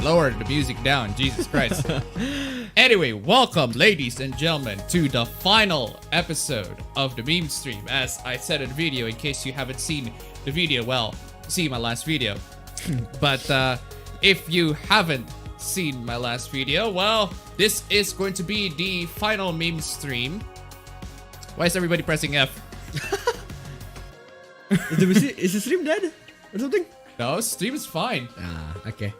Lower the music down, Jesus Christ. Anyway, welcome, ladies and gentlemen, to the final episode of the meme stream. As I said in the video, in case you haven't seen the video, well, see my last video. But if you haven't seen my last video, well, this is going to be the final meme stream. Why is everybody pressing F? Is the stream dead or something? No, stream is fine. Ah, okay.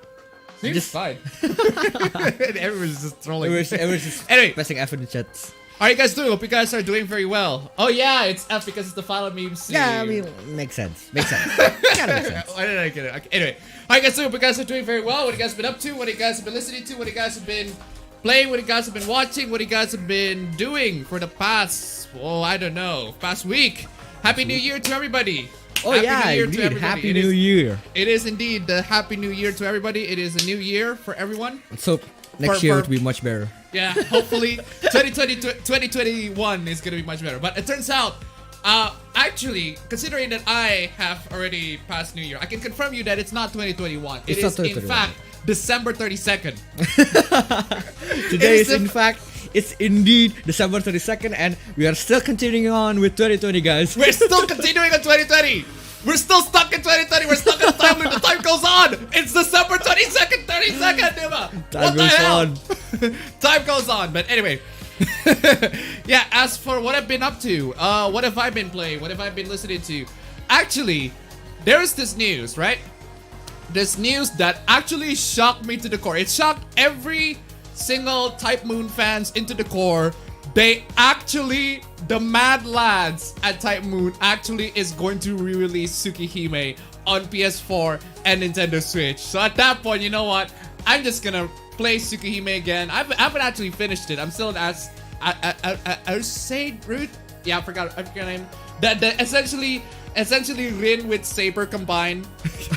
Stream is fine. Everyone's just trolling. Everyone's just Anyway, pressing F in the chats. how are you guys doing? Hope you guys are doing very well. Oh yeah, it's F because it's the final meme stream. Yeah, I mean, makes sense. Makes sense. Kinda makes sense. Why did I get it? Okay, anyway, how you guys doing? Hope you guys are doing very well. What you guys been up to? What you guys have been listening to? What you guys have been playing? What you guys have been watching? What you guys have been doing for the past, I don't know, past week. Happy New Year to everybody. Oh Happy yeah, New Year to indeed. everybody. Happy New Year. It is indeed the Happy New Year to everybody. It is a new year for everyone. Let's hope next year will be much better. Yeah, hopefully 2021 is going to be much better. But it turns out, actually, considering that I have already passed New Year, I can confirm you that it's not 2021. It is, in fact, December 32nd. Today is, in fact, it's indeed December 32nd, and we are still continuing on with 2020, guys. We're still continuing on 2020. We're still stuck in 2020. We're stuck in time loop. The time goes on. It's December 22nd, 32nd, diba? Time goes on. Time goes on. But anyway, yeah, as for what I've been up to, what have I been playing? What have I been listening to? Actually, there is this news, right? This news that actually shocked me to the core. It shocked every single Type Moon fans into the core. They actually, the mad lads at Type Moon actually is going to re-release Tsukihime on PS4 and Nintendo Switch. So at that point, you know what? I'm just gonna play Tsukihime again. I haven't actually finished it. I'm still as Arcade Root. Yeah, I forgot her name. That essentially Rin with Saber combined.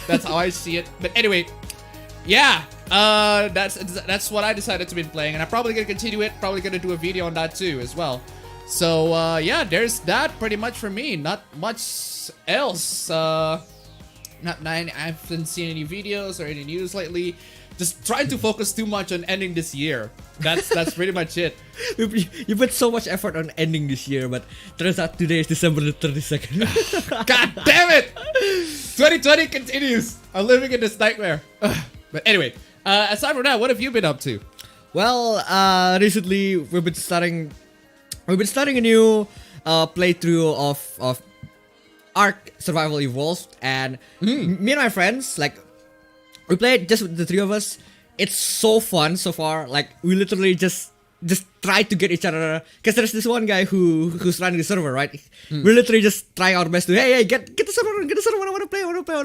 That's how I see it. But anyway, yeah. That's what I decided to be playing, and I'm probably gonna continue it. Probably gonna do a video on that too as well. So yeah, there's that pretty much for me. Not much else. I haven't seen any videos or any news lately. Just trying to focus too much on ending this year. That's pretty much it. You put so much effort on ending this year, but turns out today is December the 32nd. God damn it! 2020 continues. I'm living in this nightmare. But anyway, aside from that, what have you been up to? Well, recently we've been starting a new playthrough of Ark Survival Evolved, and me and my friends, like, we played just with the three of us. It's so fun so far. Like, we literally just try to get each other, because there's this one guy who's running the server, right? We literally just try our best to get the server, I want to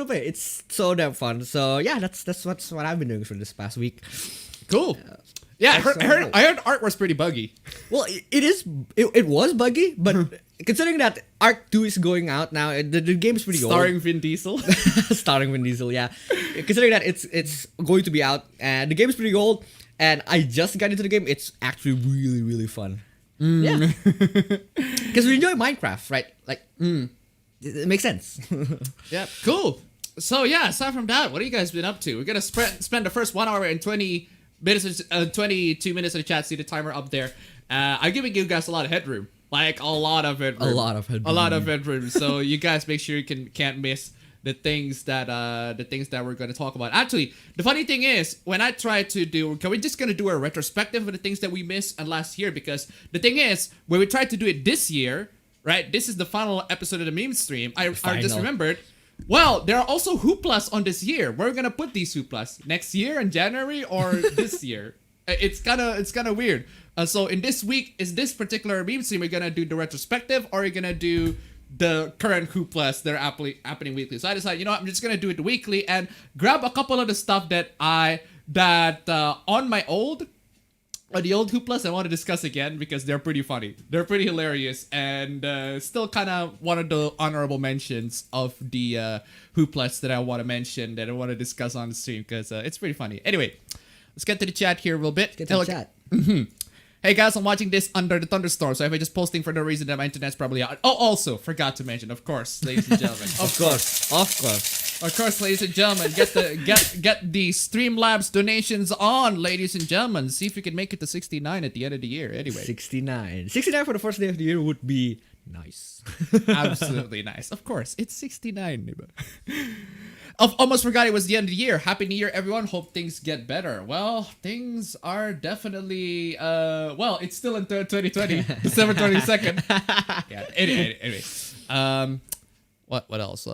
play. It's so damn fun. So yeah, that's what I've been doing for this past week. Cool. Yeah, I heard Ark was pretty buggy. Well, it was buggy, but considering that Ark 2 is going out now, the game is pretty Starring old. Vin Diesel. Starring Vin Diesel, yeah. Considering that it's going to be out, and the game is pretty old, and I just got into the game, it's actually really, really fun. Yeah. Because we enjoy Minecraft, right? Like, it makes sense. Yeah, cool. So yeah, aside from that, what have you guys been up to? We're gonna spend the first 1 hour and 20 minutes, 22 minutes of the chat. See the timer up there. I'm giving you guys a lot of headroom, like a lot of headroom. A lot of headroom. So you guys make sure you can't miss the things that we're going to talk about. Actually, the funny thing is, when I try to do, we're just going to do a retrospective of the things that we missed last year, because the thing is, when we tried to do it this year, right? This is the final episode of the meme stream. I just remembered. Well, there are also hooplas on this year. Where are we gonna put these hooplas? Next year in January or this year? It's kind of weird. So in this week, is this particular meme stream, we're gonna do the retrospective, or are we gonna do the current hooplas that are happening weekly? So I decided, you know what, I'm just gonna do it weekly and grab a couple of the stuff that on the old hooplas I want to discuss again, because they're pretty funny. They're pretty hilarious, and still kind of one of the honorable mentions of the hooplas that I want to mention, that I want to discuss on the stream, because it's pretty funny. Anyway, let's get to the chat here a little bit. Get to the chat. Hey guys, I'm watching this under the thunderstorm, so if I just posting for no reason, then my internet's probably out. Oh, also forgot to mention, of course, ladies and gentlemen, Of course. ladies and gentlemen, get the Streamlabs donations on, ladies and gentlemen. See if we can make it to 69 at the end of the year. Anyway, 69 for the first day of the year would be nice. absolutely nice. Of course, it's 69. Almost forgot it was the end of the year. Happy New Year, everyone. Hope things get better. Well, things are definitely well, it's still in 2020, December 22nd. Yeah. Anyway. What else?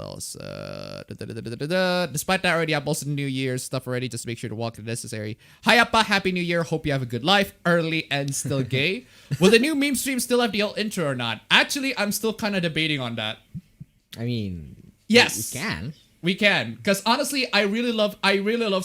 Despite that, already have most of the New Year's stuff already. Just make sure to walk the necessary. Hi, Appa. Happy New Year. Hope you have a good life. Early and still gay. Will the new meme stream still have the old intro or not? Actually, I'm still kind of debating on that. I mean, yes, we can. We can, because honestly, I really love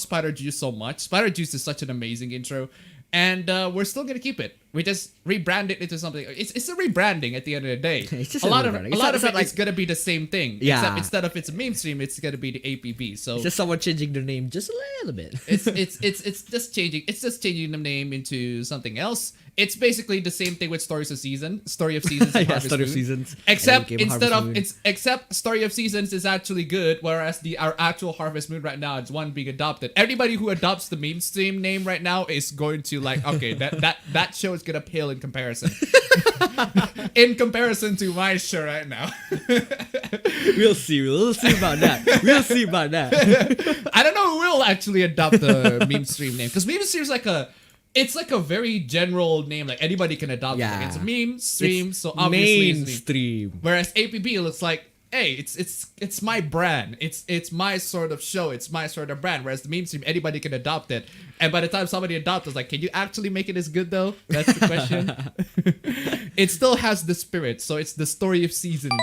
Spider Juice so much. Spider Juice is such an amazing intro, and we're still gonna keep it. We just rebrand it into something. It's a rebranding at the end of the day. It's just a lot of rebranding. it is gonna be the same thing. Yeah. Except instead of it's a meme stream, it's gonna be the APB. So It's just someone changing their name just a little bit. it's just changing. It's just changing the name into something else. It's basically the same thing with Story of Seasons. And Yeah, Harvest Story of Moon. Seasons. Except And then instead Harvest of Moon. except Story of Seasons is actually good, whereas our actual Harvest Moon right now is one being adopted. Everybody who adopts the meme stream name right now is going to like, okay, that show is gonna pale in comparison. In comparison to my show right now. We'll see about that. I don't know who will actually adopt the meme stream name, because meme stream is like it's like a very general name, like anybody can adopt it. Like, it's a meme stream, so obviously it's meme. mainstream. Whereas APB looks like, hey, it's my brand. It's my sort of show. It's my sort of brand. Whereas the meme stream, anybody can adopt it. And by the time somebody adopts, it's like, can you actually make it as good though? That's the question. It still has the spirit, so it's the Story of Seasons.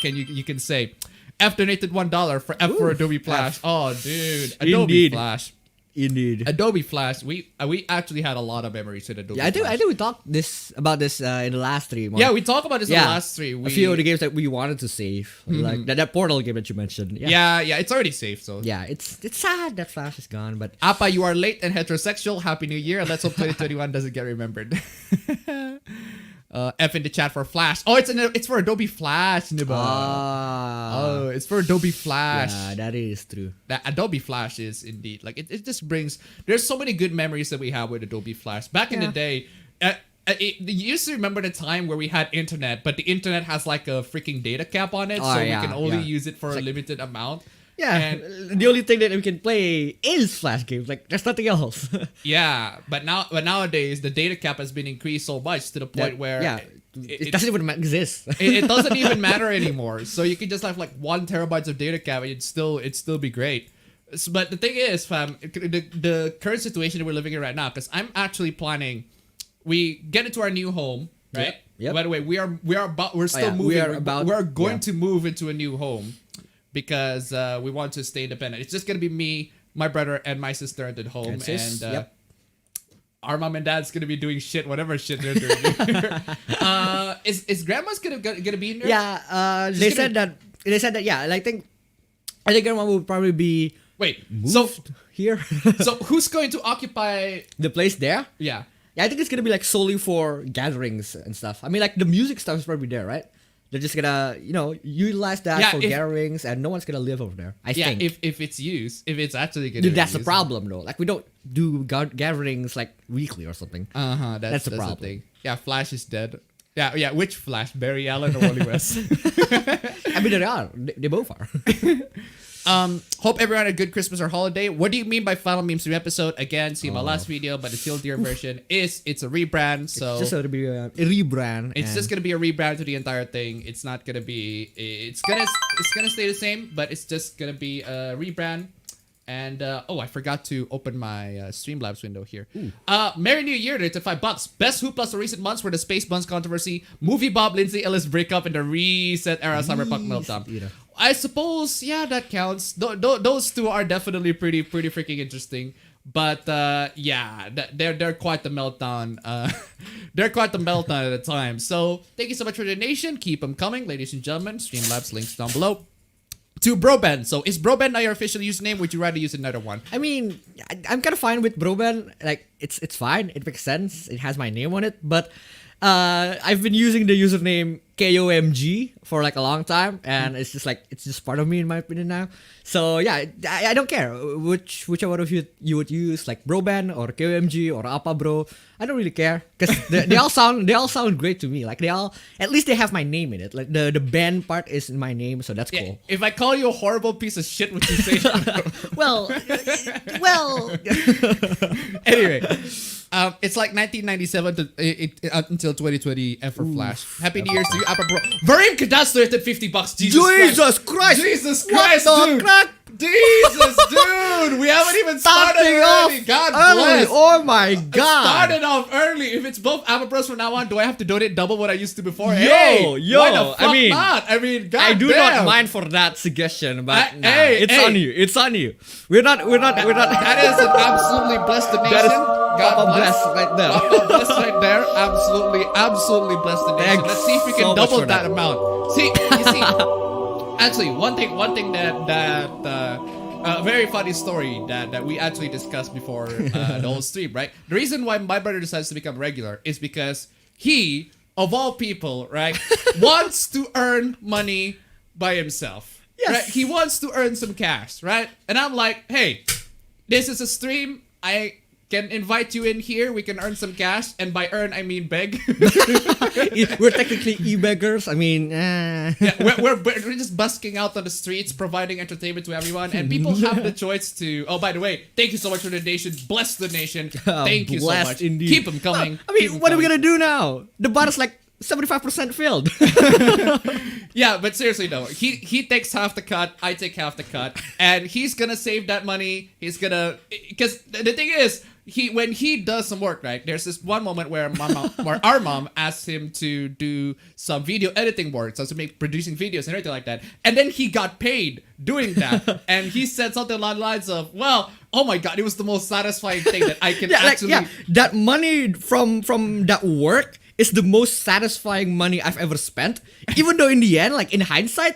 You can say, F donated $1 for F for Adobe Flash. Oh, dude, Adobe Indeed. Flash. Indeed. Adobe Flash. We actually had a lot of memories with Adobe. Yeah, I Flash. think we talked about this in the last stream. Yeah, we talked about this in the last stream. A few of the games that we wanted to save, like that Portal game that you mentioned. Yeah, it's already safe. So Yeah, it's sad that Flash is gone, but Appa, you are late and heterosexual. Happy New Year. Let's hope 2021 doesn't get remembered. F in the chat for Flash. Oh, it's for Adobe Flash, Niba. Oh, it's for Adobe Flash. Yeah, that is true. That Adobe Flash is indeed like it just brings. There's so many good memories that we have with Adobe Flash. Back in the day, you used to remember the time where we had internet, but the internet has like a freaking data cap on it, so we can only use it for a limited amount. Yeah, And the only thing that we can play is Flash games. Like, there's nothing else. yeah, but nowadays the data cap has been increased so much to the point where it doesn't even exist. it doesn't even matter anymore. So you can just have like 1 terabytes of data cap and it'd still be great. But the thing is, fam, the current situation that we're living in right now, because I'm actually planning, we get into our new home, right? Yep. By the way, we're still moving. We're going to move into a new home because we want to stay independent. It's just gonna be me, my brother, and my sister at home, and our mom and dad's gonna be doing whatever shit they're doing. Is grandma's gonna be in there? Yeah, they said that. Yeah, and I think grandma will probably be moved here. So who's going to occupy the place there? Yeah. Yeah, I think it's gonna be like solely for gatherings and stuff. I mean, like the music stuff is probably there, right? They're just gonna, utilize that for gatherings, and no one's gonna live over there. I think. if it's actually gonna. Dude, that's the problem, though. Like, we don't do gatherings like weekly or something. That's the problem. Thing. Yeah, Flash is dead. Yeah. Which Flash? Barry Allen or Wally West? I mean, they are. They both are. Hope everyone had a good Christmas or holiday. What do you mean by final meme stream episode? Again, see my last video, but the Till Dear version it's a rebrand. So it's just gonna be a rebrand. It's just gonna be a rebrand to the entire thing. It's not gonna be. It's gonna stay the same, but it's just gonna be a rebrand. And I forgot to open my Streamlabs window here. Merry New Year to $5. Best hoopla of recent months were the Space Buns controversy, movie Bob Lindsay Ellis breakup, and the Reset era Cyberpunk meltdown. I suppose, that counts. Those two are definitely pretty freaking interesting. But they're quite the meltdown. They're quite the meltdown at the time. So thank you so much for the donation. Keep them coming, ladies and gentlemen. Streamlabs links down below. to Broben. So is Broben now your official username? Would you rather use another one? I mean, I'm kind of fine with Broben. Like, it's fine. It makes sense. It has my name on it. But I've been using the username KOMG for like a long time, and it's just part of me in my opinion now. So yeah, I don't care whichever of you would use, like Broben or KOMG or Apa Bro. I don't really care because they all sound great to me. Like at least they have my name in it. Like the band part is in my name, so that's cool. If I call you a horrible piece of shit, would you say? well. Anyway. It's like 1997 until 2020 F for Flash. Happy New Year's to you, Appa Bro. Varim Kadastro at $50. Jesus Christ! Jesus Christ, dude! Jesus, dude! We haven't even started early. God bless. Oh my God! Started off early. If it's both Appa Bros from now on, do I have to donate double what I used to before? Why the fuck not? I mean, God I do damn. not mind for that suggestion, but it's on you. It's on you. We're not. That is an absolutely blessed donation. That is God bless right there. Papa bless right there. Absolutely blessed donation. Thanks Let's see if we can so much double for that that. amount. See, you see. Actually, one thing that very funny story that we actually discussed before the whole stream, right? The reason why my brother decides to become regular is because he, of all people, right, wants to earn money by himself. Yes. Right? He wants to earn some cash, right? And I'm like, hey, this is a stream. I can invite you in here. We can earn some cash, and by earn I mean beg. We're technically e-beggars. I mean, Yeah, we're just busking out on the streets, providing entertainment to everyone, and people have the choice to. Oh, by the way, thank you so much for the donation. Bless the nation. Thank you so blessed much. indeed. Keep them coming. I mean, what are we gonna do now? The bar is like 75% filled. Yeah, but seriously though, he takes half the cut, I take half the cut, and he's gonna save that money. He's gonna, because the thing is, when he does some work, right? There's this one moment where our mom asked him to do some video editing work, so to make producing videos and everything like that, and then he got paid doing that, and he said something along the lines of, "Well, oh my God, it was the most satisfying thing that I can actually." That money from that work is the most satisfying money I've ever spent. Even though in the end, like in hindsight,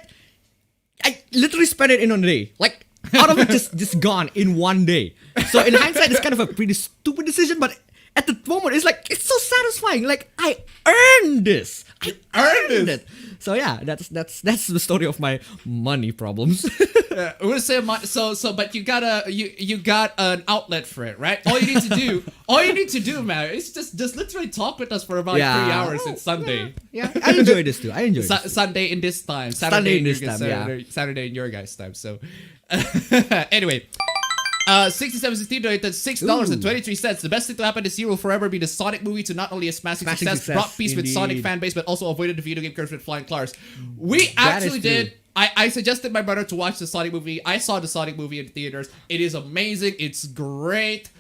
I literally spent it in a day. Like out of it just gone in one day. So in hindsight, it's kind of a pretty stupid decision, but at the moment, it's like it's so satisfying. Like I earned this. I earned it. So yeah, that's the story of my money problems. I would say but you got an outlet for it, right? All you need to do, man, is just literally talk with us for about 3 hours. It's Sunday. Yeah, I enjoy this too. I enjoy this. Sunday in this time. Saturday in this time. Saturday in your guys' time. So anyway. 6716 donated $6.23. The best thing to happen this year will forever be the Sonic movie to not only a smashing success, brought peace with Sonic fan base, but also avoided the video game curse with flying cars. We actually did. I suggested my brother to watch the Sonic movie. I saw the Sonic movie in theaters. It is amazing. It's great.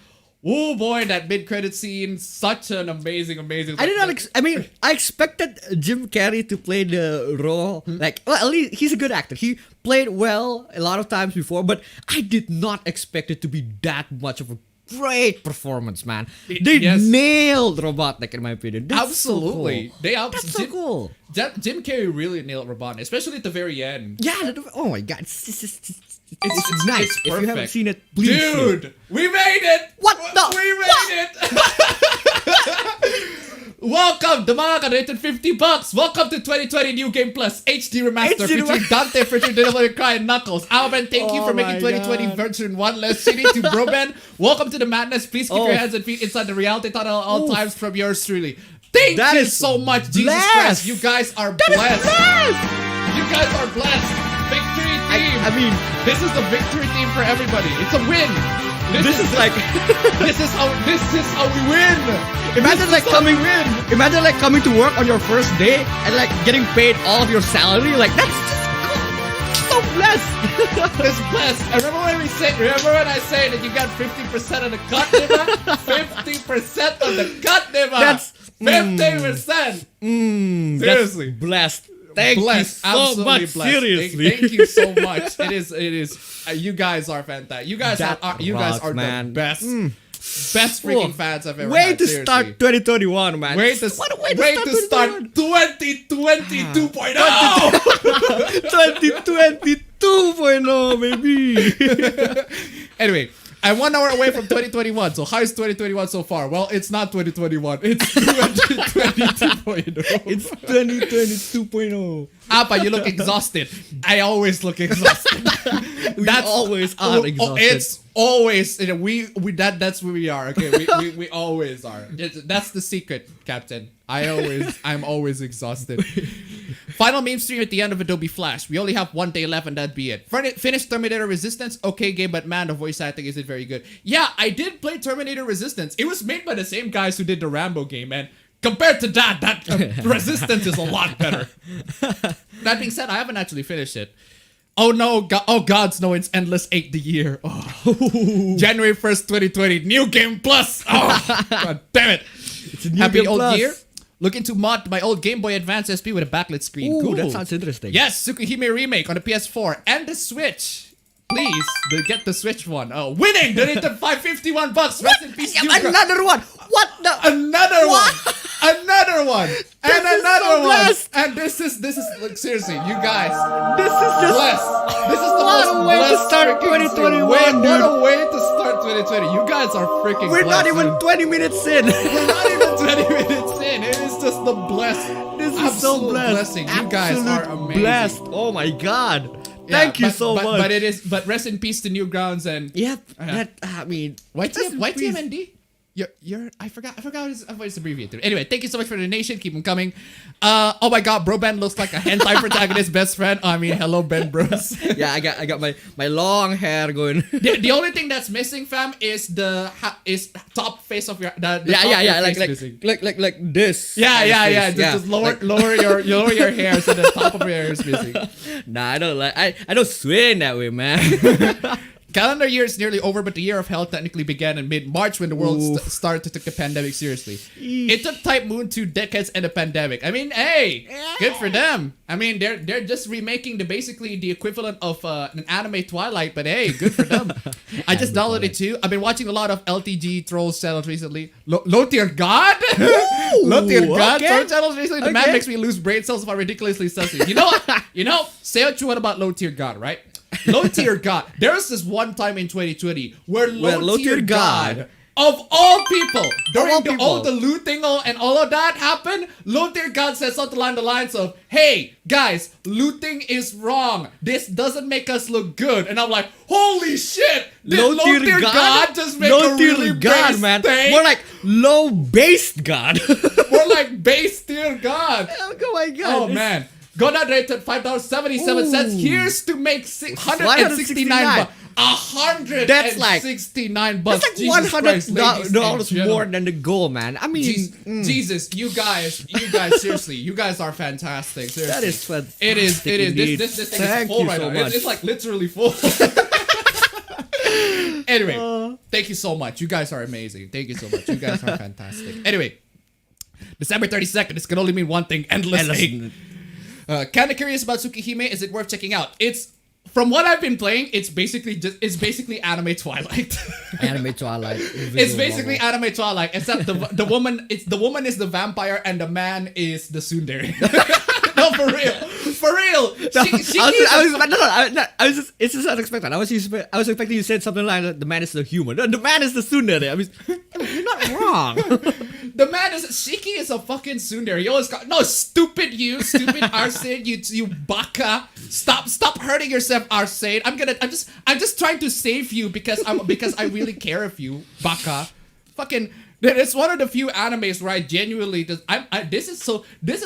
Oh boy, that mid-credit scene, such an amazing. I expected Jim Carrey to play the role. Like, well, at least he's a good actor. He played well a lot of times before, but I did not expect it to be that much of a great performance, man. They nailed Robotnik, in my opinion. That's Absolutely. So cool. That's so cool. Jim Carrey really nailed Robotnik, especially at the very end. Yeah, oh my God. It's nice. It's if you haven't seen it, please. Dude, we made it! What the? We made it! Welcome, the mga donated $50. Welcome to 2020 New Game Plus HD Remaster featuring Dante, featuring Devil Cry and Knuckles. Alban, thank you for making 2020 version 1 less shitty. To Broben, welcome to the madness. Please keep your hands and feet inside the reality tunnel at all times from yours truly. Thank you so much, Jesus Christ. You guys are blessed. You guys are blessed. Victory team. I mean, this is the victory team for everybody. It's a win. This is like this is how we win. Imagine like coming to work on your first day and like getting paid all of your salary. Like that's just so blessed. It's blessed. Remember when I say that you got 50% of the cut, Nima? 50% of the cut, Nima. That's 50%. Seriously, that's blessed. Thank you so much. Seriously, thank you so much. It is. You guys are fantastic. You guys are man. the best. Best freaking fans I've ever had. Way to start 2021, man. Way to start 2020 2.0. 2022. 2.0, baby. Anyway, I'm 1 hour away from 2021. So how is 2021 so far? Well, it's not 2021. It's 2022.0. It's 2022.0. Appa, you look exhausted. I always look exhausted. We always are exhausted. It's always that's where we are. Okay, we always are. That's the secret, Captain. I'm always exhausted. Final Memestream at the end of Adobe Flash. We only have 1 day left and that'd be it. Finished Terminator Resistance. Okay game, but man, the voice acting isn't very good. Yeah, I did play Terminator Resistance. It was made by the same guys who did the Rambo game, and compared to that Resistance is a lot better. That being said, I haven't actually finished it. Oh no, God's no, it's Endless 8 the year. Oh. January 1st, 2020, New Game Plus. Oh, God damn it. It's a new Happy Game old Plus. year. Looking to mod my old Game Boy Advance SP with a backlit screen. Ooh, Cool. that sounds interesting. Yes, Tsukihime Remake on the PS4 and the Switch. Please, get the Switch one. Oh, winning! Donated $551. Rest in peace, you Another one. What the? Another What? one. Another one. And This is another so one. blessed. And this is like seriously, you guys. This is just Blessed. This is the What most a way to blessed start freaking 2021, What dude. a way to start 2020. You guys are freaking We're not blessed, even dude. 20 minutes in. We're not even 20 minutes in. It is just the blessed. This is so absolute blessed. blessing. You guys are Absolute amazing. Blessed. Oh my God. Yeah, Thank you so much. But rest in peace to Newgrounds and Yep. That I mean. rest in peace. YTMND. I forgot what it's abbreviated. Anyway, thank you so much for the donation. Keep them coming. Oh my God, Bro Ben looks like a hentai protagonist best friend. I mean, hello Ben Bros. Yeah, I got my long hair going. The only thing that's missing, fam, is is top face of your the Yeah, top of your face like missing. like this. Yeah, kind of yeah, face. Just lower like- lower your hair so the top of your hair is missing. Nah, I don't like. I don't swing that way, man. Calendar year is nearly over, but the year of hell technically began in mid-March when the world started to take the pandemic seriously. It took Type Moon 2 decades and a pandemic. I mean, hey, good for them. I mean, they're just remaking basically the equivalent of an anime Twilight, but hey, good for them. I just downloaded it too. I've been watching a lot of LTG trolls channels recently. Low tier God? Low tier God okay. troll channels recently. The man Okay. makes me lose brain cells if I'm ridiculously sussy. You know what? Say what you want about low tier God, right? Low tier God. There was this one time in 2020 where low tier God, of all people, during all the looting and all of that happened, low tier God said something along the lines of, "Hey guys, looting is wrong. This doesn't make us look good." And I'm like, "Holy shit! Did low tier God just make a really God, base man. thing? More like low based God. More like base tier God." Oh my God. Oh man. Godad rated $5.77. Here's to make $169. That's like $169. That's like Jesus Christ, ladies $100 and more than the goal, man. I mean, Jesus, you guys, seriously, you guys are fantastic. Seriously. that is fantastic. It is. indeed. This thing Thank is full you right so now. much. It's like literally full. Anyway, thank you so much. You guys are amazing. Thank you so much. You guys are fantastic. Anyway, December 32nd. This can only mean one thing: endless hate. Kinda curious about Tsukihime. Is it worth checking out? It's from what I've been playing. It's basically anime Twilight. Anime Twilight. It's basically anime Twilight, except the woman. The woman is the vampire and the man is the tsundere. No, for real. It's just unexpected. I was expecting you said something like the man is the human. The man is the tsundere. I mean, you're not wrong. The man is Shiki is a fucking tsundere. You always got stupid Arsene, you baka. Stop hurting yourself, Arsene. I'm just trying to save you because I really care of you, baka. Fucking it's one of the few animes where I genuinely this is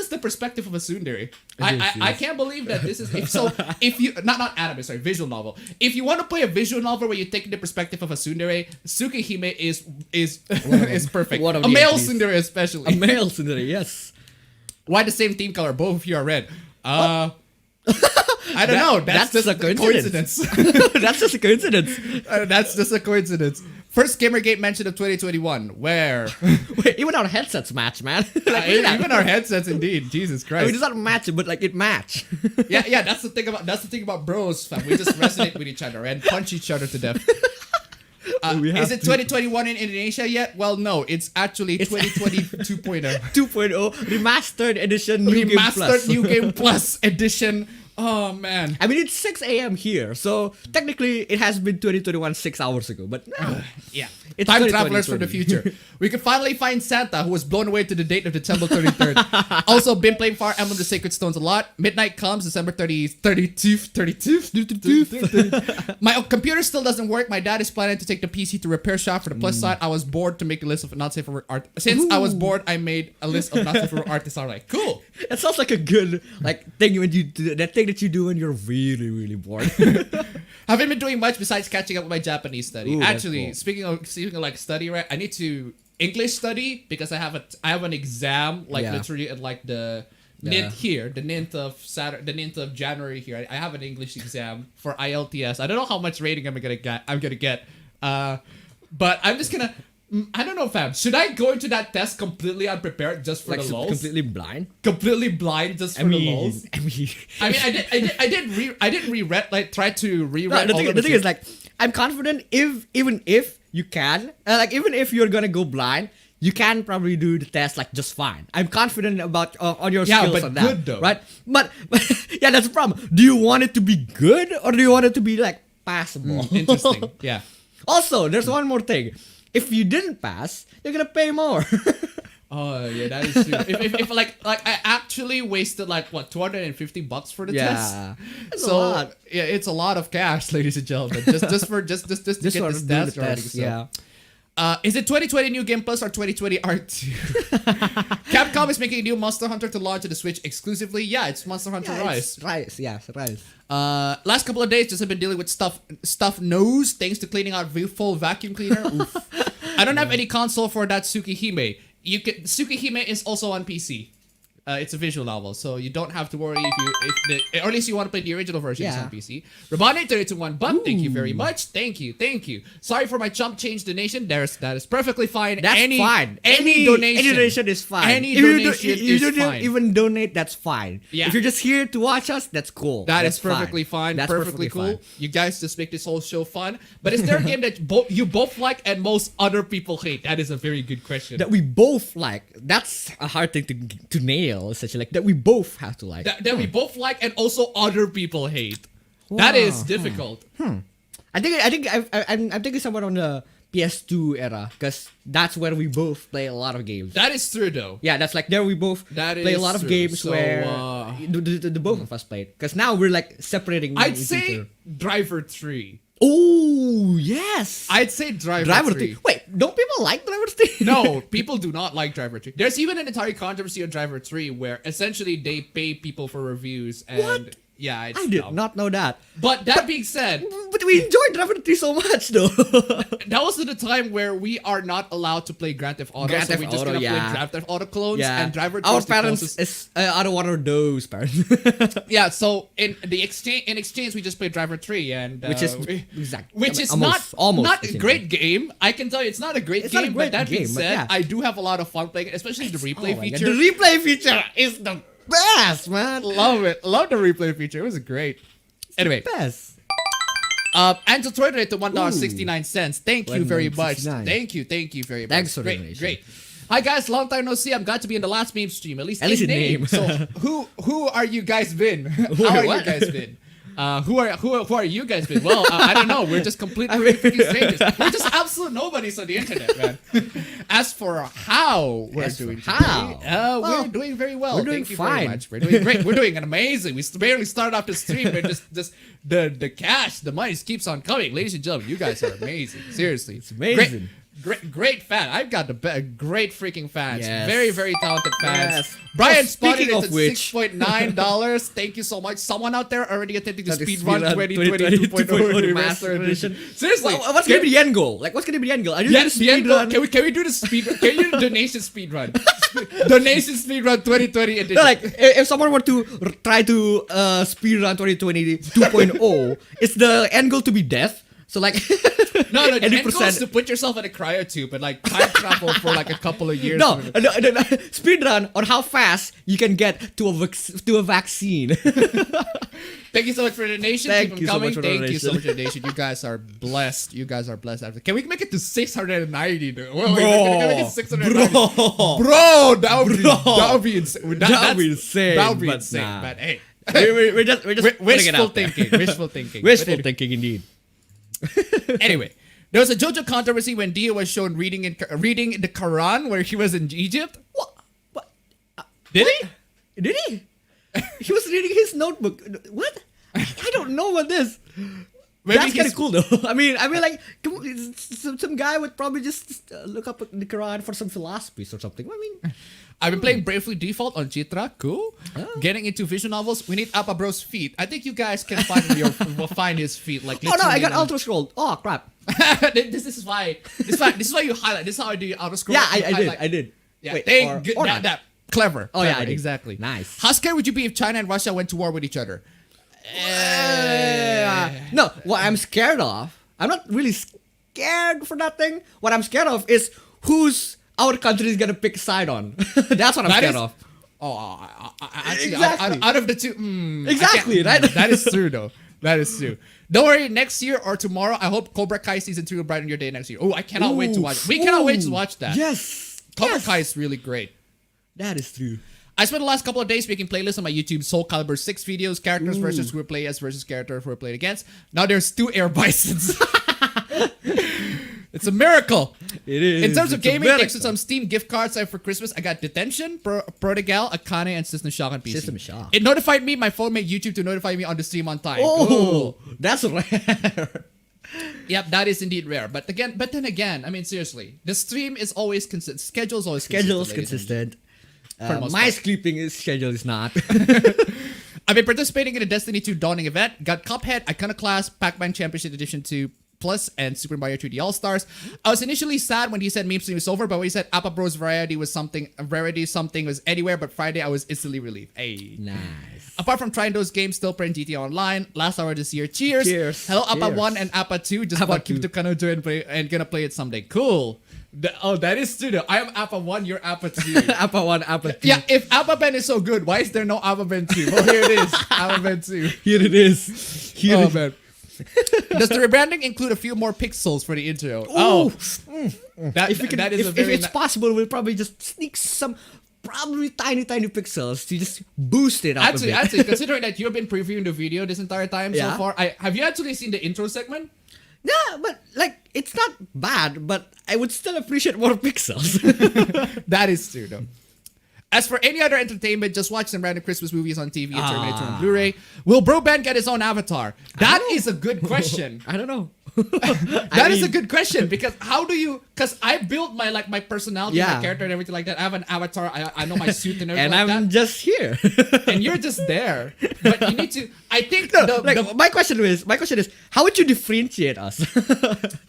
the perspective of a tsundere. I can't believe that this is if you not anime, sorry, visual novel. If you want to play a visual novel where you take the perspective of a tsundere, Tsukihime is perfect. A male tsundere especially. A male tsundere, yes. Why the same theme color? Both of you are red. I don't know. That's just a coincidence. That's just a coincidence. That's just a coincidence. First Gamergate mention of 2021. Where? Wait, even our headsets match, man. Even our headsets, indeed. Jesus Christ. I mean, it's not matching, but like it match. yeah. That's the thing about bros, fam. We just resonate with each other and punch each other to death. Is it 2021 in Indonesia yet? Well, no. It's actually 2020 2.0. 2.0 remastered edition New Game Plus. New Game Plus edition Oh man. I mean, it's 6 a.m. here, so technically it has been 2021 6 hours ago. But no, Yeah. It's Time 2020. travelers from the future. We could finally find Santa, who was blown away to the date of December 33rd. Also, been playing Fire Emblem the Sacred Stones a lot. Midnight comes December 32nd. My computer still doesn't work. My dad is planning to take the PC to repair shop. For the plus side, I was bored to make a list of not safe for work art. Since I was bored, I made a list of not safe for work artists. I'm like, cool. That sounds like a good thing when you do that thing that you do when you're really bored. Haven't been doing much besides catching up with my Japanese study. Ooh, that's Actually, cool. speaking of like study, right? I need to English study because I have an exam literally at like the ninth here, the 9th of January here. I have an English exam for IELTS. I don't know how much rating I'm gonna get. But I'm just gonna. I don't know, fam. Should I go into that test completely unprepared just for the lulz? Completely blind. Completely blind just for the lulz. I did reread try to rewrite. No, the thing is I'm confident even if you can even if you're gonna go blind, you can probably do the test just fine. I'm confident about on your skills but on that. good though. Right? But yeah, that's the problem. Do you want it to be good or do you want it to be passable? Interesting. Yeah. Also, there's one more thing. If you didn't pass, you're gonna pay more. Oh yeah, that is true. If I actually wasted $250 for the test. That's a lot. Yeah, it's a lot of cash, ladies and gentlemen. Just to get this test running. So. Is it 2020 New Game Plus or 2020 R2? Capcom is making a new Monster Hunter to launch on the Switch exclusively. Yeah, it's Monster Hunter Rise. Rise. Last couple of days, just have been dealing with stuff nose thanks to cleaning out full vacuum cleaner. Oof. I don't have any console for that Tsukihime. Tsukihime is also on PC. It's a visual novel, so you don't have to worry or at least you want to play the original version. It's on PC. Rabani 321 Bump, thank you very much. Thank you. Sorry for my chump change donation. That is perfectly fine. That's fine. Any donation is fine. Any donation you is don't fine. Even donate, that's fine. Yeah. If you're just here to watch us, that's cool. That's perfectly fine. That's perfectly cool. fine. You guys just make this whole show fun. But is there a game that you both like and most other people hate? That is a very good question. That we both like. That's a hard thing to nail, essentially. That we both have to like. That we both like and also other people hate. That is difficult. I'm thinking somewhere on the PS2 era, because that's where we both play a lot of games. That is true, though. Yeah, that's there we both play a lot of games where the both of us played. Because now we're separating. I'd say Driver 3. Oh, yes. I'd say Driver 3. Wait, don't people like Driver 3? No, people do not like Driver 3. There's even an entire controversy on Driver 3 where essentially they pay people for reviews and What? yeah, it's I did dumb. not know that. But that being said, But we enjoyed Driver 3 so much, though. that was at the time where we are not allowed to play Grand Theft Auto, Grand so Theft we just Auto, gonna play yeah. Grand Theft Auto clones Yeah. and Driver 3 Our is the parents closest. I don't want to those parents. Yeah, so in exchange we just played Driver 3 and Which is almost not a the great game. I can tell you it's not a great It's not a game, great but that being game, but said, yeah. I do have a lot of fun playing it, especially the replay Oh my God, feature. the replay feature is the best, man. Love it. Love the replay feature. It was great. Anyway, Best. Angel Troy donated to $1.69. Thank you very much. $1.69. Thank you very much. Thanks for the great, donation. great. Hi guys, long time no see. I'm glad to be in the last meme stream. At least in name. in name. So who are you guys been? How are you guys been? Who are you guys been? Well, I don't know. We're just completely freaking strangers. We're just absolute nobodies on the internet, man. As for how we're doing today, we're doing very well. We're doing Thank you fine. very much. We're doing great. We're doing amazing. We barely started off the stream. We're just the cash, the money just keeps on coming. Ladies and gentlemen, you guys are amazing. Seriously, it's amazing. Great fan. I've got great freaking fans. Yes. Very, very talented fans. Yes. Brian Oh, spotted speaking it of at which- $6.9. Thank you so much. Someone out there already attempting to That is speedrun speedrun 2020 2.0 2.0 Remastered Edition. Seriously. What's gonna be the end goal? What's gonna be the end goal? Are you Yes, gonna the end goal. speedrun? Can we do the speed? Can you do the donation speedrun? Donation speedrun 2020 edition. No, if someone were to try to speedrun 2020 2.0, is the end goal to be death? So no, the any end goal is to put yourself in a cryotube and time travel for a couple of years. No, speedrun on how fast you can get to a vaccine. Thank you so much for the donation. Thank Keep you them so coming. much for the Thank you so donation. much for the donation. You guys are blessed. You guys are blessed. Can we make it to 690? Dude? Wait, Bro. can we make it 690? Bro. Bro, that would be insane. That would be insane, That would be but insane. nah. But hey, We're just putting it Wishful out there. thinking. Wishful thinking. Wishful But thinking indeed. anyway, there was a JoJo controversy when Dio was shown reading the Quran where he was in Egypt. What? Did he? Did he? He was reading his notebook. What? I don't know about this. Maybe That's kind he's- of cool though. I mean, like, come on, some guy would probably just look up the Quran for some philosophies or something. I mean, I've been playing Bravely Default on Chitra. Cool. Getting into visual novels. We need Appa Bro's feet. I think you guys can find his feet. Like, oh no, I got literally Ultra Scroll. Oh crap. this is why you highlight. This is how I do auto scroll. Yeah, You I highlight. did. Yeah, Wait, or not. that clever. Oh yeah, Clever, I did. exactly. Nice. How scared would you be if China and Russia went to war with each other? No, what I'm scared of, I'm not really scared for that thing. What I'm scared of is who's our country is gonna pick a side on. That's what I'm scared of. Actually, Exactly. out of the two, Exactly, right? That is true, though. That is true. Don't worry, next year or tomorrow, I hope Cobra Kai season 2 will brighten your day next year. Oh, I cannot wait to watch. We cannot wait to watch that. Yes. Cobra yes. Kai is really great. That is true. I spent the last couple of days making playlists on my YouTube Soul Calibur 6 videos, characters versus who we play as versus characters who we played against. Now there's 2 air bisons. It's a miracle. It is. In terms of It's a gaming, miracle. thanks to some Steam gift cards I have for Christmas, I got Detention, Prodigal, Akane, and System Shock on PC. System Shock. It notified me, my phone made YouTube to notify me on the stream on time. Oh, Cool. that's rare. Yep, that is indeed rare. But then again, I mean, seriously, the stream is always consistent. Schedule is always Schedule is consistent. consistent. For the most My part. sleeping schedule is not. I've been participating in the Destiny 2 Dawning event. Got Cuphead, Iconoclast, Pac-Man Championship Edition 2 Plus, and Super Mario 3D All-Stars. I was initially sad when he said Memestream was over, but when he said Appa Bro's variety was something was anywhere, but Friday I was instantly relieved. Hey. Nice. Apart from trying those games, still playing GTA Online. Last hour this year. Cheers. Cheers. Hello, Appa Cheers. 1 and Appa 2. Just Appa want keep 2. to Kanojo and play and gonna play it someday. Cool. That is true though. I am Appa 1, you're Appa 2. Appa 1, Appa 2. Yeah, if appabend is so good, why is there no appabend 2? Oh, here it is. Appabend 2. Here it is. Here Oh it man. Does the rebranding include a few more pixels for the intro? That is if a very it's possible, we'll probably just sneak some probably tiny pixels to just boost it up a bit. actually, considering that you've been previewing the video this entire time Yeah. so far, have you actually seen the intro segment? Yeah, but like it's not bad, but I would still appreciate more pixels. That is true though. As for any other entertainment, just watch some random Christmas movies on TV and Terminator on Blu-ray. Will Bro Ben get his own avatar? That is a good question. I don't know. That is a good question because how do you? Because I built my personality, Yeah. my character, and everything like that. I have an avatar. I know my suit and everything And like I'm that. just here. And you're just there. But you need to. I think my question is, how would you differentiate us?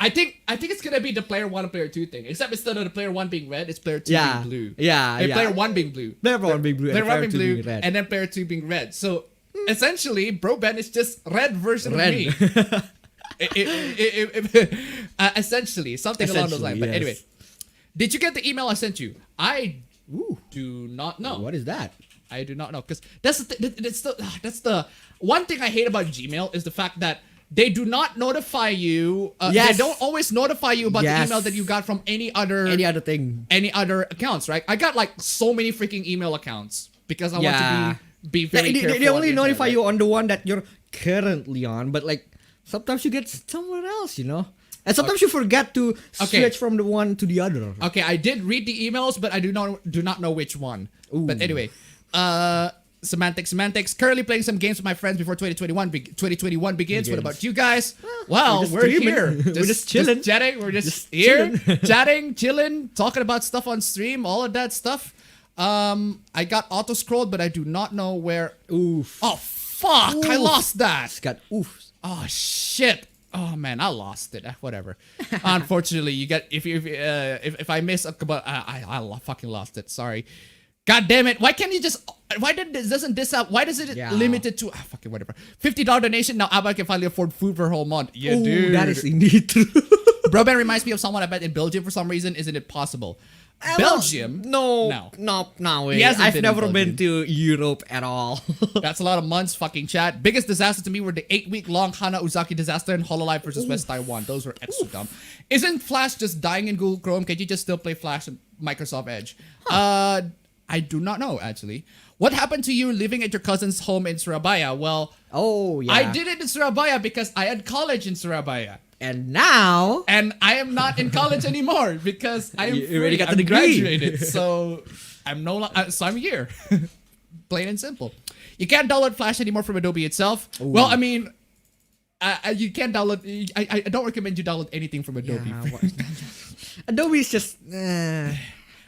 I think it's gonna be the player 1 and player 2 thing. Except instead of the player 1 being red, it's player 2 Yeah. being blue. Yeah, And yeah. player 1 being blue. Player 1 being blue, Player and 1 player being 2 blue, being red. and then player 2 being red. So essentially, Bro Ben is just red version Red. of me. Essentially, something along those lines. But Essentially, anyway, yes. did you get the email I sent you? I do not know. What is that? I do not know because that's the one thing I hate about Gmail is the fact that they do not notify you. Yes. They don't always notify you about the Yes. email that you got from any other thing. accounts, right? I got like so many freaking email accounts because I Yeah. want to be very careful. They on only the internet, notify right? you on the one that you're currently on, but like sometimes you get somewhere else, you know? And sometimes you forget to Okay. switch from the one to the other. Okay, I did read the emails, but I do not know which one. But anyway, semantics. Currently playing some games with my friends before 2021 begins. What about you guys? Well, just we're streaming. here. We're just chilling. Chatting. We're just Just here, chilling. chatting, chilling, talking about stuff on stream, all of that stuff. I got auto scrolled, but I do not know where. Oof. Oh fuck! I Oof. lost that. It's got oof. Oh shit! Oh man, I lost it. Whatever. Unfortunately, you get if I miss a but I fucking lost it. Sorry. God damn it! Why can't you just? Why doesn't this up? Why does it Yeah. limited to fucking whatever? $50 donation now. Abba can finally afford food for a whole month. Yeah, Ooh, dude. that is indeed true. Broben reminds me of someone I bet in Belgium for some reason. Isn't it possible? Belgium? No. Way. He hasn't I've been in never been Belgium. to Europe at all. That's a lot of months. Fucking chat. Biggest disaster to me were the 8-week-long Hana Uzaki disaster and Hololive versus West Taiwan. Those were extra dumb. Isn't Flash just dying in Google Chrome? Can you just still play Flash on Microsoft Edge? I do not know, actually. What happened to you living at your cousin's home in Surabaya? Well, Oh yeah. I did it in Surabaya because I had college in Surabaya. And now And I am not in college anymore because I am You already got the I'm degree. graduated. So I'm no so I'm here. Plain and simple. You can't download Flash anymore from Adobe itself. Well, I mean, you can't download. I don't recommend you download anything from Adobe. Adobe is just.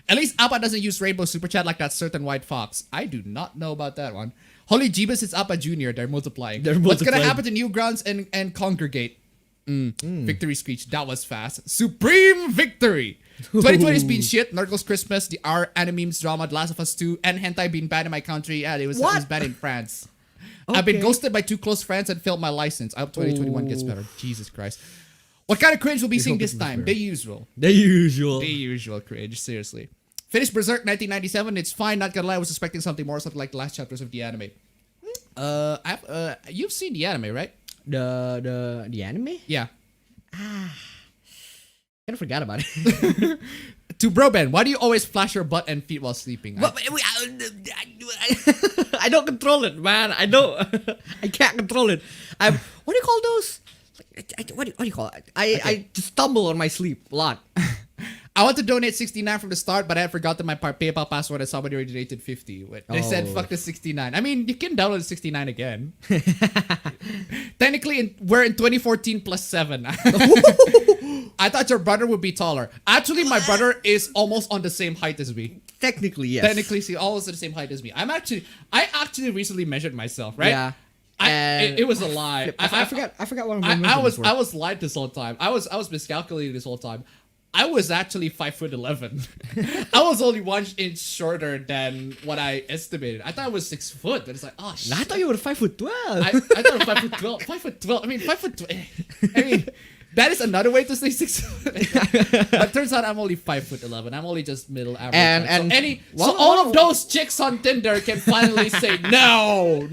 At least Appa doesn't use Rainbow Super Chat like that certain white fox. I do not know about that one. Holy Jeebus, it's Appa Junior. They're multiplying. What's gonna happen to Newgrounds and Congregate? Victory Screech. That was fast. Supreme victory. 2020's been shit. Narcos Christmas, the R animemes drama, The Last of Us 2, and hentai being banned in my country. Yeah, it was banned in France. I've been ghosted by 2 close friends and failed my license. I hope 2021 gets better. Jesus Christ. What kind of cringe will be seeing this time? The usual. The usual. The usual cringe, seriously. Finished Berserk 1997. It's fine, not gonna lie. I was expecting something more, something like the last chapters of the anime. You've seen the anime, right? The anime? Yeah. I kind of forgot about it. To Bro Ben, why do you always flash your butt and feet while sleeping? I don't control it, man. I don't. I can't control it. What do you call those? What do you call it? I just stumble on my sleep a lot. I want to donate 69 from the start, but I had forgotten my PayPal password and somebody already donated 50. They said, fuck the 69. I mean, you can download 69 again. Technically, we're in 2014 plus 7. I thought your brother would be taller. Actually, my brother is almost on the same height as me. Technically, yes. Technically, see, almost the same height as me. I actually recently measured myself, right? Yeah. It was a lie. I forgot what I was lied this whole time. I was miscalculating this whole time. I was actually 5'11". I was only 1 inch shorter than what I estimated. I thought I was 6 foot, but it's like, oh shit. I thought you were 5'12". I thought I was 5'12". 5'12". I mean 5'12". I mean, that is another way to say 6 foot. But turns out I'm only 5'11". I'm only just middle average. So all of those chicks on Tinder can finally say no.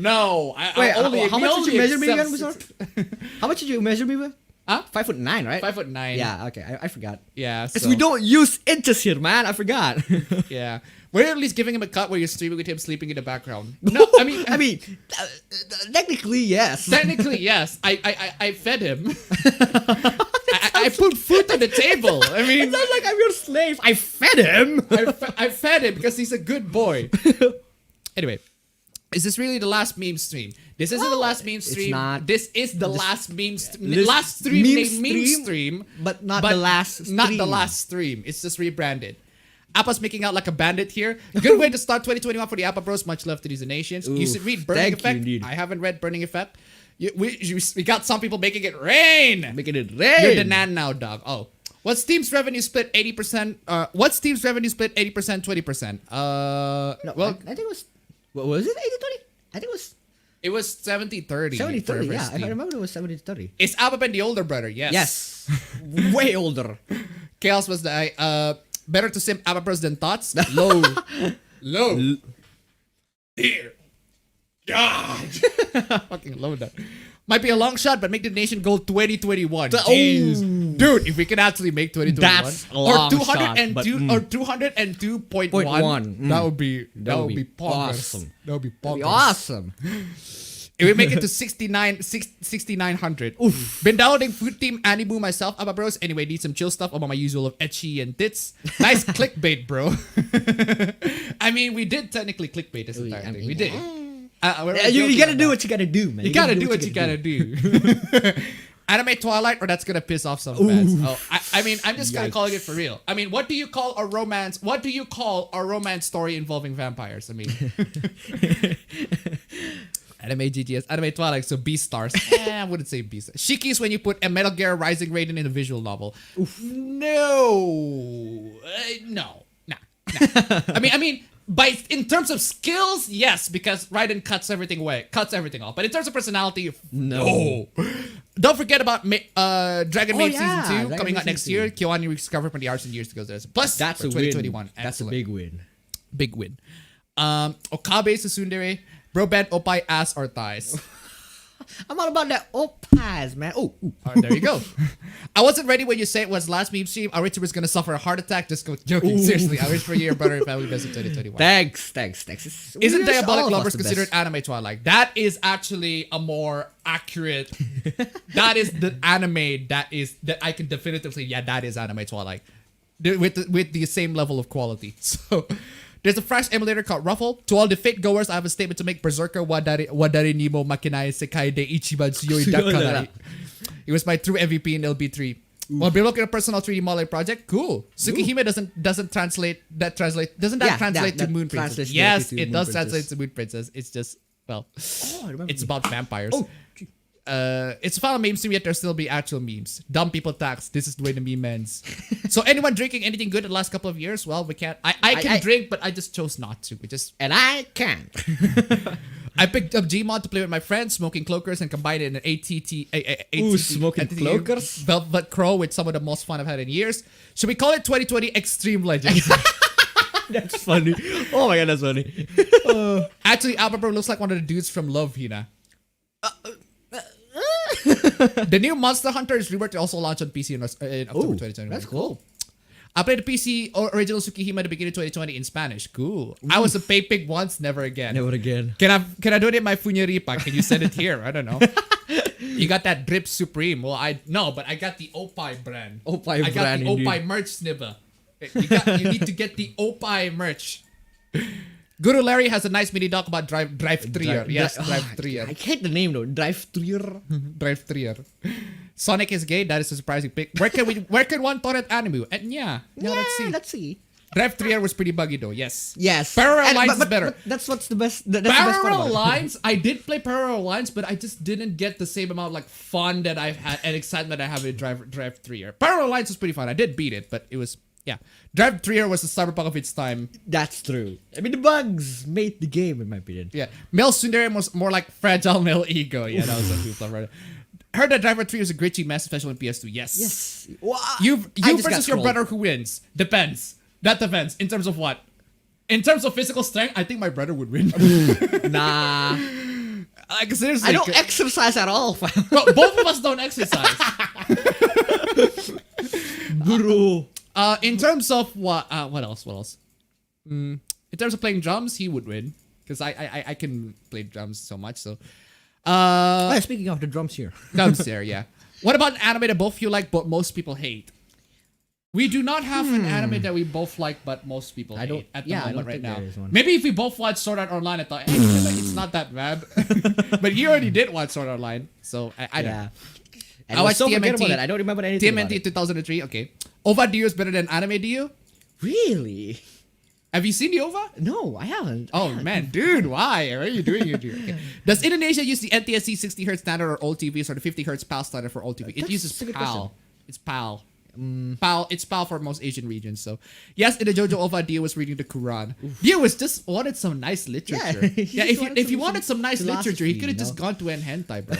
Wait, how much did you measure me again? How much did you measure me with? Huh? 5'9", right? 5'9". Yeah, okay. I forgot. Yeah. Because we don't use inches here, man. I forgot. Yeah. We're at least giving him a cut where you're streaming with him sleeping in the background. No, I mean, technically, yes. Technically, yes. I fed him. I put food on the table. I mean, it sounds like I'm your slave. I fed him. I fed him because he's a good boy. Anyway, is this really the last meme stream? This isn't the last meme stream. It's not. This is the last meme stream. Last stream named meme stream, but not the last stream. Not the last stream. It's just rebranded. Appa's making out like a bandit here. Good way to start 2021 for the Appa Bros. Much love to these nations. You should read Burning Effect. I haven't read Burning Effect. We got some people making it rain. Making it rain. You're the nan now, dog. Oh. What's Steam's revenue split 80%? What's Steam's revenue split 80%, 20%? No, well, I think it was. What was it? 80-20? I think it was. It was 70-30. 70-30, yeah. I remember it was 70-30. Is appabend the older brother? Yes. Yes. Way older. Chaos was the better to simp Appa Bros than thoughts. Low. Dear God. Fucking love that. Might be a long shot, but make the nation goal 2021. Jeez. Dude, if we can actually make 2021 that's a long shot, or 202.1, that would be awesome. That would be awesome. If we make it to 6,900. Been downloading Food Team Animu myself, Appa Bros. Anyway, need some chill stuff about my usual of etchy and tits. Nice clickbait, bro. I mean, we did technically clickbait this entire thing. We did. You gotta do what you gotta do, man. You gotta do what you gotta do. Anime Twilight, or that's gonna piss off some fans. Oh, I mean, I'm just gonna calling it for real. I mean, what do you call a romance? What do you call a romance story involving vampires? I mean, Anime GTS, Anime Twilight, so B stars. I wouldn't say B stars. Shikis when you put a Metal Gear Rising Raiden in a visual novel. No, nah. I mean. In terms of skills, yes, because Raiden cuts everything off. But in terms of personality, no. Don't forget about Dragon Maid Season 2 coming out next year. Kyoani rediscovered from the arts and years ago. Plus, that's for a 2021. Win. That's a big win. Big win. Okabe Susundere, Bro Ben Opai ass or thighs. I'm all about that oppas, man. Oh, There you go. I wasn't ready when you said it was last meme stream. Our Richard was gonna suffer a heart attack. Just go joking. Seriously, I wish for you, your brother, and family best in 2021. thanks. Isn't Diabolic Lovers considered anime Twilight? That is actually a more accurate. That is the anime that I can definitively say, yeah, that is anime Twilight, with the same level of quality. So. There's a fresh emulator called Ruffle. To all the Fate goers, I have a statement to make. Berserker wadari ni mo makinai sekai de ichiban tsuyoi dakanai. It was my true MVP in LB3. While we're looking at a personal 3D modeling project, cool. Tsukihime doesn't translate to Moon Princess. Yes, it does translate to Moon Princess. It's just it's about vampires. It's a final meme stream, yet there still be actual memes. Dumb people tax. This is the way the meme ends. So anyone drinking anything good in the last couple of years? Well, we can't. I can drink, but I just chose not to. And I can't. I picked up Gmod to play with my friends, smoking cloakers, and combined it in an smoking cloakers? Velvet Crow with some of the most fun I've had in years. Should we call it 2020 Extreme Legends? That's funny. Oh my god, that's funny. Actually, Albert looks like one of the dudes from Love Hina. The new Monster Hunter is reworked to also launch on PC in October 2021. That's cool. I played the PC original Tsukihime at the beginning of 2020 in Spanish. Cool. I was a pay pig once, never again. Never again. Can I donate my Funyaripa? Can you send it here? I don't know. You got that Drip Supreme. Well, but I got the Opie brand. Opie I got brand, the indeed. Opie merch, Snibba. You need to get the Opie merch. Guru Larry has a nice mini doc about drive 3er. Yes, drive 3er. I hate the name though. Drive 3er. Drive 3er. Sonic is gay. That is a surprising pick. Where can one torrent anime? And let's see. Drive 3er was pretty buggy though. Yes. Parallel Lines is better. But that's what's the best. That's the best part Parallel about it. Lines. I did play Parallel Lines, but I just didn't get the same amount of like fun that I've had and excitement I have in Drive 3er. Parallel Lines was pretty fun. I did beat it, but it was. Yeah, Drive 3er was the cyberpunk of its time. That's true. I mean, the bugs made the game, in my opinion. Yeah, Mel Sundari was more like fragile male ego. Yeah, that was what people thought. Heard that Driver 3 was a glitchy mess, especially on PS2. Yes. Wow. You versus your brother, who wins? Depends. That depends. In terms of what? In terms of physical strength, I think my brother would win. Nah. Like, seriously, I don't exercise at all. Well, both of us don't exercise. Guru. In terms of what else? In terms of playing drums, he would win because I can play drums so much. So, Speaking of the drums here. drums there, yeah. What about an anime that both you like but most people hate? We do not have an anime that we both like but most people hate at the moment right now. Maybe if we both watched Sword Art Online, I thought, hey, it's not that bad. But you already did watch Sword Art Online, so I don't know. And I watched so forgettable that I don't remember anything about TMNT it. 2003, okay. OVA Dio is better than anime Dio? Really? Have you seen the OVA? No, I haven't. Oh man, dude, why? What are you doing here, dude? Okay. Does Indonesia use the NTSC 60Hz standard or old TVs or the 50Hz PAL standard for old TV? It uses a good PAL. question. It's PAL. PAL. It's PAL for most Asian regions. So yes, in the JoJo OVA, Dio was reading the Quran. Dio was just wanted some nice literature. Yeah, if he wanted some nice literature, he could have just gone to an hentai, bro.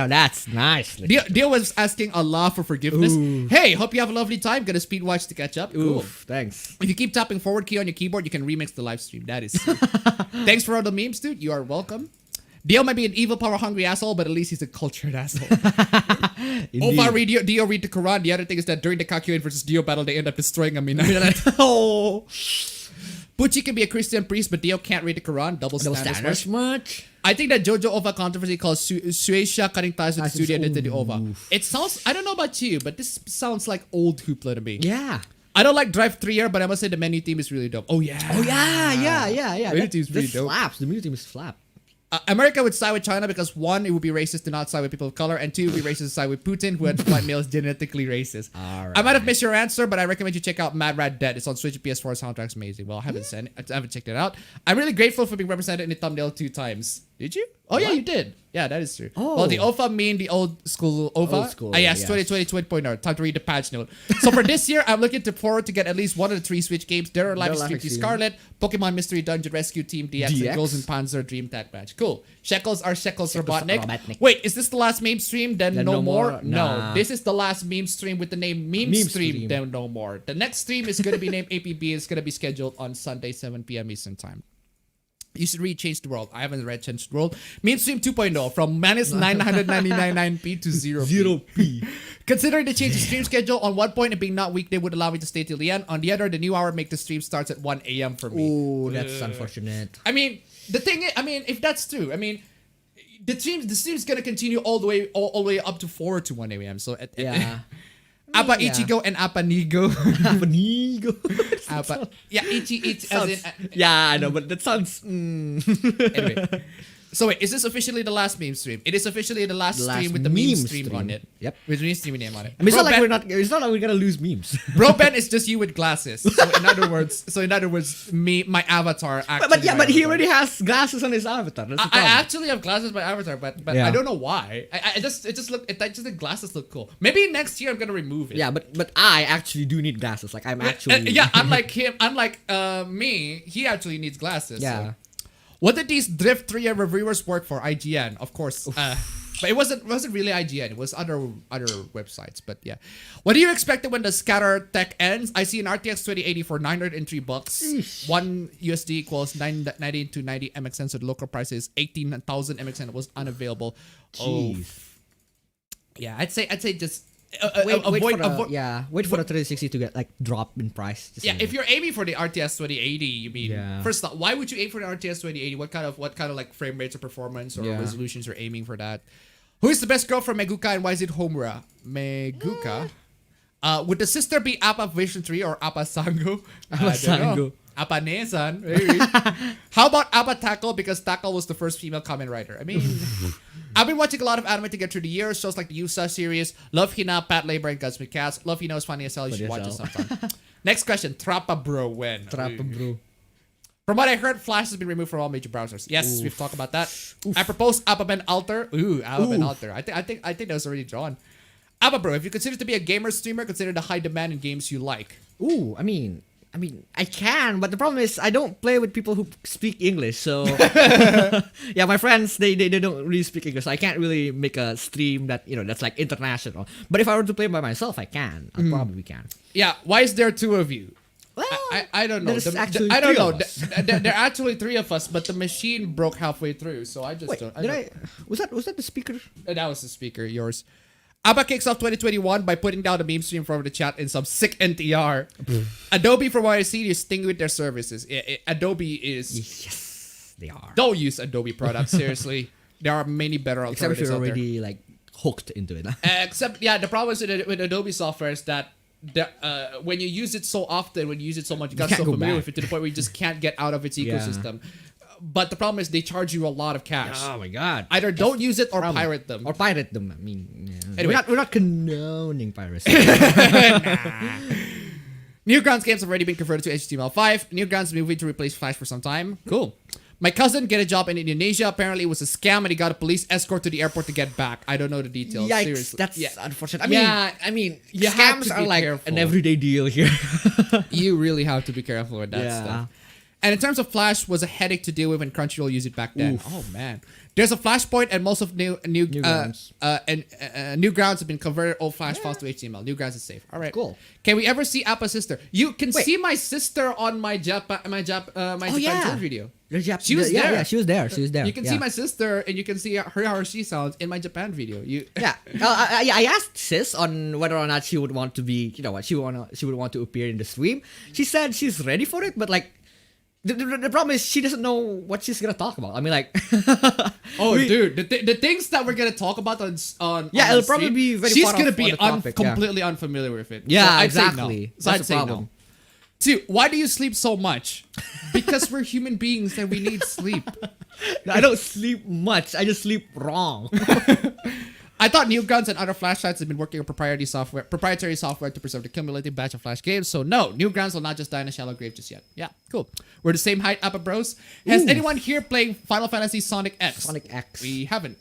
That's nice. Dio was asking Allah for forgiveness. Ooh. Hey, hope you have a lovely time. Gonna speed watch to catch up. Cool. Oof, thanks. If you keep tapping forward key on your keyboard, you can remix the live stream. That is sweet. Thanks for all the memes, dude. You are welcome. Dio might be an evil, power-hungry asshole, but at least he's a cultured asshole. Ova Dio read the Quran. The other thing is that during the Kakyoin versus Dio battle, they end up destroying a minaret. Oh. Pucci can be a Christian priest, but Dio can't read the Quran. Double standards. Much. I think that JoJo OVA controversy called Suecia cutting ties with the studio identity OVA. It sounds, I don't know about you, but this sounds like old hoopla to me. Yeah. I don't like Drive 3er, but I must say the menu theme is really dope. Oh yeah. Yeah. Menu team's really dope. Slaps. The menu team is slap. America would side with China because one, it would be racist to not side with people of color, and two, it would be racist to side with Putin, who had white males genetically racist. All right. I might have missed your answer, but I recommend you check out Mad Rad Dead. It's on Switch and PS4. Soundtrack's amazing. Well, I haven't checked it out. I'm really grateful for being represented in the thumbnail 2 times. Did you? Oh yeah, you did. Yeah, that is true. Oh. Well, the OVA mean the old school OVA. Old school, Yes, yes. 2020 2.0. Time to read the patch note. So for this year, I'm looking forward to get at least one of the 3 Switch games. There are Life is Stream Scarlet, Pokemon Mystery Dungeon Rescue Team DX, and Golden Panzer Dream Tag Match. Cool. Shekels are Shekels Robotnik. Wait, is this the last meme stream? Then no more? Nah. No, this is the last meme stream with the name Meme Stream. Then no more. The next stream is going to be named APB. It's going to be scheduled on Sunday, 7 p.m. Eastern Time. You should read Change the World. I haven't read Change the World. Memestream 2.0 from -999p to 0p. 0p. Considering the change of stream schedule, on one point it being not weekday would allow me to stay till the end. On the other, the new hour make the stream starts at 1 a.m. for me. Oh, that's unfortunate. I mean, the thing is, if that's true, the stream's gonna continue all the way up to 4 to 1 a.m. So Yeah. Appa Ichigo and Appa Nigo. Apanigo. Appa, yeah, Ichi as in. Yeah, I know, but that sounds. Anyway. So wait, is this officially the last meme stream? It is officially the last stream with the meme stream on it. Yep. With the meme stream name on it. I mean, it's not like we're gonna lose memes. Bro Ben is just you with glasses. So in other words, my avatar actually. But he already has glasses on his avatar. That's the I problem. actually have glasses by avatar, but Yeah. I don't know why. I just the glasses look cool. Maybe next year I'm gonna remove it. Yeah, but I actually do need glasses. Like I'm actually. Yeah, unlike me, he actually needs glasses. Yeah. So. What did these Drift 3 reviewers work for? IGN, of course. But it wasn't really IGN. It was other websites. But yeah, what do you expect when the scatter tech ends? I see an RTX 2080 for $903. Eesh. $1 equals 90 to 90 MXN. So the local price is 18,000 MXN. It was unavailable. Jeez. Yeah, I'd say just Wait for the 360 to get like drop in price. Just yeah, if you're aiming for the RTX 2080, you mean first off, why would you aim for the RTX 2080? What kind of like frame rates or performance or resolutions you're aiming for that? Who is the best girl from Meguka and why is it Homura? Meguka? Would the sister be Appa Vision 3 or Appa Sango? Appa Sango. Appa Nesan. Maybe. How about Appa Tackle? Because Tackle was the first female comment writer. I mean, I've been watching a lot of anime to get through the years. Shows like the Yusa series. Love Hina, Pat Labor, and Gunsmith Cats. Love Hina is funny as hell. You should watch it sometime. Next question. Trappa Bro when? Trappa Bro. From what I heard, Flash has been removed from all major browsers. Yes, we've talked about that. I proposed appabend alter. Appabend alter. I think that was already drawn. Appa Bro, if you consider to be a gamer streamer, consider the high demand in games you like. I mean, I can, but the problem is I don't play with people who speak English. So, yeah, my friends they don't really speak English. So I can't really make a stream that's like international. But if I were to play by myself, I can. I probably can. Yeah, why is there two of you? Well, I don't know. I don't know. There are actually three of us, but the machine broke halfway through, so I just Wait, don't. Was that the speaker? That was the speaker. Yours. Abba kicks off 2021 by putting down the meme stream from the chat in some sick NTR. Adobe, from what I see, is stinging with their services. Adobe is. Yes, they are. Don't use Adobe products, seriously. There are many better alternatives. Except if you're already like hooked into it. Except, the problem is with Adobe software is that when you use it so often, when you use it so much, you got so familiar with it to the point where you just can't get out of its ecosystem. But the problem is they charge you a lot of cash. Oh my god! Either don't use it or pirate them. Or pirate them. I mean, anyway. we're not condoning piracy. Newgrounds games have already been converted to HTML5. Newgrounds moving to replace Flash for some time. Cool. My cousin get a job in Indonesia. Apparently it was a scam and he got a police escort to the airport to get back. I don't know the details. Yikes, seriously. that's unfortunate. I mean, you scams are like an everyday deal here. You really have to be careful with that stuff. And in terms of Flash, was a headache to deal with when Crunchyroll used it back then. Oof. Oh man, there's a Flashpoint, and most of Newgrounds have been converted old Flash files to HTML. Newgrounds is safe. All right, cool. Can we ever see Appa's sister? You can see my sister on my Japan Tour video. She was there. Yeah, she was there. You can see my sister, and you can see how she sounds in my Japan video. I asked sis on whether or not she would want to be, she would want to appear in the stream. She said she's ready for it, but like. The problem is she doesn't know what she's gonna talk about. I mean, like, dude, the things that we're gonna talk about on it'll probably be very. She's gonna be completely unfamiliar with it. Yeah, so exactly. So I'd say no. Two, why do you sleep so much? Because we're human beings and we need sleep. I don't sleep much. I just sleep wrong. I thought Newgrounds and other Flash sites have been working on proprietary software to preserve the cumulative batch of Flash games. So no, Newgrounds will not just die in a shallow grave just yet. Yeah, cool. We're the same height, Appa Bros. Has anyone here playing Final Fantasy Sonic X? Sonic X. We haven't.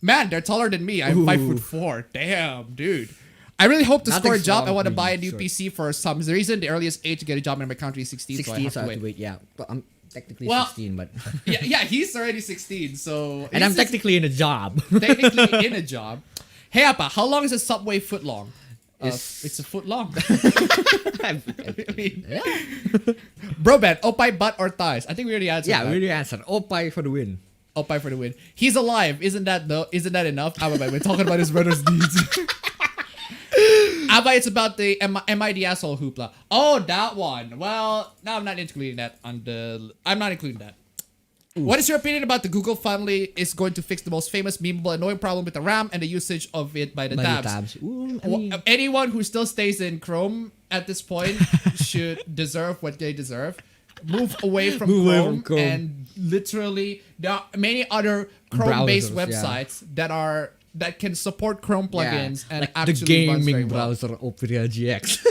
Man, they're taller than me. I'm 5'4". Damn, dude. I really hope to score a job. I want to buy a new PC for some reason. The earliest age to get a job in my country is 16, so I have to wait. Yeah, but I'm technically 16, but yeah, he's already 16. So and I'm technically in a job. Technically in a job. Hey Appa, how long is a subway foot long? It's a foot long. Bro Ben, Oppai butt or thighs? I think we already answered Yeah, that. we already answered. Oppai for the win. Oppai for the win. He's alive. Isn't that enough? We're talking about his brother's deeds. Abba, it's about the am I the asshole hoopla? Oh, that one. Well, no, I'm not including that I'm not including that. What is your opinion about the Google finally is going to fix the most famous, memeable, annoying problem with the RAM and the usage of it by the tabs? Ooh, I mean, Anyone who still stays in Chrome at this point should deserve what they deserve. Move away from Chrome, and literally there are many other Chrome-based Browsers, websites that can support Chrome plugins and like actually the runs very gaming well. browser Opera GX.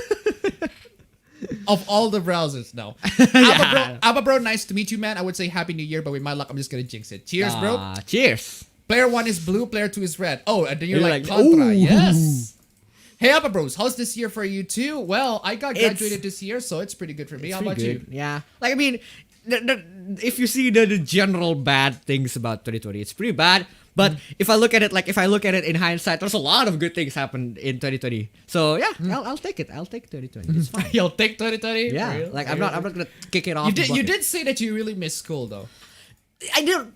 Of all the browsers, no. Abba bro, nice to meet you, man. I would say Happy New Year, but with my luck, I'm just gonna jinx it. Cheers, bro. Cheers. Player 1 is blue, player 2 is red. Oh, and then you're You're like like, Contra. ooh. Yes. Hey, Abba bros, how's this year for you too? Well, I got graduated this year, so it's pretty good for me. How about you? Yeah. Like, I mean, if you see the general bad things about 2020, it's pretty bad. But if I look at it in hindsight, there's a lot of good things happened in 2020. So yeah, I'll take it. I'll take 2020. It's fine. You'll take 2020? Yeah. For real? Like I'm not gonna kick it off. You did say that you really miss school though. I don't.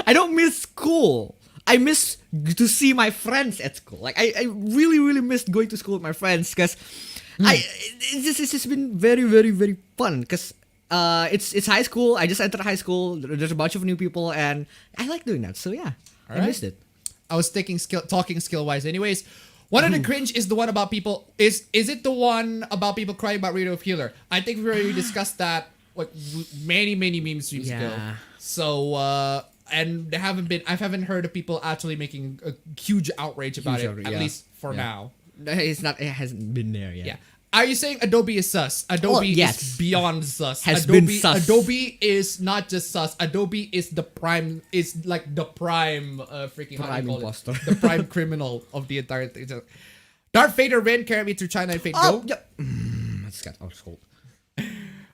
I don't miss school. I miss to see my friends at school. Like I really really missed going to school with my friends because it's just been very very very fun because it's high school. I just entered high school. There's a bunch of new people and I like doing that. So yeah, I missed it. I was talking skill wise. Anyways, one of the cringe is the one about people. Is it the one about people crying about Radio of Healer? I think we already discussed that like many meme streams ago. So and I haven't heard of people actually making a huge outrage about it. At least for now. It hasn't been there yet. Yeah. Are you saying Adobe is sus? Adobe is beyond sus. Been sus. Adobe is not just sus. Adobe is the prime. Is like the prime freaking prime imposter. the prime criminal of the entire thing. Darth Vader ran carry me through China and Fate Go. Yep. That's got autoscroll.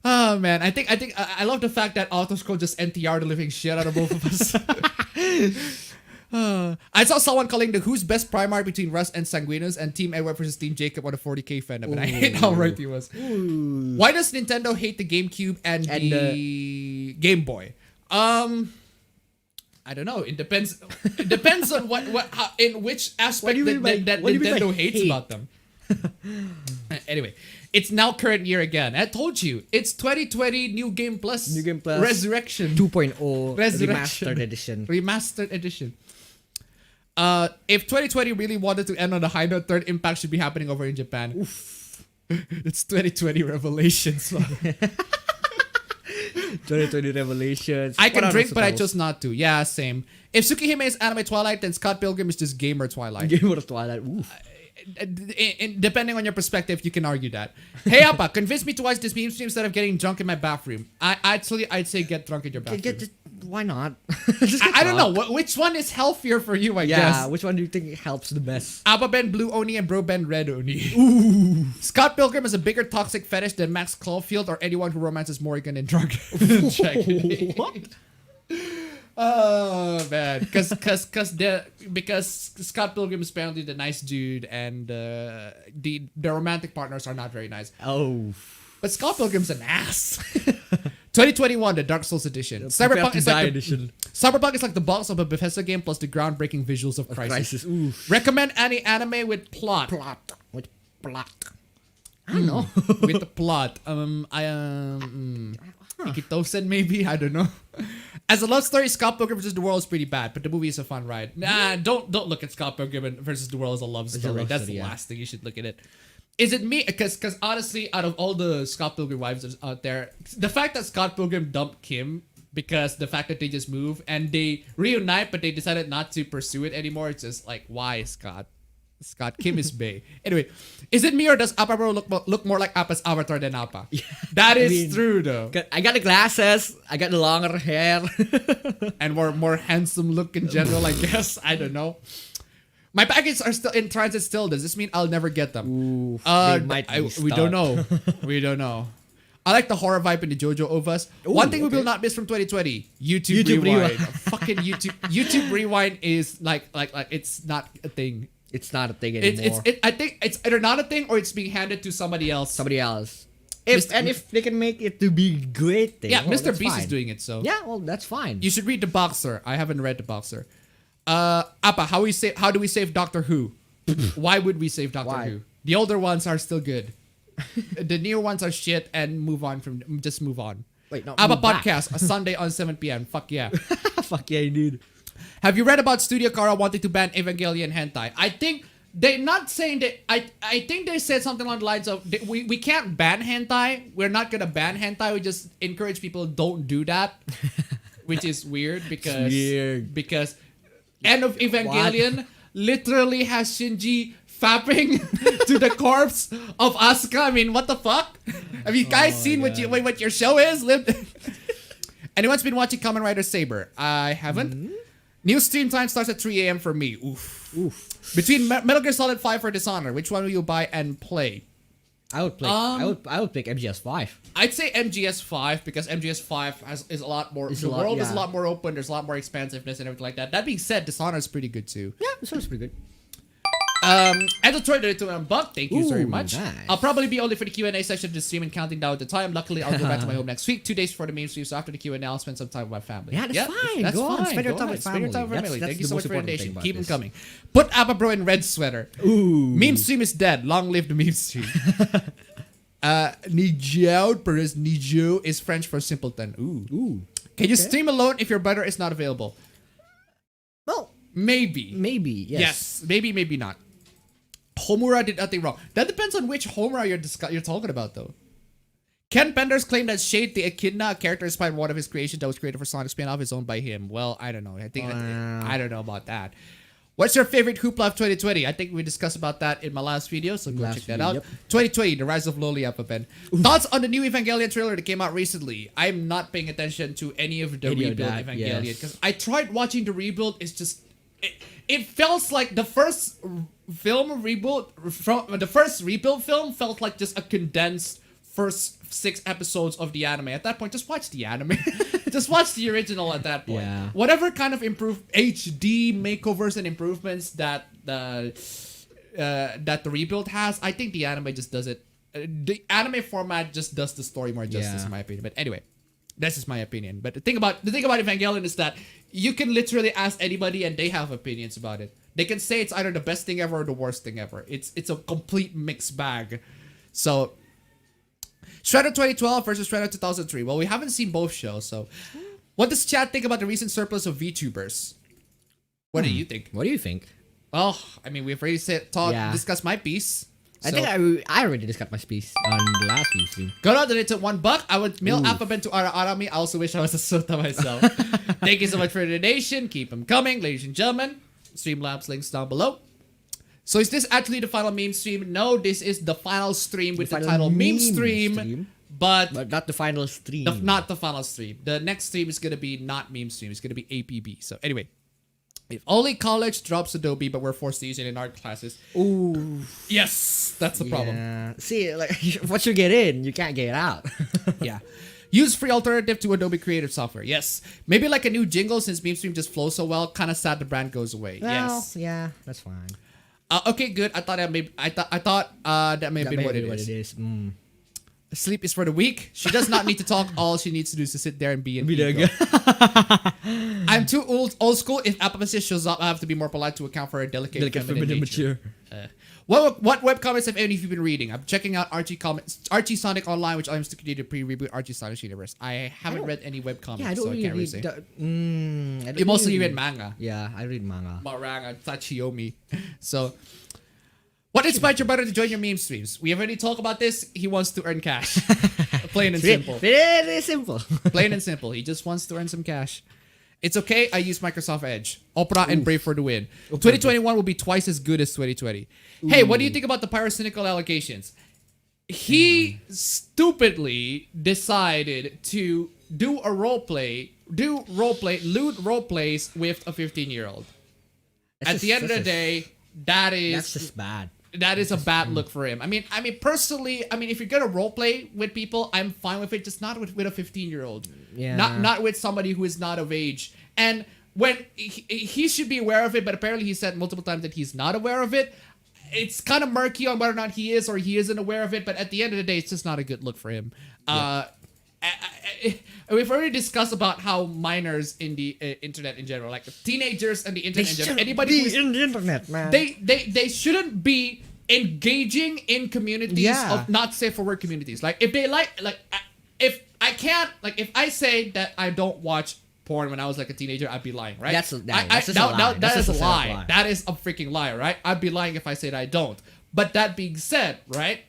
Oh man, I think I love the fact that autoscroll just NTR the living shit out of both of us. I saw someone calling the who's best Primarch between Russ and Sanguinus and Team Edward versus Team Jacob on a 40k fandom, and I hate how right he was. Ooh. Why does Nintendo hate the GameCube and the Game Boy? I don't know. It depends. It depends on in which aspect that Nintendo hates about them. Anyway, it's now current year again. I told you, it's 2020 New Game Plus. New Game Plus Resurrection 2.0 Resurrection. Remastered edition. If 2020 really wanted to end on a high note, Third Impact should be happening over in Japan. Oof. It's 2020 Revelations. 2020 Revelations. I can drink, but I chose not to. Yeah, same. If Tsukihime is anime Twilight, then Scott Pilgrim is just gamer Twilight. Gamer Twilight. Oof. Depending on your perspective, you can argue that. Hey Appa, convince me to watch this meme stream instead of getting drunk in my bathroom. I'd say get drunk in your bathroom. Why not? I don't know. Which one is healthier for you, I guess? Yeah, which one do you think helps the best? appabend blue Oni and bro Ben red Oni. Ooh. Scott Pilgrim has a bigger toxic fetish than Max Caulfield or anyone who romances Morrigan and drug. What? Oh man, because Scott Pilgrim is apparently the nice dude, and the romantic partners are not very nice. Oh, but Scott Pilgrim's an ass. 2021, the Dark Souls edition. Cyberpunk is like the box of a Bethesda game plus the groundbreaking visuals of Crysis. Recommend any anime with plot. I don't know. With the plot. Ikitosen maybe? I don't know. As a love story, Scott Pilgrim vs. the World is pretty bad, but the movie is a fun ride. Nah, don't look at Scott Pilgrim vs. the World as a love story. That's the last thing you should look at it. Is it me? Because honestly, out of all the Scott Pilgrim wives out there, the fact that Scott Pilgrim dumped Kim because the fact that they just move and they reunite, but they decided not to pursue it anymore, it's just like, why, Scott? Kim is bae. Anyway, is it me or does Appa bro look more like Appa's avatar than Appa? Yeah, that is true though. I got the glasses, I got the longer hair, and more handsome look in general, I guess. I don't know. My packages are still in transit still. Does this mean I'll never get them? Ooh, we don't know. We don't know. I like the horror vibe in the JoJo OVAs. One thing we will not miss from 2020: YouTube Rewind. Fucking YouTube Rewind is like it's not a thing. It's not a thing anymore. I think it's either not a thing or it's being handed to somebody else. If they can make it to be great thing, Yeah, well, Mr. that's Beast is fine. doing it, so Yeah, well, that's fine. you should read the Boxer. I haven't read the Boxer. Appa, how do we save Doctor Who? Why would we save Doctor Why? Who? The older ones are still good. The newer ones are shit, and move on. Wait, no. Appa move back. podcast, a Sunday on 7 p.m. Fuck yeah. Fuck yeah, dude. Have you read about Studio Kara wanting to ban Evangelion hentai? I think they're not saying that. I think they said something along the lines of we can't ban hentai. We're not gonna ban hentai. We just encourage people don't do that, which is weird because End of Evangelion literally has Shinji fapping to the corpse of Asuka. I mean, what the fuck? Have you guys seen what your show is? Anyone's been watching Kamen Rider Saber? I haven't. New stream time starts at 3 a.m. for me. Oof. Between Metal Gear Solid 5 or Dishonored, which one will you buy and play? I would play. I would pick MGS 5. I'd say MGS 5 because MGS 5 is a lot more. The world is a lot more open. There's a lot more expansiveness and everything like that. That being said, Dishonored is pretty good too. Yeah, this one's pretty good. Angel Troy did it to Buck. Thank you very much. Nice. I'll probably be only for the Q&A section of the stream and counting down the time. Luckily, I'll go back to my home next week. 2 days before the main stream, so after the Q&A, I'll spend some time with my family. Yeah, that's fine. That's Go on, fine. spend your Go time on, with spend your time with family. family. That's Thank you the so much most for the important donation. thing about Keep them this. coming. Put Appa Bro in red sweater. Ooh. Meme stream is dead. Long live the meme stream. Nijao Perez Nijao is French for simpleton. Ooh. Can you stream alone if your brother is not available? Well, Maybe. yes. Yes. Maybe not. Homura did nothing wrong. That depends on which Homura you're talking about, though. Ken Penders claimed that Shade the Echidna, a character inspired one of his creations that was created for Sonic spin-off, is owned by him. Well, I don't know. I don't know about that. What's your favorite Hoopla of 2020? I think we discussed about that in my last video, so go check that out. Yep. 2020, The Rise of Loli Appabend. Thoughts on the new Evangelion trailer that came out recently? I'm not paying attention to any of the rebuild Evangelion because I tried watching the rebuild. It's just it feels like the first film rebuild from the first rebuild film felt like just a condensed first 6 episodes of the anime. At that point, just watch the anime. Just watch the original at that point. Yeah. Whatever kind of improved HD makeovers and improvements that the rebuild has, I think the anime just does it. The anime format just does the story more justice, in my opinion. But anyway, this is my opinion. But the thing about Evangelion is that you can literally ask anybody and they have opinions about it. They can say it's either the best thing ever or the worst thing ever. It's a complete mixed bag. So Shredder 2012 versus Shredder 2003. Well, we haven't seen both shows, so what does chat think about the recent surplus of VTubers? What do you think? What do you think? Well, I mean, we've already discussed my piece. I think I already discussed my piece on the last stream. Go out donate to $1. I would mail appabend to Arami. I also wish I was a Sota myself. Thank you so much for the donation. Keep them coming, ladies and gentlemen. Streamlabs links down below. So is this actually the final meme stream? No, this is the final stream with the title Meme Stream. But not the final stream. Not the final stream. The next stream is going to be not Meme Stream. It's going to be APB. So anyway, if only college drops Adobe, but we're forced to use it in art classes. Ooh. Yes, that's the problem. Yeah. See, like, once you get in, you can't get out. Yeah. Use free alternative to Adobe Creative Software. Yes. Maybe like a new jingle since Meme Stream just flows so well. Kind of sad the brand goes away. Well, yes. Yeah, that's fine. Okay, good. I thought that may have been what it is. Sleep is for the weak. She does not need to talk. All she needs to do is to sit there and be an ego. I'm too old school. If Appabend shows up, I have to be more polite to account for her delicate feminine nature. What webcomics have any of you been reading? I'm checking out Archie Sonic Online, which I'm still to pre-reboot Archie Sonic Universe. I haven't read any webcomics, Yeah, I don't so really I can't really say. say. You mostly read manga. Yeah, I read manga. Manga, Tachiyomi. So, what inspired your brother to join your meme streams? We have already talked about this. He wants to earn cash. Plain and simple. Very simple. Plain and simple. He just wants to earn some cash. It's okay. I use Microsoft Edge. Opera and Brave for the win. 2021 will be twice as good as 2020. Hey, what do you think about the pyrocynical allegations? He stupidly decided to do lewd role plays with a 15-year-old. At the end of the day, that's just bad. That is a bad look for him. I mean, personally, if you're gonna role play with people, I'm fine with it. Just not with a 15-year-old. Yeah. Not with somebody who is not of age. And when he should be aware of it, but apparently he said multiple times that he's not aware of it. it's kind of murky on whether or not he is or he isn't aware of it. But at the end of the day, it's just not a good look for him. We've already discussed about how minors in the internet in general, like teenagers and the internet in general, anybody who's in the internet, man. They shouldn't be engaging in communities of not safe for work communities. Like if they if I can't, like if I say that I don't watch porn when I was like a teenager, I'd be lying, right? That's a lie. That is a lie. That is a freaking lie, right? I'd be lying if I said I don't. But that being said, right?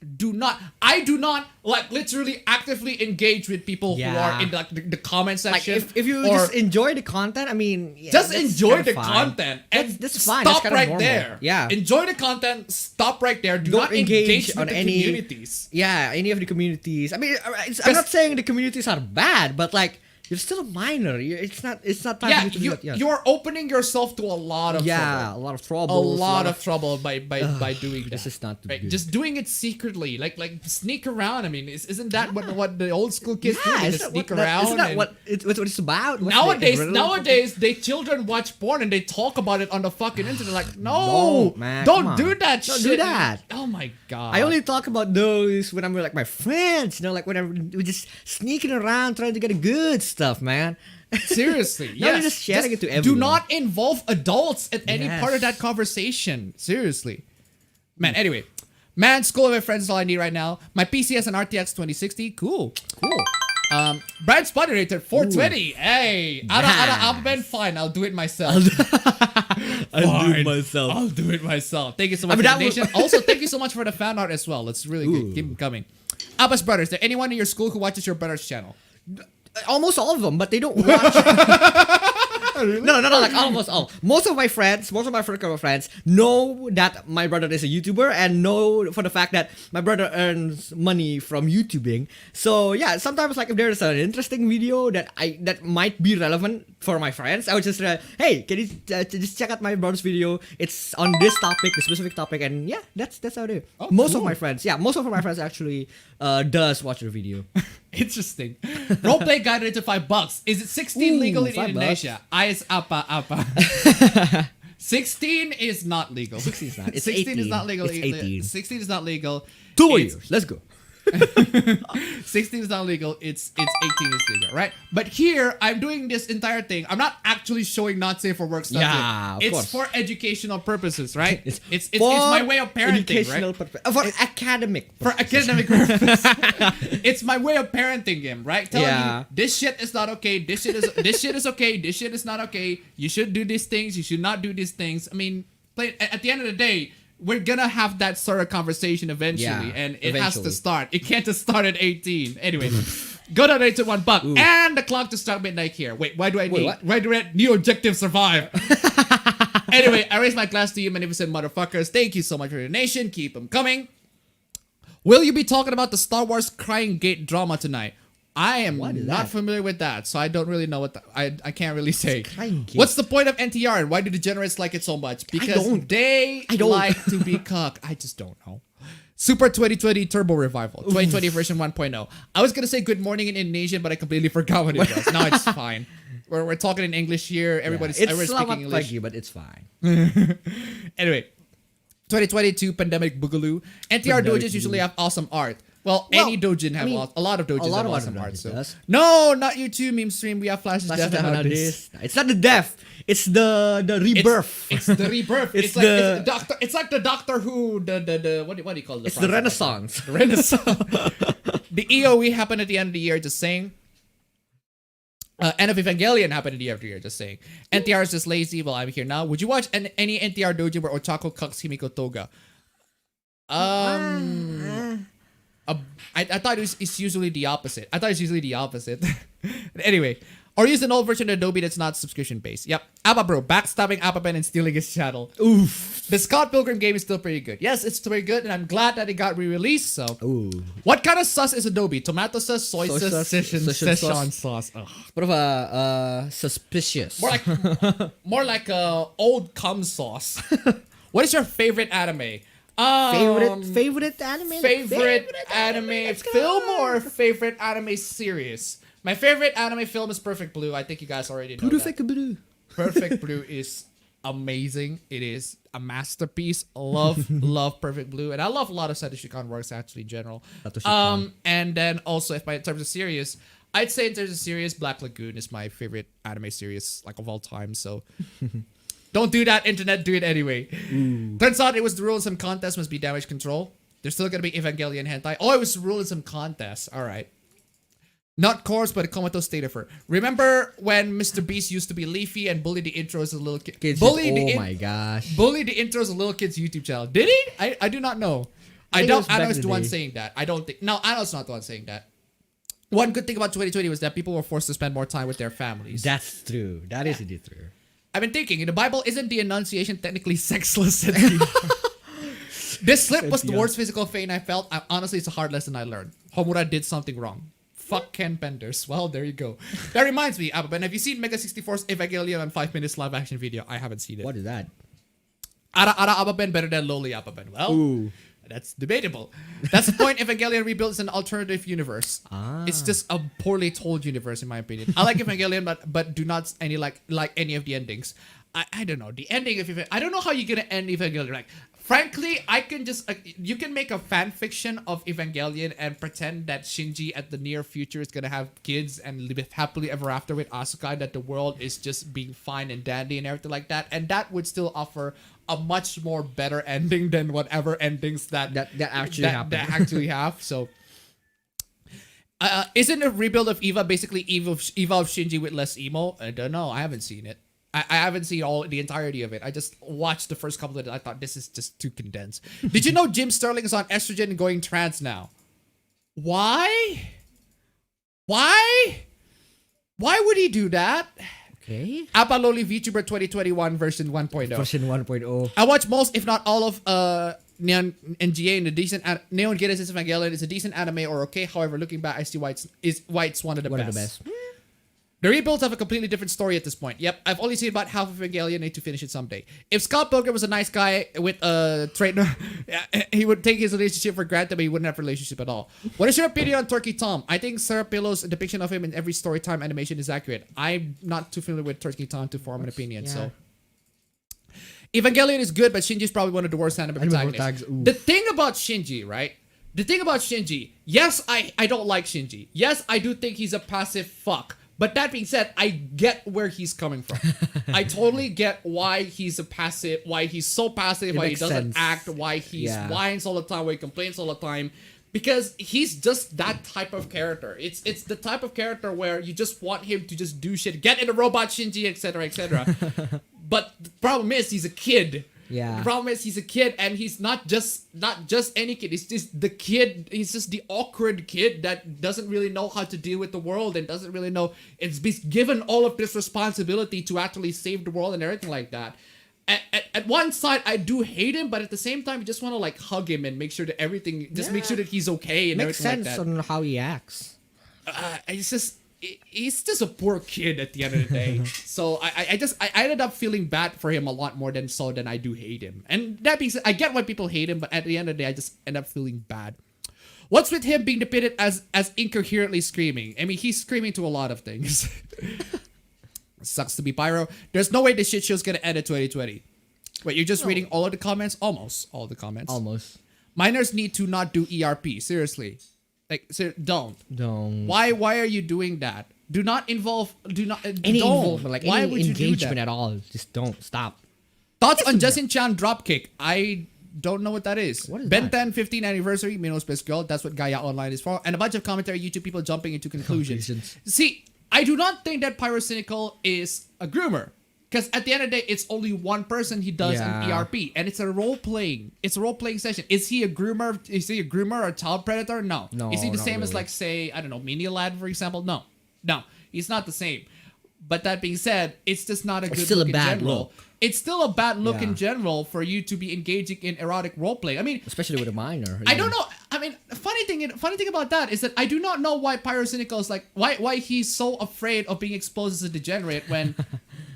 I do not like literally actively engage with people who are in like the comment section. Like if you just enjoy the content, I mean, just enjoy the content and that's fine. Stop that's right normal. there. Yeah, enjoy the content. Stop right there. Do Don't not engage on with the any communities. Yeah, any of the communities. I mean, I'm not saying the communities are bad, but like. You're still a minor. It's not time for you to do that. You're opening yourself to a lot of trouble. A lot of trouble. A lot of trouble by doing that. This is not right? good. Just doing it secretly, like sneak around. I mean, isn't that what the old school kids do? They just sneak around. Isn't that what it's about? Nowadays, they children watch porn and they talk about it on the fucking internet. Like, no, man, don't do that shit. Don't do that. Oh my god. I only talk about those when I'm with like my friends. You know, like whenever we're just sneaking around trying to get a good stuff, man. Seriously, yes. You're just sharing it to everyone. Do not involve adults at any part of that conversation. Seriously, man. Anyway, man, school of my friends is all I need right now. My PC has an RTX 2060. Cool. Brian Spot rated 420. Hey, out of appabend, fine. I'll do it myself. I'll do it myself. Thank you so much for the donation. Also, thank you so much for the fan art as well. It's really good. Keep them coming. Abba's brothers. Is there anyone in your school who watches your brother's channel? Almost all of them, but they don't watch. Really? No, like almost all. Most of my friends know that my brother is a YouTuber and know for the fact that my brother earns money from YouTubing. So yeah, sometimes like if there's an interesting video that might be relevant for my friends, I would just hey, can you just check out my brother's video? It's on this topic, the specific topic, and yeah, that's how it is. Oh, most of my friends actually does watch the video. Interesting. Roleplay guide rated $5. Is it 16 legal in Indonesia? Is appa. 16 is not legal. 16 is not. It's 16 18. is not legal. It's 18. 16 is not legal. 2 years. Let's go. 16 is not legal. It's 18 is legal, right? But here I'm doing this entire thing. I'm not actually showing not safe for work stuff. Yeah, here. It's for educational purposes, right? It's my way of parenting, right? For academic purpose. It's my way of parenting him, right? Telling you this shit is not okay. This shit is okay. This shit is not okay. You should do these things. You should not do these things. I mean, at the end of the day, we're gonna have that sort of conversation eventually, and it has to start. It can't just start at 18. Anyway, go donate to $1 and the clock to start midnight here. Wait, why do I need? Why do I new objective survive? Anyway, I raise my glass to you, magnificent motherfuckers. Thank you so much for your donation. Keep them coming. Will you be talking about the Star Wars Crying Gate drama tonight? I am not familiar with that, so I don't really know what I can't really say. What's the point of NTR and why do degenerates like it so much? Because they like to be cucked. I just don't know. Super 2020 Turbo Revival, 2020 version 1.0. I was gonna say good morning in Indonesian, but I completely forgot what it was. Now it's fine. We're talking in English here. Everybody's speaking English, like you, but it's fine. Anyway, 2022 Pandemic Boogaloo. NTR dojins usually have awesome art. Well, any dojin have a lot of dojins have awesome art. So. No, not you too, Memestream. We have flashes death and this. It's not the death. It's the rebirth. It's the rebirth. it's like the Doctor Who. The what do you call it? It's the Renaissance. The EOE happened at the end of the year. Just saying. End of Evangelion happened at the end of the year. Just saying. NTR is just lazy. Well, I'm here now. Would you watch any NTR dojin where Ochako cucks Himiko Toga? I thought it's usually the opposite. Anyway, or use an old version of Adobe that's not subscription based. Yep. Abba bro, backstabbing appabend and stealing his channel. Oof. The Scott Pilgrim game is still pretty good. Yes, it's pretty good, and I'm glad that it got re-released. So, what kind of sauce is Adobe? Tomato sauce, soy sauce, Szechuan sauce. What of a suspicious? More like a old cum sauce. What is your favorite anime? Favorite anime? Favorite anime film or favorite anime series? My favorite anime film is Perfect Blue. I think you guys already know Perfect Blue. Perfect Blue is amazing. It is a masterpiece. Love Perfect Blue, and I love a lot of Satoshi Kon works actually in general. And then also in terms of series, I'd say in terms of series, Black Lagoon is my favorite anime series like of all time. So don't do that, internet. Do it anyway. Turns out it was the rule in some contest must be damage control. There's still gonna be Evangelion hentai. Oh, it was the rule in some contest. All right. Not course, but a comatose state of her. Remember when Mr. Beast used to be Leafy and bullied the intros as a little kid? Oh my gosh. Bullied the intros as a little kid's YouTube channel. Did he? I do not know. I know it's the one saying that. I don't think. No, I know it's not the one saying that. One good thing about 2020 was that people were forced to spend more time with their families. That's true. That is indeed true. I've been thinking, in the Bible, isn't the Annunciation technically sexless? This slip was the worst physical pain I felt. Honestly, it's a hard lesson I learned. Homura did something wrong. Fuck Ken Benders. Well, there you go. That reminds me, Appabend, have you seen Mega 64's Evangelion on 5 minutes live action video? I haven't seen it. What is that? Ara Appabend better than lowly Appabend. Well, that's debatable. That's the point. Evangelion rebuilds an alternative universe. It's just a poorly told universe, in my opinion. I like Evangelion, but do not like any of the endings. I don't know. The ending of I don't know how you're gonna end Evangelion. Like, frankly, I can just you can make a fan fiction of Evangelion and pretend that Shinji at the near future is gonna have kids and live happily ever after with Asuka, that the world is just being fine and dandy and everything like that, and that would still offer a much more better ending than whatever endings that actually have. So, isn't a rebuild of Eva basically Eva of Shinji with less emo? I don't know. I haven't seen it. I haven't seen the entirety of it. I just watched the first couple of it. I thought this is just too condensed. Did you know Jim Sterling is on estrogen and going trans now? Why? Why would he do that? Okay. Apaloli VTuber 2021 version 1.0. Version 1.0. I watch most, if not all, of Neon NGA and the decent Neon Genesis Evangelion is a decent anime or okay. However, looking back, I see why it's one of the best. The rebuilds have a completely different story at this point. Yep, I've only seen about half of Evangelion. Need to finish it someday. If Scott Pilgrim was a nice guy with a trainer, he would take his relationship for granted, but he wouldn't have a relationship at all. What is your opinion on Turkey Tom? I think Sarah Pillow's depiction of him in every story time animation is accurate. I'm not too familiar with Turkey Tom to form an opinion, so... Evangelion is good, but Shinji's probably one of the worst anime protagonists. The thing about Shinji, right? The thing about Shinji, yes, I don't like Shinji. Yes, I do think he's a passive fuck. But that being said, I get where he's coming from. I totally get why he's so passive, why he doesn't act, why he whines all the time, why he complains all the time. Because he's just that type of character. It's the type of character where you just want him to just do shit, get in a robot, Shinji, etc., etc. But the problem is he's a kid. Yeah. The problem is he's a kid, and he's not just any kid. He's just the kid. He's just the awkward kid that doesn't really know how to deal with the world and doesn't really know. It's been given all of this responsibility to actually save the world and everything like that. At one side, I do hate him, but at the same time, you just want to like hug him and make sure that everything, just make sure that he's okay and makes everything sense like that. on how he acts. He's just a poor kid at the end of the day. So I ended up feeling bad for him a lot more than I do hate him. And that being said, I get why people hate him, but at the end of the day, I just end up feeling bad. What's with him being depicted as incoherently screaming? I mean, he's screaming to a lot of things. Sucks to be Pyro. There's no way this shit show's gonna end in 2020. Wait, you're just reading all of the comments? Almost all the comments. Almost. Minors need to not do ERP. Seriously. Like, don't. Why are you doing that? Do not involve. Do not. Any involvement, like why any would engagement you at all? Just don't stop. Thoughts on Justin Chan dropkick? I don't know what that is. What is Ben that? 10 15th anniversary. Minos best girl. That's what Gaia Online is for. And a bunch of commentary YouTube people jumping into conclusions. See, I do not think that Pyrocynical is a groomer. Because at the end of the day, it's only one person he does an ERP, and it's a role playing. It's a role playing session. Is he a groomer? Is he a groomer or a child predator? No. Is he the same as like say I don't know Mini Lad for example? No, he's not the same. But that being said, it's just not a good look in general. It's still a bad look in general for you to be engaging in erotic role play. I mean, especially with a minor. I don't know. I mean, funny thing about that is that I do not know why Pyrocynical is like why he's so afraid of being exposed as a degenerate when.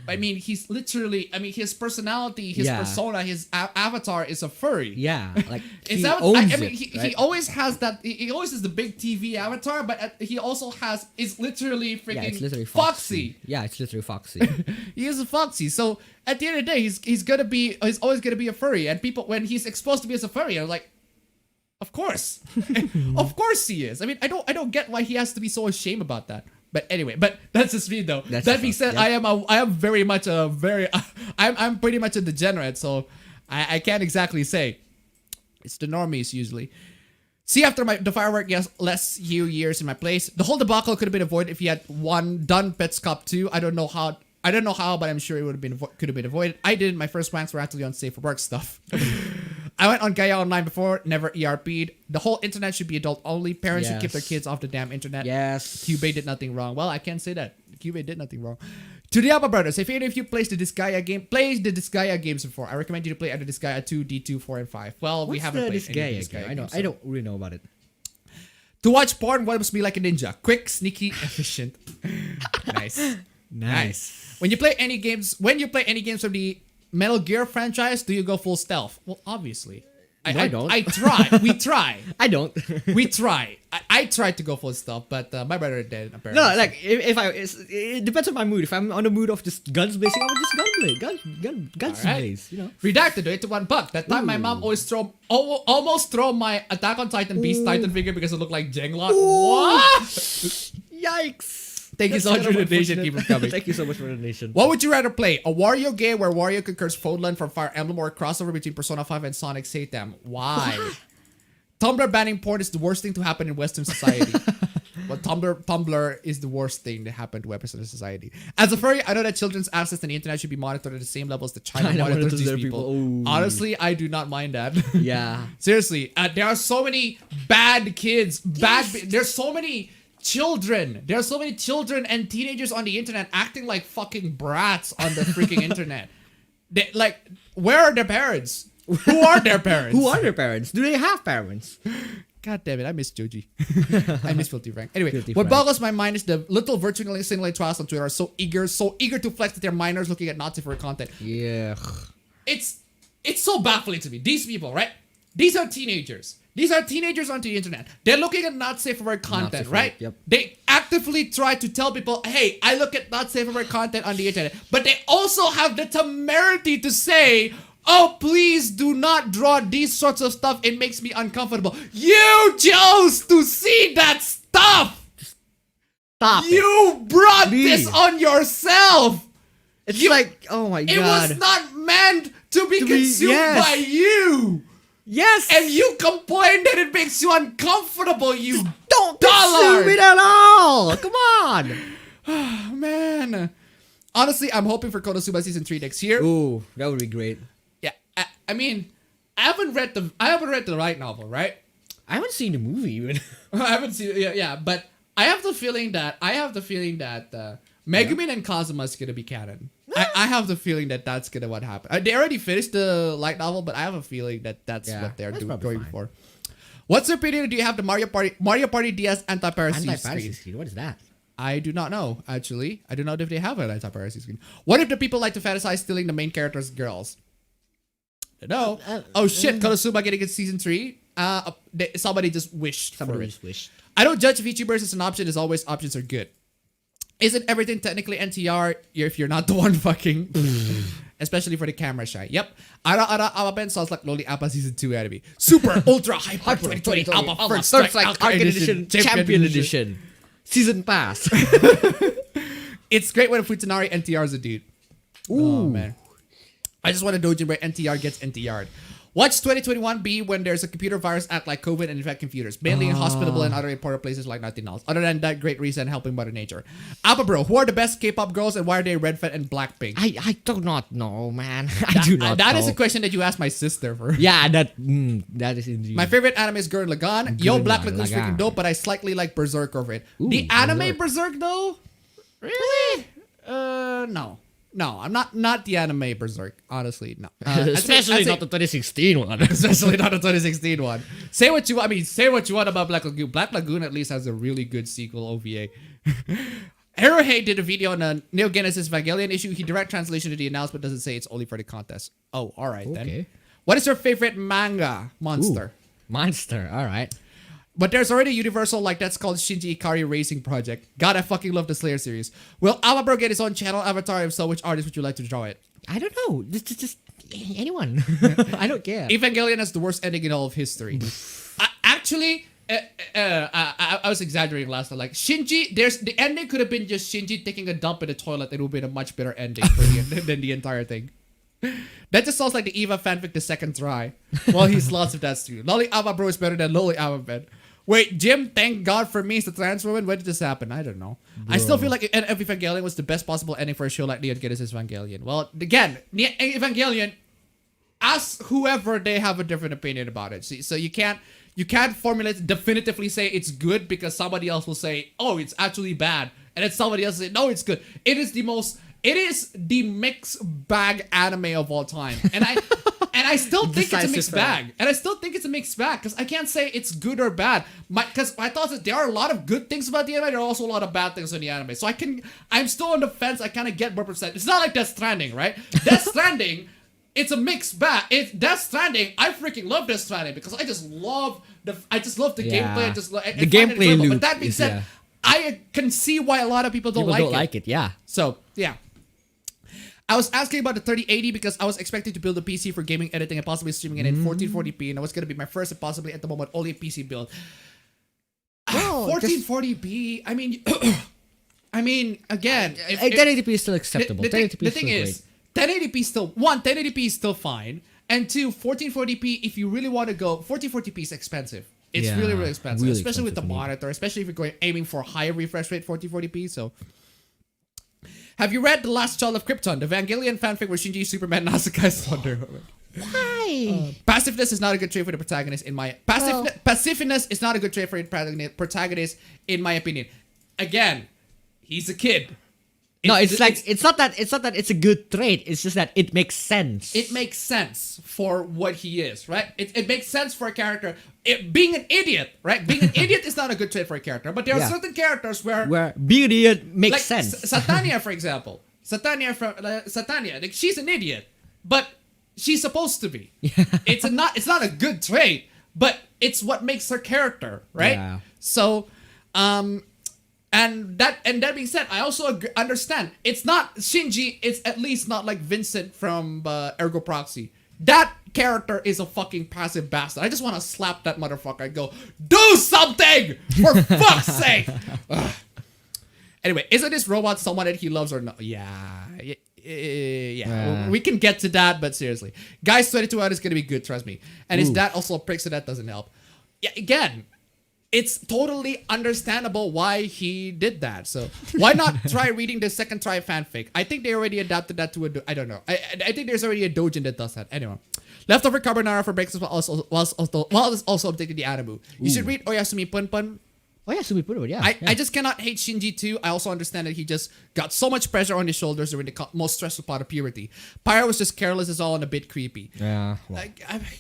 I mean, he's literally. I mean, his personality, his persona, his avatar is a furry. Yeah, like he Is that owns I mean, it, he right? always has that. He always has the big TV avatar, but he also has. Is literally freaking Yeah, it's literally foxy. Yeah, it's literally foxy. He is a foxy. So at the end of the day, he's always gonna be a furry. And people, when he's exposed to be as a furry, are like, of course, of course he is. I mean, I don't get why he has to be so ashamed about that. But anyway, but that's just me though. That being said, I am very much I'm pretty much a degenerate, so I can't exactly say. It's the normies usually. See, after the firework last few years in my place, the whole debacle could have been avoided if he had done Pets Cop 2. I don't know how, but I'm sure it could have been avoided. I did. My first ranks were actually on safe for work stuff. I went on Gaia Online before, never ERP'd. The whole internet should be adult only. Parents should keep their kids off the damn internet. Yes. Cubase did nothing wrong. Well, I can't say that. Cubase did nothing wrong. To the Alpha Brothers, if any of you plays the Disgaea games before, I recommend you to play either Disgaea 2, D2, 4, and 5. Well, we haven't played any Disgaea games. I don't really know about it. To watch porn, one must be like a ninja. Quick, sneaky, efficient. Nice. When you play any games from the Metal Gear franchise, do you go full stealth? Well, obviously. I don't. I try. We try. I don't. We try. I tried to go full stealth, but my brother did apparently. No, like it depends on my mood. If I'm on the mood of just guns blazing, I would just guns blaze. You know. Redacted to $1. That time my mom almost throw my Attack on Titan Beast Titan figure because it looked like Jenglot. What? Yikes! Thank you so much for the donation. Keep it coming. Thank you so much for the donation. What would you rather play? A Wario game where Wario conquers Fodlan from Fire Emblem, or a crossover between Persona 5 and Sonic Satan? Why? Tumblr banning porn is the worst thing to happen in Western society. Well, Tumblr is the worst thing that happened to Western society. As a furry, I know that children's access to the internet should be monitored at the same level as the China monitors these people. Honestly, I do not mind that. Yeah. Seriously, there are so many bad kids. There's so many children. There are so many children and teenagers on the internet acting like fucking brats on the freaking internet. Where are their parents? Who are their parents? Who are their parents? Do they have parents? God damn it, I miss Joji. I miss Filthy Frank. Anyway, Filthy what Frank. boggles my mind is the little virtually simulated trials on Twitter are so eager to flex that they're minors looking at Nazi for content. Yeah. It's so baffling to me. These people, right? These are teenagers. These are teenagers on the internet. They're looking at not safe for work content, right? Yep. They actively try to tell people, hey, I look at not safe for work content on the internet. But they also have the temerity to say, oh, please do not draw these sorts of stuff. It makes me uncomfortable. You chose to see that stuff. Stop You brought this on yourself. It's like, oh my god. It was not meant to be consumed by you. Yes. And you complain that it makes you uncomfortable, you don't dullard. consume it at all. Come on. Man. Honestly, I'm hoping for Konosuba Season 3 next year. Ooh, that would be great. Yeah, I mean, I haven't read the light novel, right? I haven't seen the movie even. I haven't seen yeah, but I have the feeling that Megumin and Kazuma is gonna be canon. I have the feeling that that's gonna what happen. They already finished the light novel, but I have a feeling that that's what they're going for. What's your opinion? Do you have the Mario Party DS anti-piracy screen? What is that? I do not know, actually. I do not know if they have an anti-piracy screen. What if the people like to fantasize stealing the main character's girls? No. Oh shit, Konosuba getting its season 3. Somebody just wished for it. I don't judge if VTubers is an option, as always options are good. Isn't everything technically NTR if you're not the one fucking? Especially for the camera shy. Yep. Appabend sounds like Loli Appa Season 2 anime. Super Ultra Hyper 2020 Appa First Strike Arcade Edition Champion Edition. Season Pass. It's great when Futanari NTR's a dude. Ooh. Oh man. I just want a dojin where NTR gets NTR'd. Watch 2021B when there's a computer virus act like COVID and infect computers, mainly in hospitable and other important places like nothing else. Other than that, great reason helping Mother Nature. Appa bro, who are the best K-pop girls and why are they red, fat, and Blackpink? I do not know, man. I do not know. That is a question that you asked my sister for. Yeah, that is indeed. My favorite anime is Gurren Lagann. Yo, Black Lagoon's freaking dope, but I slightly like Berserk over it. Ooh, the anime Berserk though? Really? No. No, I'm not the anime Berserk. Honestly, no. Especially not the 2016 one. Especially not the 2016 one. Say what you want about Black Lagoon. Black Lagoon at least has a really good sequel OVA. Hirohei did a video on a Neo Genesis Evangelion issue. He direct translation to the announcement doesn't say it's only for the contest. Oh, all right then. Okay. What is your favorite manga monster? Ooh, monster. All right. But there's already a universal like that's called Shinji Ikari Racing Project. God, I fucking love the Slayer series. Will Alabro get his own channel avatar? If so, which artist would you like to draw it? I don't know. Just anyone. I don't care. Evangelion has the worst ending in all of history. I was exaggerating last time. Like Shinji, the ending could have been just Shinji taking a dump in the toilet. It would have been a much better ending than the entire thing. That just sounds like the Eva fanfic the second try. Well, he's lots of that too. Lolly Ava Bro is better than Lolly Ava Ben. Wait, Jim, thank God for me, is the trans woman. When did this happen? I don't know. Bro. I still feel like Evangelion was the best possible ending for a show like Neon Genesis Evangelion. Well, again, Evangelion, ask whoever, they have a different opinion about it. See, so you can't formulate definitively say it's good because somebody else will say, oh, it's actually bad, and then somebody else will say, no, it's good. It is the mixed bag anime of all time, and I still think it's a mixed bag, and I still think it's a mixed bag because I can't say it's good or bad. Because I thought that there are a lot of good things about the anime, there are also a lot of bad things in the anime. So I'm still on the fence. I kind of get what percent. It's not like Death Stranding, right? Death Stranding. It's a mixed bag. It's Death Stranding. I freaking love Death Stranding because I just love the gameplay. The gameplay loop. But that being said, I can see why a lot of people don't like it. Yeah. So yeah. I was asking about the 3080 because I was expecting to build a PC for gaming, editing, and possibly streaming it in 1440p, and it was gonna be my first and possibly at the moment only a PC build. 1440p. I mean, again, 1080p is still acceptable. The thing is, 1080p still 1080p is still fine, and 1440p. If you really want to go, 1440p is expensive. It's really expensive, really especially with the expensive monitor, especially if you're aiming for higher refresh rate 1440p. So. Have you read The Last Child of Krypton, the Evangelion fanfic where Shinji is Superman, Nausicaa is Wonder Woman? Why? Passiveness is not a good trait for the protagonist in my passiveness is not a good trait for the protagonist in my opinion. Again, he's a kid. It's not that it's a good trait. It's just that it makes sense. It makes sense for what he is, right? It makes sense for a character. Being an idiot, right? Being an idiot is not a good trait for a character. But there are certain characters where being an idiot makes like sense. Satania, for example. Satania, like, she's an idiot, but she's supposed to be. It's not a good trait, but it's what makes her character, right? Yeah. So, and that being said, I also understand it's not Shinji. It's at least not like Vincent from Ergo Proxy. That character is a fucking passive bastard. I just want to slap that motherfucker and go, do something for fuck's sake. Ugh. Anyway, isn't this robot someone that he loves or not? Yeah. We can get to that, but seriously, guys, 22 out is gonna be good. Trust me. And his dad also a prick, so that doesn't help. Yeah, again. It's totally understandable why he did that. So why not try reading the second try fanfic? I think they already adapted that to I don't know. I think there's already a doujin that does that. Anyway. Leftover carbonara for breakfast while also updating the anime. You should read Oyasumi Punpun. Oh yeah, Sumi-Puro, yeah. I just cannot hate Shinji too. I also understand that he just got so much pressure on his shoulders during the most stressful part of puberty. Pyro was just careless as all and a bit creepy. Yeah. Well.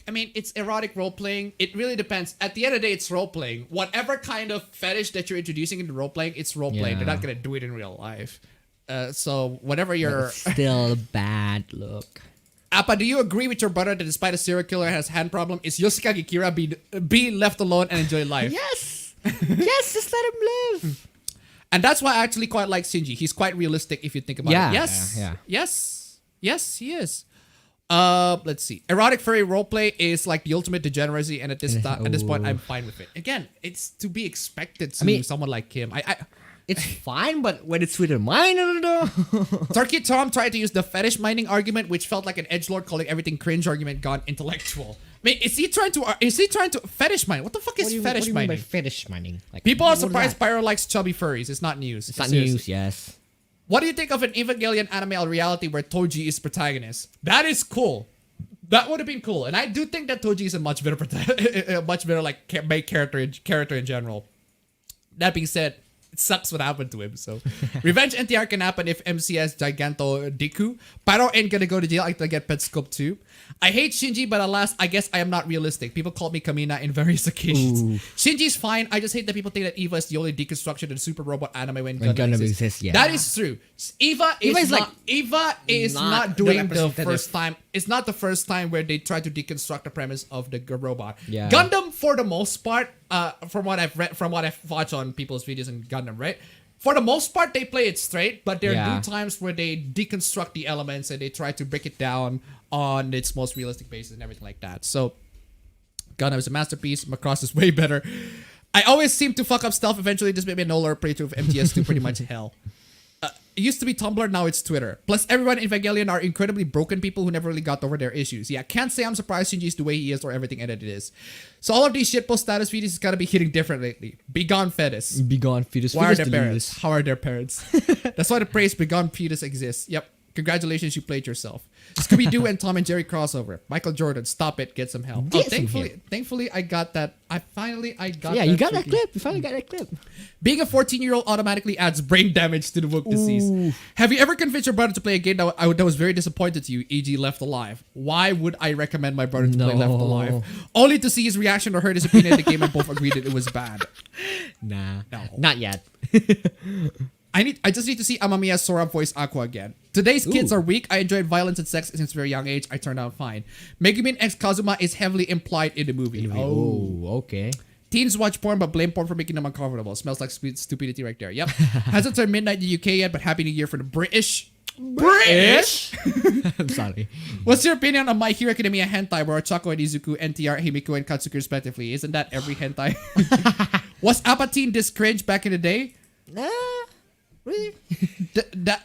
I mean, it's erotic role playing. It really depends. At the end of the day, it's role playing. Whatever kind of fetish that you're introducing into role playing, it's role playing. They're not gonna do it in real life. So whatever you're still a bad look. Appa, do you agree with your brother that despite a serial killer has hand problem, is Yoshikage Kira be left alone and enjoy life? Yes. Yes, just let him live. And that's why I actually quite like Shinji. He's quite realistic if you think about it. Yes, he is. Let's see. Erotic furry roleplay is like the ultimate degeneracy, and at this point, I'm fine with it. Again, it's to be expected to someone like him. It's fine, but when it's with a mine, I don't know. Turkey Tom tried to use the fetish mining argument, which felt like an edgelord calling everything cringe argument gone intellectual. I mean, is he trying to fetish mine? What the fuck is fetish mining? What do you mean by fetish mining? Like, people are surprised Pyro likes chubby furries. It's not news. It's not news, yes. What do you think of an Evangelion anime reality where Toji is protagonist? That is cool. That would have been cool, and I do think that Toji is a much better like main character in general. That being said, it sucks what happened to him. So, Revenge NTR can happen if MCS Giganto Deku. Pyro ain't gonna go to jail until I get Pet Scope too. I hate Shinji, but alas, I guess I am not realistic. People call me Kamina in various occasions. Ooh. Shinji's fine. I just hate that people think that Eva is the only deconstruction of the super robot anime when Gundam exists. exists, yeah. That is true. Eva is not doing the first time. It's not the first time where they try to deconstruct the premise of the robot. Yeah. Gundam, for the most part, from what I've read, from what I've watched on people's videos on Gundam, right? For the most part, they play it straight, but there are times where they deconstruct the elements and they try to break it down on its most realistic basis and everything like that. So, Gundam is a masterpiece. Macross is way better. I always seem to fuck up stuff. Eventually, this made me a no-lore playthrough of MTS2 pretty much hell. It used to be Tumblr, now it's Twitter. Plus, everyone in Evangelion are incredibly broken people who never really got over their issues. Yeah, can't say I'm surprised Shinji is the way he is or everything edited is. So all of these shitpost status videos is gotta be hitting different lately. Begone fetus. Begone fetus. Why are their parents? How are their parents? That's why the praise Begone fetus exists. Yep. Congratulations, you played yourself. Scooby-Doo and Tom and Jerry crossover. Michael Jordan, stop it, get some help. Get some help. Thankfully, I got that. I got Yeah, that you got that freaking- clip. You finally got that clip. Being a 14-year-old automatically adds brain damage to the woke disease. Have you ever convinced your brother to play a game that was very disappointed to you, e.g. Left Alive? Why would I recommend my brother to play Left Alive? Only to see his reaction or heard his opinion in the game and both agreed that it was bad. Nah. No. Not yet. I just need to see Amamiya Sora voice Aqua again. Today's kids are weak. I enjoyed violence and sex since a very young age. I turned out fine. Megumin X Kazuma is heavily implied in the movie. Oh, okay. Teens watch porn but blame porn for making them uncomfortable. Smells like stupidity right there. Yep. Hasn't turned midnight in the UK yet, but Happy New Year for the British. British? I'm sorry. What's your opinion on My Hero Academia hentai where Ochako and Izuku, NTR, Himiko, and Katsuki respectively? Isn't that every hentai? Was Apatine this cringe back in the day? Nah. Really?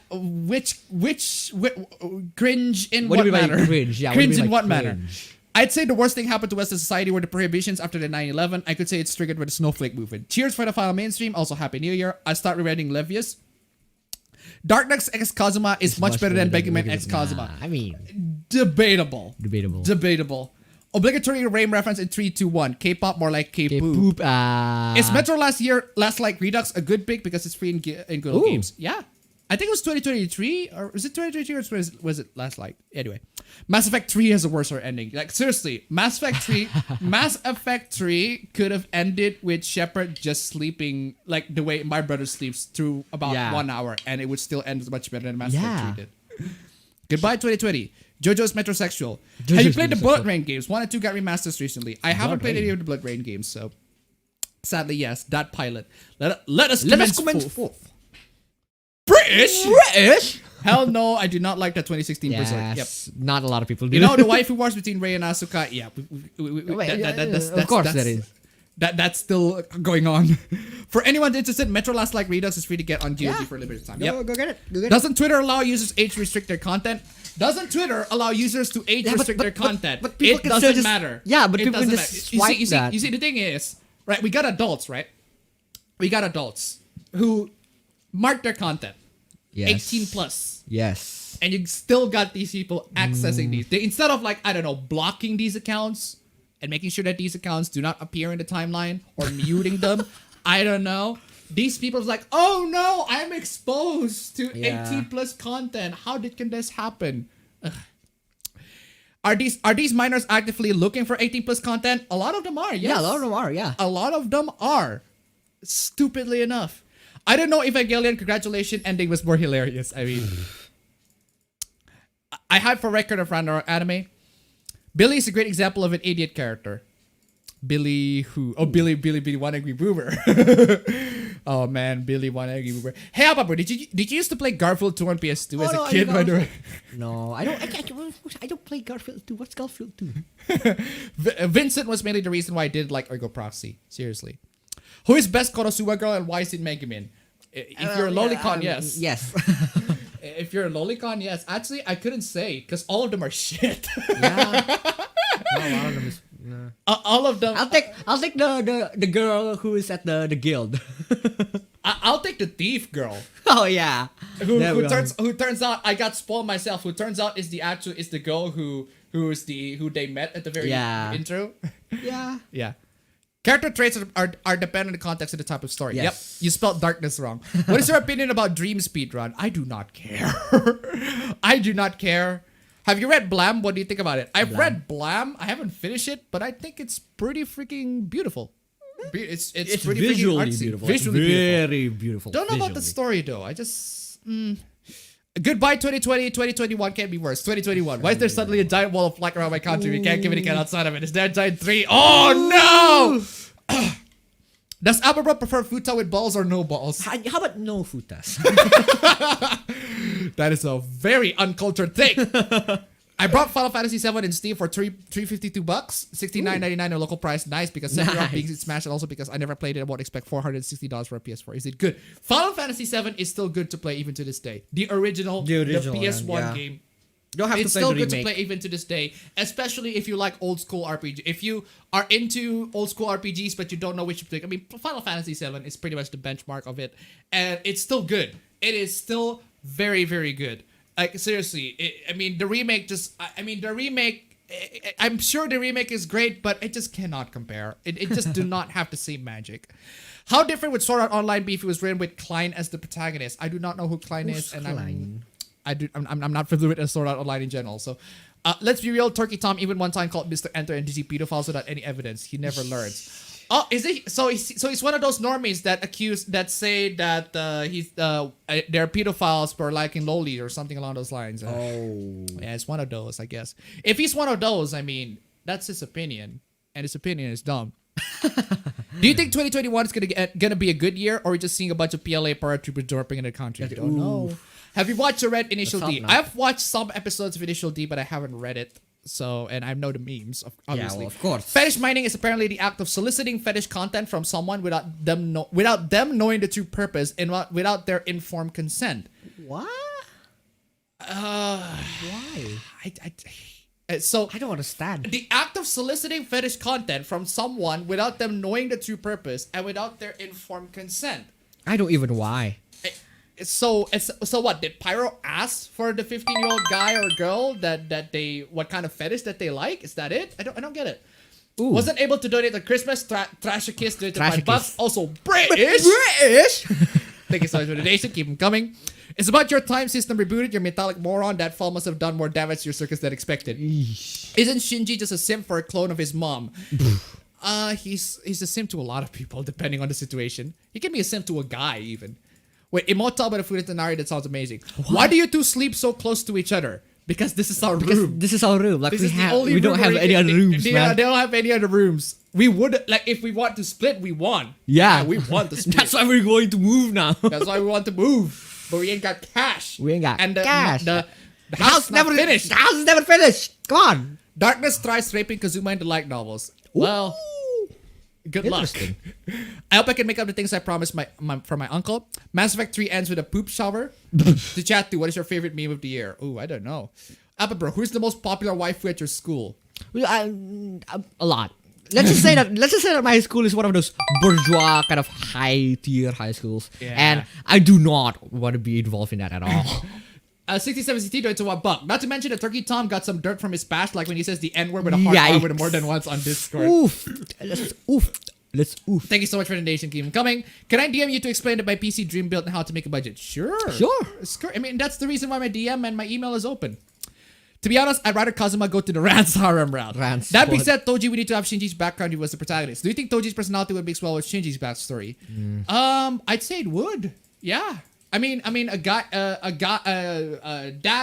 Which cringe in What what, do you mean by manner? cringe? Yeah, Cringe what do you in mean by what manner? cringe? I'd say the worst thing happened to Western society were the prohibitions after the 9/11. I could say it's triggered with the snowflake movement. Cheers for the final mainstream. Also, Happy New Year. I start rereading Levius. Dark Knight X Kazuma is much better than Megumin X Kazuma. I mean, Debatable. debatable. Obligatory Rame reference in 3, 2, 1. K-pop more like K-poop. Poop. Is Metro Last Like Redux a good pick because it's free in good Ooh. games? Yeah. I think it was 2023, or was it 2023 or was it Last Light? Anyway, Mass Effect 3 has a worse ending. Like seriously, Mass Effect 3 could have ended with Shepard just sleeping like the way my brother sleeps through about 1 hour, and it would still end much better than Mass Effect 3 did. Goodbye 2020. JoJo's metrosexual. Have you played the Blood Rain games? 1 and 2 got remasters recently. I haven't played any of the Blood Rain games, so sadly yes, that pilot. Let us commence forth. British? Hell no, I do not like that 2016 Berserk. Yep. Not a lot of people do. You know the waifu wars between Rei and Asuka? Yeah. Of course that is. That's still going on. For anyone interested, Metro Last Like Redux is free to get on GOG for a limited time. Go get it. Doesn't Twitter allow users age restrict their content? Doesn't Twitter allow users to age restrict their content? But people it can doesn't still matter. Yeah, but it people can doesn't just matter. swipe that. You see, the thing is, right? We got adults, right? We got adults who mark their content. Yes. 18 plus. Yes. And you still got these people accessing these. They, instead of like, I don't know, blocking these accounts and making sure that these accounts do not appear in the timeline or muting them, I don't know. These people's like, oh no, I'm exposed to 18 plus content. Can this happen? Ugh. Are these minors actively looking for 18 plus content? A lot of them are, yes. Yeah, a lot of them are, yeah. A lot of them are. Stupidly enough. I don't know if Evangelion Congratulations ending was more hilarious. I mean, I had for record of Random Anime. Billy is a great example of an idiot character. Billy who? Oh, Billy, one angry boomer. Oh man, Billy, one angry boomer. Hey, Abba, did you used to play Garfield 2 on PS2 as a kid? By the way, no, I don't play Garfield 2. What's Garfield 2? Vincent was mainly the reason why I did like Ergo Proxy. Seriously. Who is best Konosuba girl and why is it Megumin? If you're a lolicon, yes. Yes. If you're a lolicon, yes. Actually, I couldn't say because all of them are shit. Yeah. No, a lot of them is. No. All of them. I'll take the girl who is at the guild. I'll take the thief girl. Oh yeah. Who turns out I got spoiled myself. Who turns out is the girl who they met at the very intro. Yeah. Yeah. Character traits are dependent on the context of the type of story. Yes. Yep, you spelled darkness wrong. What is your opinion about Dream Speedrun? I do not care. I do not care. Have you read Blam? What do you think about it? I've read Blam. I haven't finished it, but I think it's pretty freaking beautiful. It's pretty visually freaking artsy. beautiful. Visually Very beautiful. Don't know about the story though. I just goodbye 2020. 2021 can't be worse. 2021. Why is there suddenly a giant wall of flag around my country? We can't give any cat outside of it. Is there a giant tree? Oh no! Does Aurora prefer futa with balls or no balls? How about no futas? That is a very uncultured thing. I brought Final Fantasy VII in Steam for $352, $69.99 a local price. Nice, because Sephiroth being Smash, and also because I never played it. I won't expect $460 for a PS4. Is it good? Final Fantasy VII is still good to play even to this day. The original the PS1 game. You don't have It's to play still the good to remake. play even to this day, especially if you like old school RPG. If you are into old school RPGs but you don't know which to pick, I mean, Final Fantasy VII is pretty much the benchmark of it, and it's still good. It is still very, very good. Like seriously, the remake I'm sure the remake is great, but it just cannot compare. It just do not have the same magic. How different would Sword Art Online be if it was written with Klein as the protagonist? I do not know who Klein is, and I'm not familiar with Sword Art Online in general. So, let's be real. Turkey Tom even one time called Mr. Enter and DC pedophiles without any evidence. He never learns. Oh, is he? So he's one of those normies that say that they're pedophiles for liking loli or something along those lines. Yeah, it's one of those, I guess. If he's one of those, I mean, that's his opinion, and his opinion is dumb. Do you think 2021 is gonna be a good year, or are we just seeing a bunch of PLA paratroopers dropping in the country? I don't know. Have you watched or read Initial D? I've watched some episodes of Initial D, but I haven't read it. So, and I know the memes, obviously. Yeah, well, of course. Fetish mining is apparently the act of soliciting fetish content from someone without them knowing the true purpose and without their informed consent. What? Why? So I don't understand. The act of soliciting fetish content from someone without them knowing the true purpose and without their informed consent. I don't even why. So what, did Pyro ask for the 15-year-old guy or girl that they what kind of fetish that they like? Is that it? I don't get it. Ooh. Wasn't able to donate on Christmas. Trash a kiss, donated $5. Also British. Thank you so much for the donation. Keep them coming. It's about your time system rebooted. Your metallic moron. That fall must have done more damage to your circus than expected. Isn't Shinji just a simp for a clone of his mom? He's a simp to a lot of people depending on the situation. He can be a simp to a guy even. Wait, Immortal by the Food Tanari, that sounds amazing. What? Why do you two sleep so close to each other? Because this is our room. This is our room. Like we don't have any other rooms, man. They don't have any other rooms. We would, like, if we want to split, we want. Yeah, we want to split. That's why we're going to move now. That's why we want to move. But we ain't got cash. We ain't got cash. The house never finished. The house is never finished. Come on. Darkness tries raping Kazuma in the light novels. Well, good luck. I hope I can make up the things I promised for my uncle. Mass Effect 3 ends with a poop shower. To chat to, what is your favorite meme of the year? Ooh, I don't know. Appa bro, who's the most popular waifu at your school? A lot. Let's just say that my school is one of those bourgeois kind of high schools, and I do not want to be involved in that at all. 67CT donated to $1. Not to mention that Turkey Tom got some dirt from his past, like when he says the N-word with a hard R with more than once on Discord. Let's oof. Thank you so much for the donation. Keep them coming. Can I DM you to explain my PC dream build and how to make a budget? Sure. I mean, that's the reason why my DM and my email is open. To be honest, I'd rather Kazuma go to the Rance harem route. That being said, Toji, we need to have Shinji's background. He was the protagonist. Do you think Toji's personality would mix well with Shinji's backstory? I'd say it would. Yeah. I mean, a dad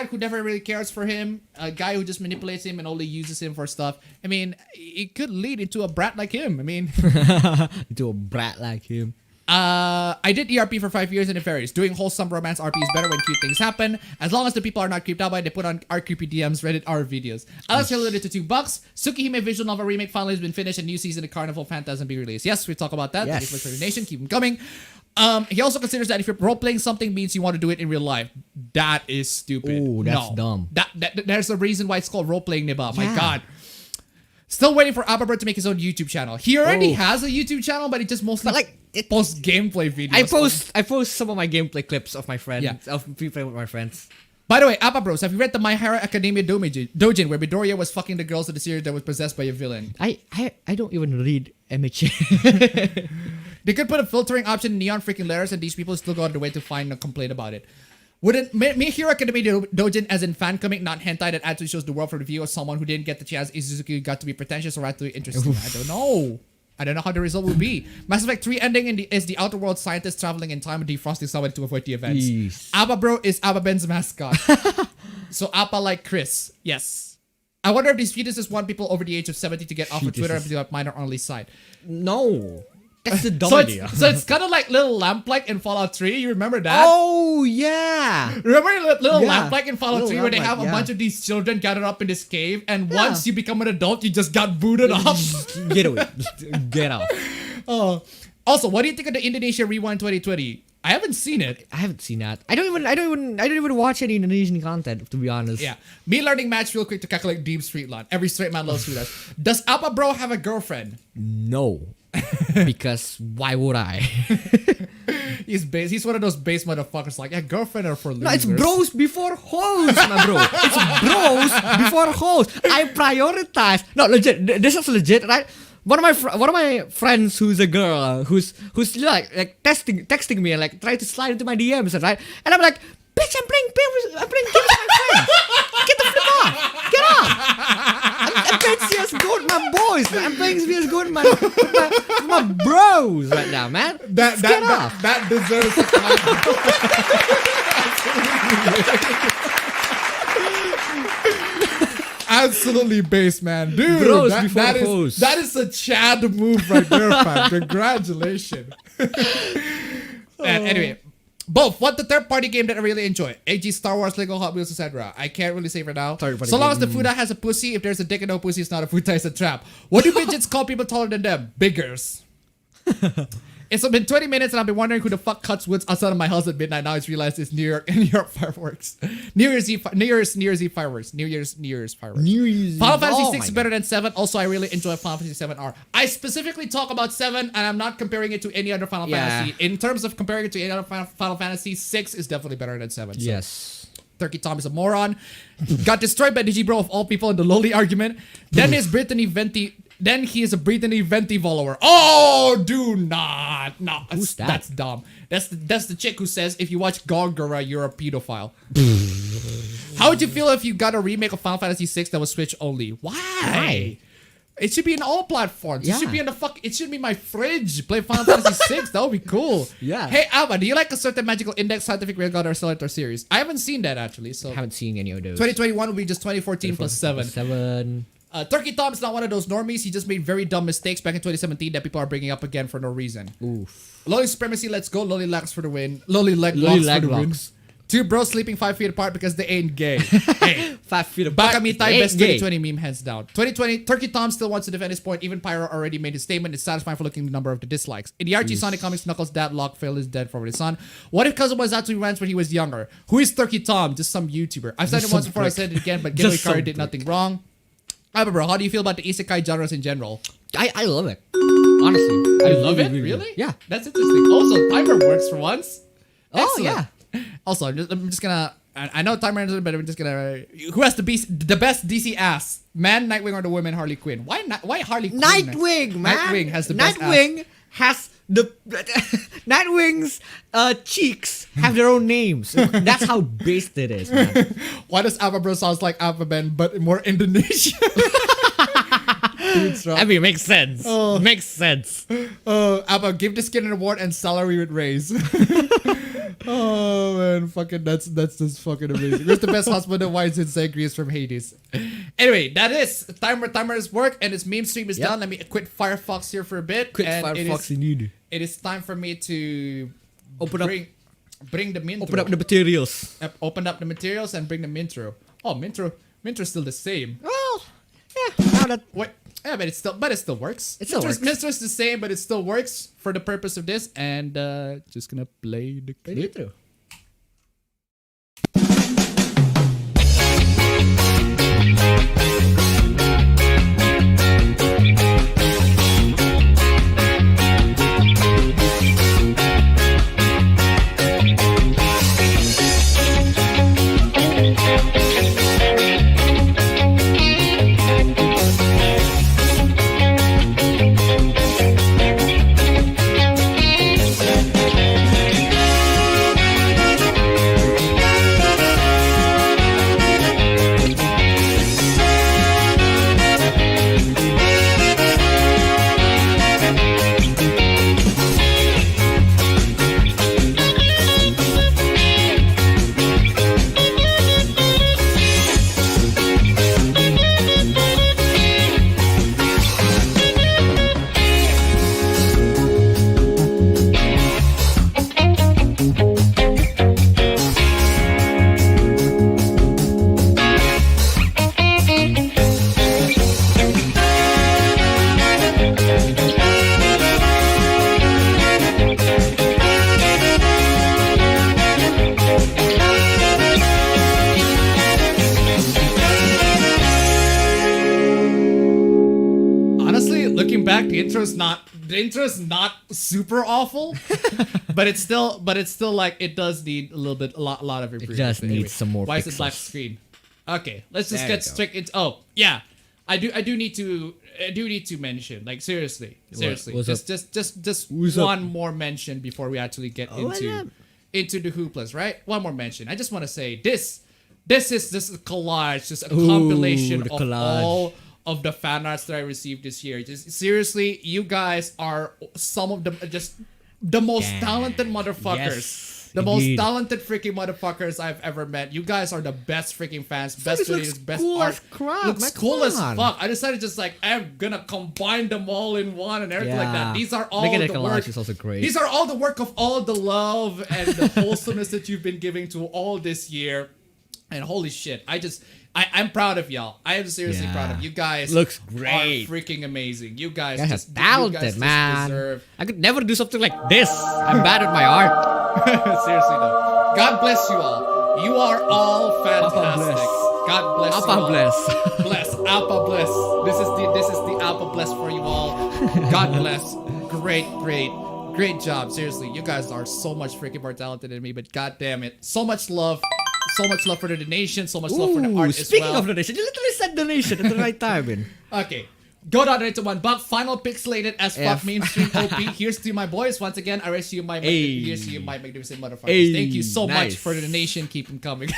who never really cares for him, a guy who just manipulates him and only uses him for stuff. I mean, it could lead into a brat like him. I mean, into a brat like him. I did ERP for 5 years and it varies. Doing wholesome romance RP is better when cute things happen. As long as the people are not creeped out by it, they put on our creepy DMs, Reddit, our videos. Alex related to $2. Tsukihime visual novel remake finally has been finished and new season of Carnival Phantasm be released. Yes, we talk about that. Yes. Thank you for the donation. Keep them coming. He also considers that if you're role-playing something means you want to do it in real life. That is stupid. Oh, that's dumb. There's a reason why it's called role-playing, Niba. My God. Still waiting for Appabend to make his own YouTube channel. He already has a YouTube channel, but he just mostly posts gameplay videos. I post some of my gameplay clips of my friends, of people with my friends. By the way, Appa Bros, have you read the My Hero Academia Dojin where Midoriya was fucking the girls of the series that was possessed by a villain? I don't even read MHA. They could put a filtering option in neon freaking letters and these people still go out of their way to find a complaint about it. Wouldn't My Hero Academia Dojin as in fan comic, not hentai, that actually shows the world from the view of someone who didn't get the chance Izuzuki got to be pretentious or actually interesting? I don't know. I don't know how the result will be. Mass Effect 3 ending is the outer world scientist traveling in time and defrosting someone to avoid the events. Jeez. Appa Bro is appabend's mascot. So Appa like Chris. Yes. I wonder if these fetuses want people over the age of 70 to get off of Twitter and be a minor-only site. No. That's the dumb So idea. it's kind of like Little Lamplight in Fallout 3. You remember that? Oh, yeah. Remember Little Yeah. Lamplight in Fallout Little 3 where they have Lamplight, a yeah. bunch of these children gathered up in this cave and Yeah. once you become an adult, you just got booted off? Get away. Get out. Also, what do you think of the Indonesia Rewind 2020? I haven't seen it. I haven't seen that. I don't even watch any Indonesian content, to be honest. Yeah. Me learning match real quick to calculate Deep Street Line. Every straight man loves Street Line. Does Appa Bro have a girlfriend? No. Because why would I? He's one of those base motherfuckers like, yeah, girlfriend are for losers. No, it's bros before hoes, my bro. It's bros before hoes. I prioritize. No, legit. This is legit, right? One of my friends who's a girl who's like texting me and like trying to slide into my DMs, right? And I'm like, bitch, I'm playing games with my friends. Get the flip off. Get off. I'm playing CS:GO with my boys. Man. I'm playing CS:GO with my bros right now, man. Get off. That deserves a Absolutely base, man. Dude, Bros that before is hoes. that is a Chad move right there, fam. Congratulations. And anyway, both. What the third party game that I really enjoy? AG, Star Wars, Lego, Hot Wheels, etc. I can't really say for now. So long as the Fuda has a pussy, if there's a dick and no pussy, it's not a Fuda, it's a trap. What do midgets call people taller than them? Biggers. It's been 20 minutes and I've been wondering who the fuck cuts woods outside of my house at midnight. Now I just realized it's New York fireworks. New Year's Eve fireworks. New Year's fireworks. Final Fantasy 6 is better than 7. Also, I really enjoy Final Fantasy 7R. I specifically talk about 7 and I'm not comparing it to any other Final Fantasy. In terms of comparing it to any other Final Fantasy, 6 is definitely better than 7. So. Yes. Turkey Tom is a moron. Got destroyed by Digibro of all people in the lowly argument. Then he is a Brittany Venti follower. Oh, do not. No, Who's that? That's dumb. That's the chick who says if you watch Gongora, you're a pedophile. How would you feel if you got a remake of Final Fantasy 6 that was Switch only? Why? It should be in all platforms. Yeah. It should be in it should be my fridge. Play Final Fantasy 6. That would be cool. Yeah. Hey, Alba, do you like a certain magical index scientific railgun or Selector series? I haven't seen that actually. So I haven't seen any of those. 2021 will be just 2014 plus 7. 7. Turkey Tom's not one of those normies. He just made very dumb mistakes back in 2017 that people are bringing up again for no reason. Oof. Lolly Supremacy, let's go. Lolly Lags for the win. Lolly Leg Locks for the win. Two bros sleeping 5 feet apart because they ain't gay. Hey. 5 feet apart. Bakamitai, best 2020 meme, hands down. 2020, Turkey Tom still wants to defend his point. Even Pyro already made his statement. It's satisfying for looking at the number of the dislikes. In the Archie Sonic comics, Knuckles' dad, Lockfail, is dead for his son. What if Kazuma actually rants when he was younger? Who is Turkey Tom? Just some YouTuber. I've said it once before, I said it again, but Getaway Car did nothing wrong. Bro, how do you feel about the isekai genres in general? I love it. Honestly. I love it? Really? Yeah. That's interesting. Also, timer works for once. Oh, Excellent. yeah. Also, I'm just gonna... I know timer ends, but I'm just gonna... Who has the best DC ass? Man, Nightwing, or the woman, Harley Quinn? Why Harley Quinn? Nightwing, man. Nightwing has the best Nightwing has the... Nightwing's cheeks have their own names. That's how based it is, man. Why does Appa Bro sounds like appabend, but more Indonesian? I mean, it makes sense. Makes sense. Appa, give the skin an award and salary would raise. Oh man, fucking that's just fucking amazing. Where's the best husband and wives in Zagreus from Hades? Anyway, that is timer is work and its meme stream is done. Let me quit Firefox here for a bit. Quit Firefox indeed. It is time for me to bring the intro. Open up the materials. Open up the materials and bring the intro. Oh, Mintro's still the same. Well, yeah. Now that Wait, yeah, but it still works. It still works. Mintro's the same, but it still works for the purpose of this. And just gonna play the clip. intro's not super awful, but it's still like it does need a lot of improvement. It just needs some more. Why pixels. is it black screen? Okay, let's just There get you go. straight into. Oh yeah, I do need to mention, like, seriously, What's just What's one up? more mention before we actually get What's up? into the hooplas, right? One more mention. I just want to say this is just a collage, just a compilation the of collage. all of the fan arts that I received this year. Just seriously, you guys are some of the most Yeah. talented motherfuckers. Yes, The most indeed. talented freaking motherfuckers I've ever met. You guys are the best freaking fans, best this looks creators, best cool art. as crap, Looks man, cool come as on. fuck. I decided just like I'm gonna combine them all in one and everything like that. Yeah. These are all Making the a collage work. is also great. These are all the work of all the love and the wholesomeness that you've been giving to all this year. And holy shit, I'm proud of y'all. I am seriously Yeah. proud of you guys. Looks are great. freaking amazing. You guys You guys just are talented, you guys just man. deserve. I could never do something like this. I'm bad at my art. Seriously though, God bless you all. You are all fantastic. bless. God bless you Appa all. bless. Bless. Appa bless. This is the Appa bless for you all. God bless. Great job. Seriously, you guys are so much freaking more talented than me. But god damn it, so much love for the donation, so much love for the Ooh, art as speaking well. of donation, you literally said donation at the right time, man. Okay. Go down to $1. Final pixelated as fuck F. Memestream OP. Here's to my boys. Once again, I raise you my Hey. here's to you my magnificent motherfuckers. Hey, Thank you so much nice. for the donation. Keep them coming.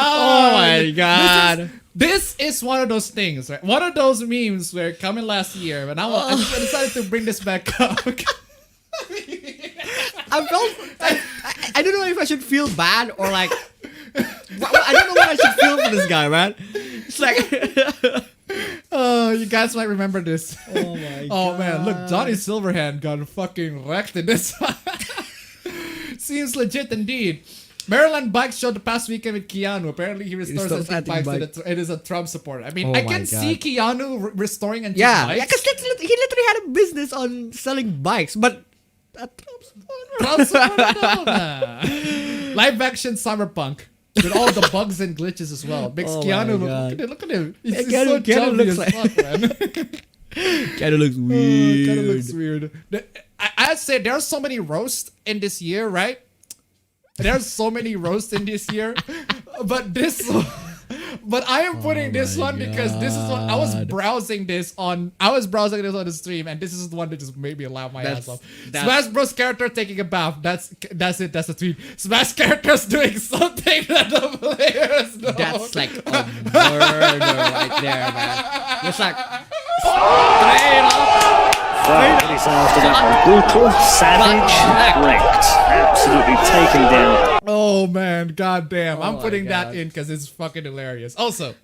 Oh my god. This is one of those things, right? One of those memes where coming last year, and I decided to bring this back up. I don't know if I should feel bad or like. I don't know what I should feel for this guy, man. It's like. Oh, you guys might remember this. Oh my Oh man, look, Johnny Silverhand got fucking wrecked in this one. Seems legit indeed. Maryland bike show the past weekend with Keanu. Apparently, he restores restores antique bikes. antique It is a Trump supporter. I mean, Oh I my can see God. Keanu restoring antique Yeah, bikes. because he literally had a business on selling bikes, but a Trump supporter. Trump supporter, no. Live action cyberpunk with all the bugs and glitches as well. Makes Oh Keanu my look God. at him. He's Yeah, just Keanu- so Keanu chubby looks as like- fuck, man. Kind of looks weird. Kind of looks weird. I'd say there's so many roasts in this year, right? There's so many roasts in this year, but I am putting this my one because this is what I was God. browsing this on. I was browsing this on the stream, and this is the one that just made me laugh my ass off. that's- Smash Bros character taking a bath. That's it. That's the tweet. Smash characters doing something that the players know. That's like a murder right there, man. It's like straight up. Well, it's after that one. Brutal, savage, wrecked. Absolutely taken down. Oh man, goddamn! I'm my putting that God. in because it's fucking hilarious. Also,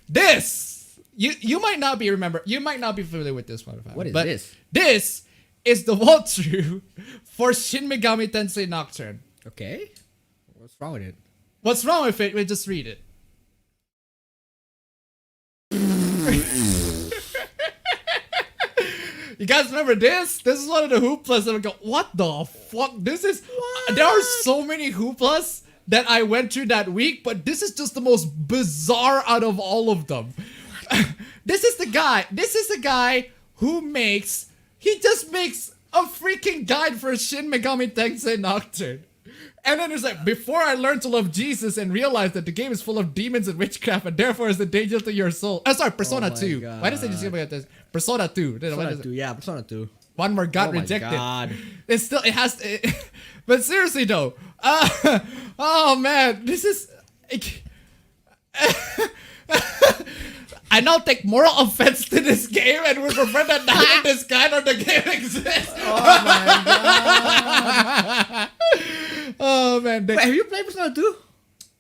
this you might not be familiar with this one. What is but this? This is the walkthrough for Shin Megami Tensei Nocturne. Okay. What's wrong with it? What's wrong with it? We just read it. You guys remember this? This is one of the hooplas that we go, what the fuck? This is... There are so many hooplas that I went through that week, but this is just the most bizarre out of all of them. This is the guy who makes... He just makes a freaking guide for Shin Megami Tensei Nocturne. And then it's like, before I learned to love Jesus and realized that the game is full of demons and witchcraft and therefore is a danger to your soul. Oh, sorry, Persona my 2. God. Why did I say this? Persona 2. Persona 2, yeah, Persona 2. One more got Oh my rejected. God. It's still, it has to, but seriously though, oh man, this is, I now take moral offense to this game and would prefer that not in this kind of the game exists. Oh my god. Oh man, Wait, have you played Persona 2?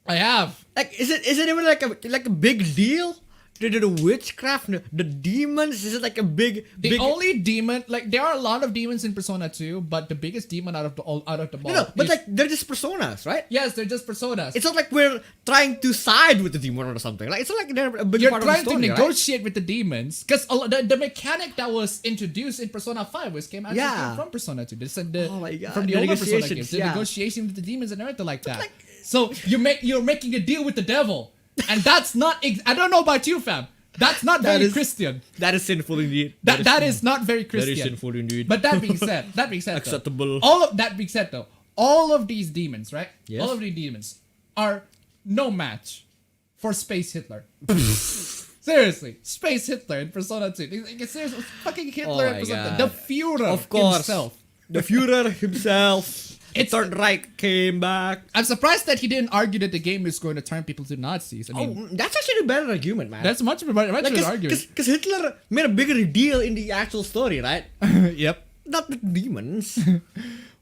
I have. Like, is it even like a big deal? The witchcraft, the demons, is it like a big The only demon, like there are a lot of demons in Persona 2, but the biggest demon out of the bunch. No, but like they're just personas, right? yes, they're just personas. It's not like we're trying to side with the demon or something. Like it's not like they're a big You're part trying of the story, to right? negotiate with the demons because the mechanic that was introduced in Persona 5 came from Persona 2. This and Oh my God, from the the older Persona negotiations, games, the yeah. negotiation with the demons and everything like that. So you're making a deal with the devil. And that's not. I don't know about you, fam. That's not very Christian. That is sinful indeed. That is not very Christian. Very sinful indeed. But that being said, acceptable. All of that being said, though, all of these demons, right? Yes. All of these demons are no match for Space Hitler. Seriously, Space Hitler in Persona 2. Seriously, fucking Hitler in Persona 2. The Führer of course. himself. The Führer himself. It's Third Reich came back. I'm surprised that he didn't argue that the game is going to turn people to Nazis. I mean, That's actually a better argument, man. that's much better argument. Because Hitler made a bigger deal in the actual story, right? Yep. Not the demons.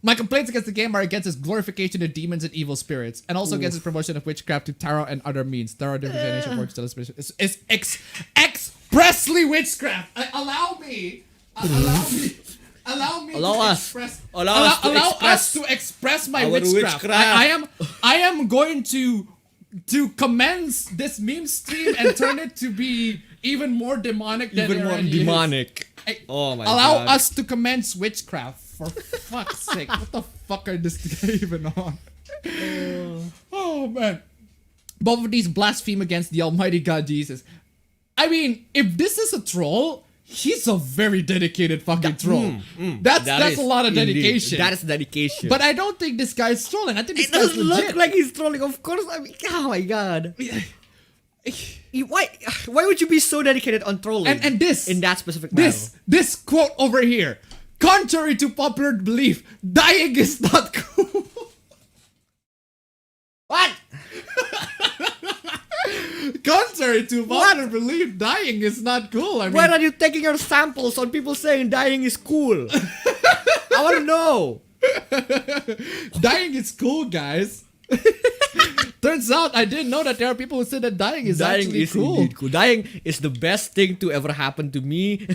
My complaints against the game are against its glorification of demons and evil spirits, and also against its promotion of witchcraft to tarot and other means. There are different definitions for celebration. It's expressly witchcraft. Allow me Allow us to express my our witchcraft. witchcraft. I am going to commence this meme stream and turn it to be even more demonic than Even it more already demonic. is. Oh my Allow god. us to commence witchcraft. For fuck's sake. What the fuck are this guy even on? Oh man. Both of these blaspheme against the Almighty God Jesus. I mean, if this is a troll, he's a very dedicated fucking troll. That's a lot of dedication. That is dedication. But I don't think this guy's trolling. I think this it guy's doesn't legit. look like he's trolling. Of course. I mean, oh my god. Why would you be so dedicated on trolling? And this in that specific matter? This quote over here. Contrary to popular belief, dying is not cool. What? Contrary to popular belief, dying is not cool. I mean, Why are you taking your samples on people saying dying is cool? I want to know. dying is cool, guys. Turns out I didn't know that there are people who say that dying is actually cool. Indeed cool. Dying is the best thing to ever happen to me.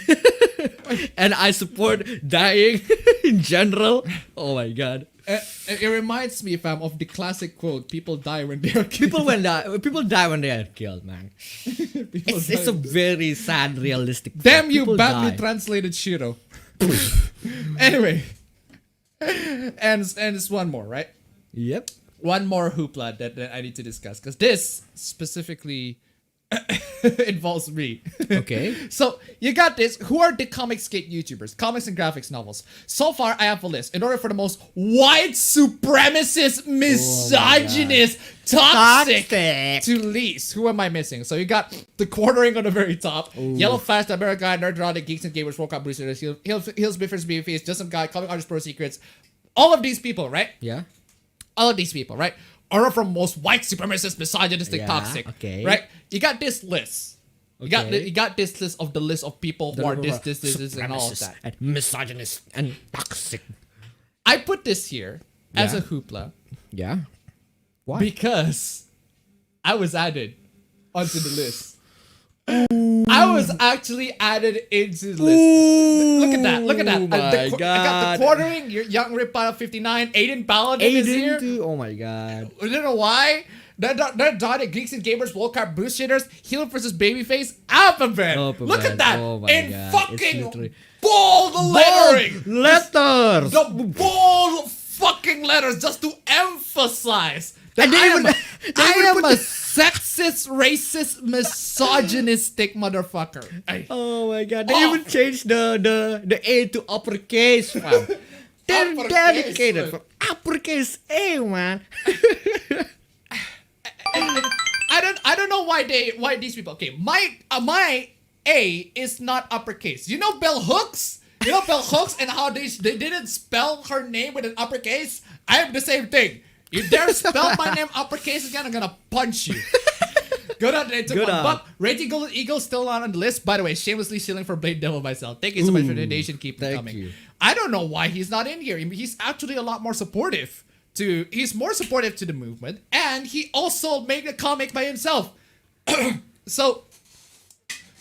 And I support dying in general. Oh my god. It reminds me, fam, of the classic quote: "People die when they are killed." People die when they are killed, man. It's a very sad, realistic. Damn you, People badly die. translated Shiro. Anyway, and it's one more, right? Yep. One more hoopla that I need to discuss, because this specifically involves me. Okay. So you got this. Who are the comic skate YouTubers? Comics and graphics novels. So far, I have a list. In order for the most white supremacist, misogynist, toxic to least. Who am I missing? So you got the quartering on the very top. Yellow Flash, the American Guy, Nerdrotic, Geeks and Gamers, World Cup Boosters, Hills, Biffers, BFAs, Just Some Guy, Comic Artist Pro Secrets. All of these people, right? Yeah. All of these people, right, are from most white supremacist, misogynistic, toxic. Okay. Right? You got this list. You Okay. got this list of the list of people who are this, and all of that. And misogynist and toxic. I put this here as Yeah. a hoopla Yeah. Why? because I was added onto the list. I was actually added into the list. Look at that. Look at that. Oh my I got God. the quartering. Your young Rip out of 59. Aiden Paladin is here. Oh my god. I don't know why. They're dotted Geeks and Gamers, World Cup Boost Shitters, Healer versus Babyface, appabend. Look at that. Oh my in God. fucking It's literally- bold lettering. Letters. The bold fucking letters just to emphasize that And they I even- am a sexist, racist, misogynistic motherfucker. Ay. Oh my god. They Oh. even changed the A to uppercase, fam. They're Uppercase, dedicated man. from uppercase A, man. I don't know why these people. Okay, my A is not uppercase. You know bell hooks? You know bell hooks and how they didn't spell her name with an uppercase? I have the same thing. You dare spell my name uppercase again, I'm gonna punch you. Good on, they took Good one. on. But Raging Golden Eagle still not on the list. By the way, shamelessly stealing for Blade Devil myself. Thank you so much for the donation. Keep them thank coming. you. I don't know why he's not in here. I mean, he's actually a lot more supportive he's more supportive to the movement, and he also made a comic by himself. So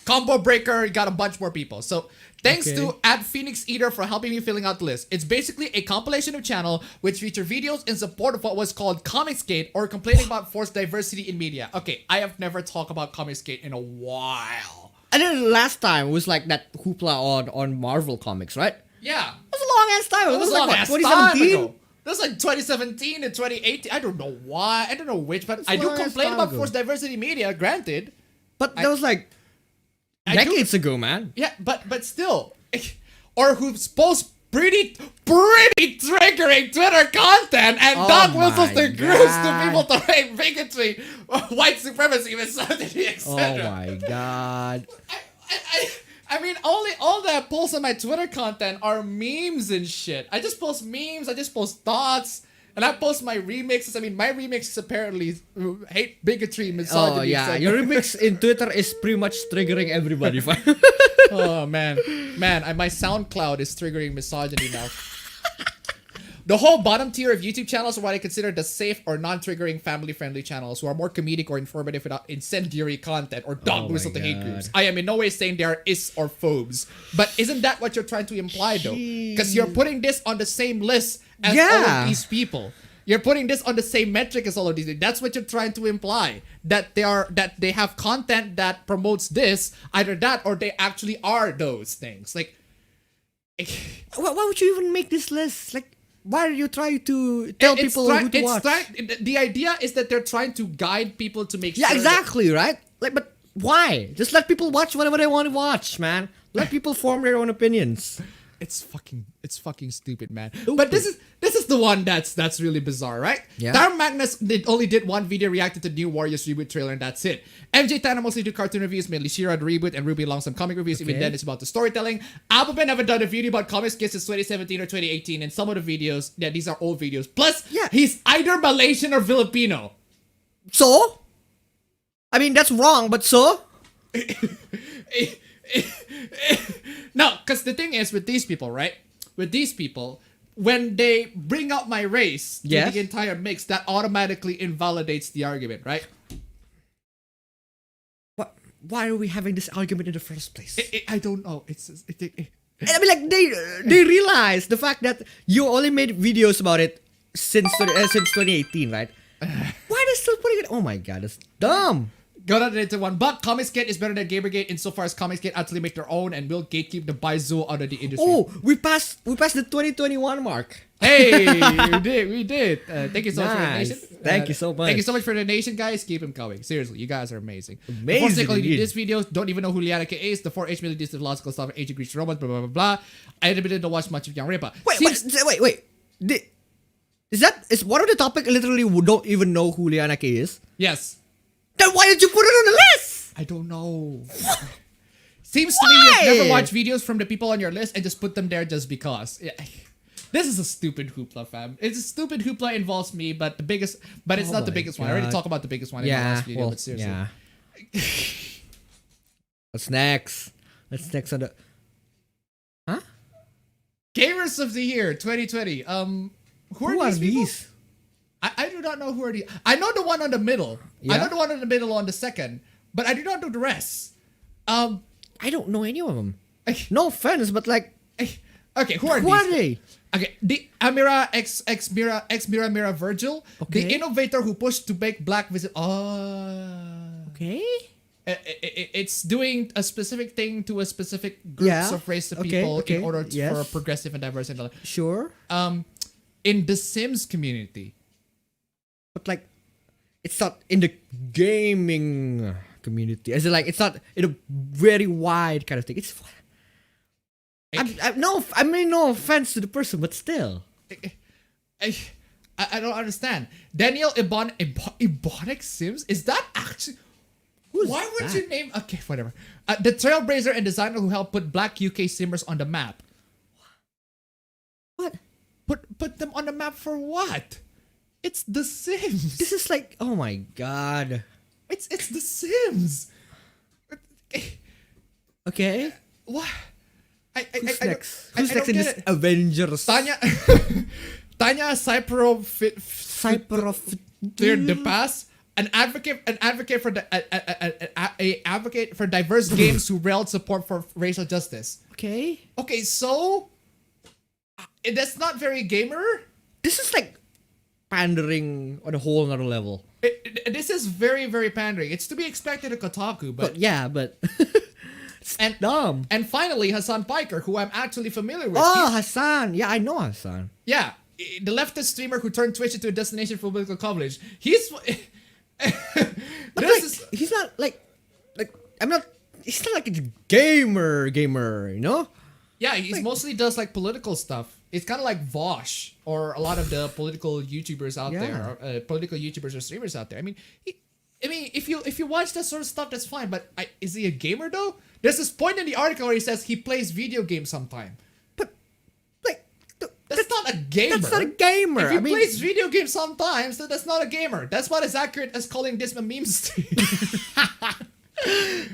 Combo Breaker got a bunch more people. So thanks Okay. to @PhoenixEater for helping me filling out the list. It's basically a compilation of channel which feature videos in support of what was called Comicsgate or complaining about forced diversity in media. Okay, I have never talked about Comicsgate in a while. And then last time was like that hoopla on Marvel Comics, right? Yeah. It was a long ass time. It was like long what, ass 2017? time ago. That's like 2017 and 2018. I don't know why. I don't know which, but I do long complain time about ago. forced diversity media. Granted, But that was like I do- decades ago, man. yeah, but still, or who's post pretty triggering Twitter content and Oh dog whistles my the groups to God. people to hate bigotry, white supremacy, misogyny, Oh etc. my god. I mean, all that I post on my Twitter content are memes and shit. I just post memes. I just post thoughts. And I post my remixes. I mean, my remixes apparently hate bigotry, misogyny. Oh yeah, etc. your remix in Twitter is pretty much triggering everybody. Oh man, my SoundCloud is triggering misogyny now. The whole bottom tier of YouTube channels are what I consider the safe or non-triggering family-friendly channels who are more comedic or informative without incendiary content or dog Oh my whistle to hate God. groups. I am in no way saying they are is or phobes, but isn't that what you're trying to imply though? Because you're putting this on the same list as all Yeah. of these people. You're putting this on the same metric as all of these. That's what you're trying to imply. That they have content that promotes this, either that or they actually are those things. Like, Why would you even make this list? Like, why are you trying to tell people who to watch? The idea is that they're trying to guide people to make Yeah, sure. exactly, right? Like, but why? Just let people watch whatever they want to watch, man. Let people form their own opinions. It's fucking stupid, man. But this is the one that's really bizarre, right? Yeah. Darren Magnus only did one video reacted to New Warriors reboot trailer, and that's it. MJ Tana mostly do cartoon reviews, mainly She-Ra the reboot, and Ruby along some comic reviews. Even Okay. then, it's about the storytelling. appabend haven't done a video about comics skits since 2017 or 2018, and some of the videos, yeah, these are old videos. Plus, Yeah. he's either Malaysian or Filipino. So? I mean, that's wrong, but so? No, because the thing is with these people, right? With these people, when they bring up my race to Yes. the entire mix, that automatically invalidates the argument, right? Why are we having this argument in the first place? I don't know. I mean, like they realize the fact that you only made videos about it since 2018, right? Why are they still putting it? Oh my god, that's dumb. Got it into one, but Comicsgate is better than Gamergate insofar as Comicsgate actually make their own and will gatekeep the Baizu out of the industry. Oh, we passed the 2021 mark. Hey, we did. Thank you so much for the Nice. donation. Thank you so much. Thank you so much for the donation, guys. Keep them coming. Seriously, you guys are amazing. Amazing Before indeed. this video, don't even know who Liana K is. The 4H million logical stuff, Age Grease robots, blah blah blah blah. I didn't watch much of Young Ripa. Wait. Is one of the topic literally we don't even know who Liana K is? Yes. Then why did you put it on the list? I don't know. Seems to me you've never watched videos from the people on your list and just put them there just because. Yeah. This is a stupid hoopla, fam. It's a stupid hoopla involves me, but it's Oh not the my biggest one. I already God. talked about the biggest one in my last video, but seriously. yeah. What's next? What's next on the? Huh? Gamers of the Year 2020. Who Who are are these people? these? I do not know who are these. I know the one on the middle. I Yeah? know the one on the middle on the second, but I do not know the rest. I don't know any of them. I- No offense, but like, okay, who are who these? are they? Okay, the Amira Mira Virgil, Okay. the innovator who pushed to make black visit. Oh. Okay. It's doing a specific thing to a specific groups Yeah, of race of okay, people okay, in order yes. for a progressive and diverse and Sure. in the Sims community. But like, it's not in the gaming community. As in, like, it's not in a very wide kind of thing. It's. I mean, no offense to the person, but still. I don't understand. Daniel Ebonic Sims? Is that actually? Who's Why would that? you name? Okay, whatever. The trailblazer and designer who helped put Black UK Simmers on the map. What? Put them on the map for what? It's The Sims. This is like, oh my god. It's The Sims. Okay. What? Who's I next? don't- Who's I next in don't this get it. Avengers? Tanya Cypro Clear the Pass, an advocate for advocate for diverse games who railed support for racial justice. Okay. Okay, so that's not very gamer. This is like pandering on a whole nother level. This is very, very pandering. It's to be expected of Kotaku, but But yeah, but it's and dumb. and finally Hassan Piker, who I'm actually familiar with. Oh, He's- Hassan. Yeah, I know Hassan. yeah, the leftist streamer who turned Twitch into a destination for political coverage. He's He's not like I'm not. He's not like a gamer, you know? Yeah, he mostly does like political stuff. It's kind of like Vosh or a lot of the political YouTubers out there, political YouTubers or streamers out there. I mean, if you watch that sort of stuff, that's fine. But is he a gamer though? There's this point in the article where he says he plays video games sometime. But like, that's not a gamer. That's not a gamer. If he plays video games sometimes, then that's not a gamer. That's about as accurate as calling this a meme stream.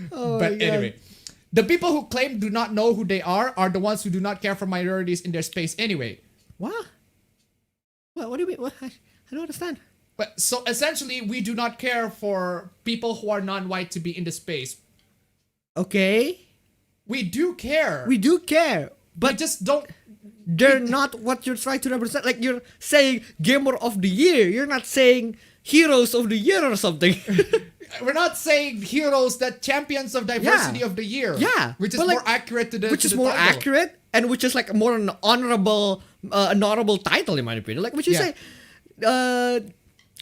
But anyway. The people who claim do not know who they are the ones who do not care for minorities in their space anyway. What? What do you mean? What? I don't understand. But so essentially, we do not care for people who are non-white to be in the space. Okay. We do care. We do care, but we just don't. They're not what you're trying to represent. Like you're saying Gamer of the Year. You're not saying Heroes of the Year or something. We're not saying heroes that champions of diversity of the year. Yeah. Which is more accurate to the Which is the more title. accurate and which is like more an honorable title in my opinion. Like would you say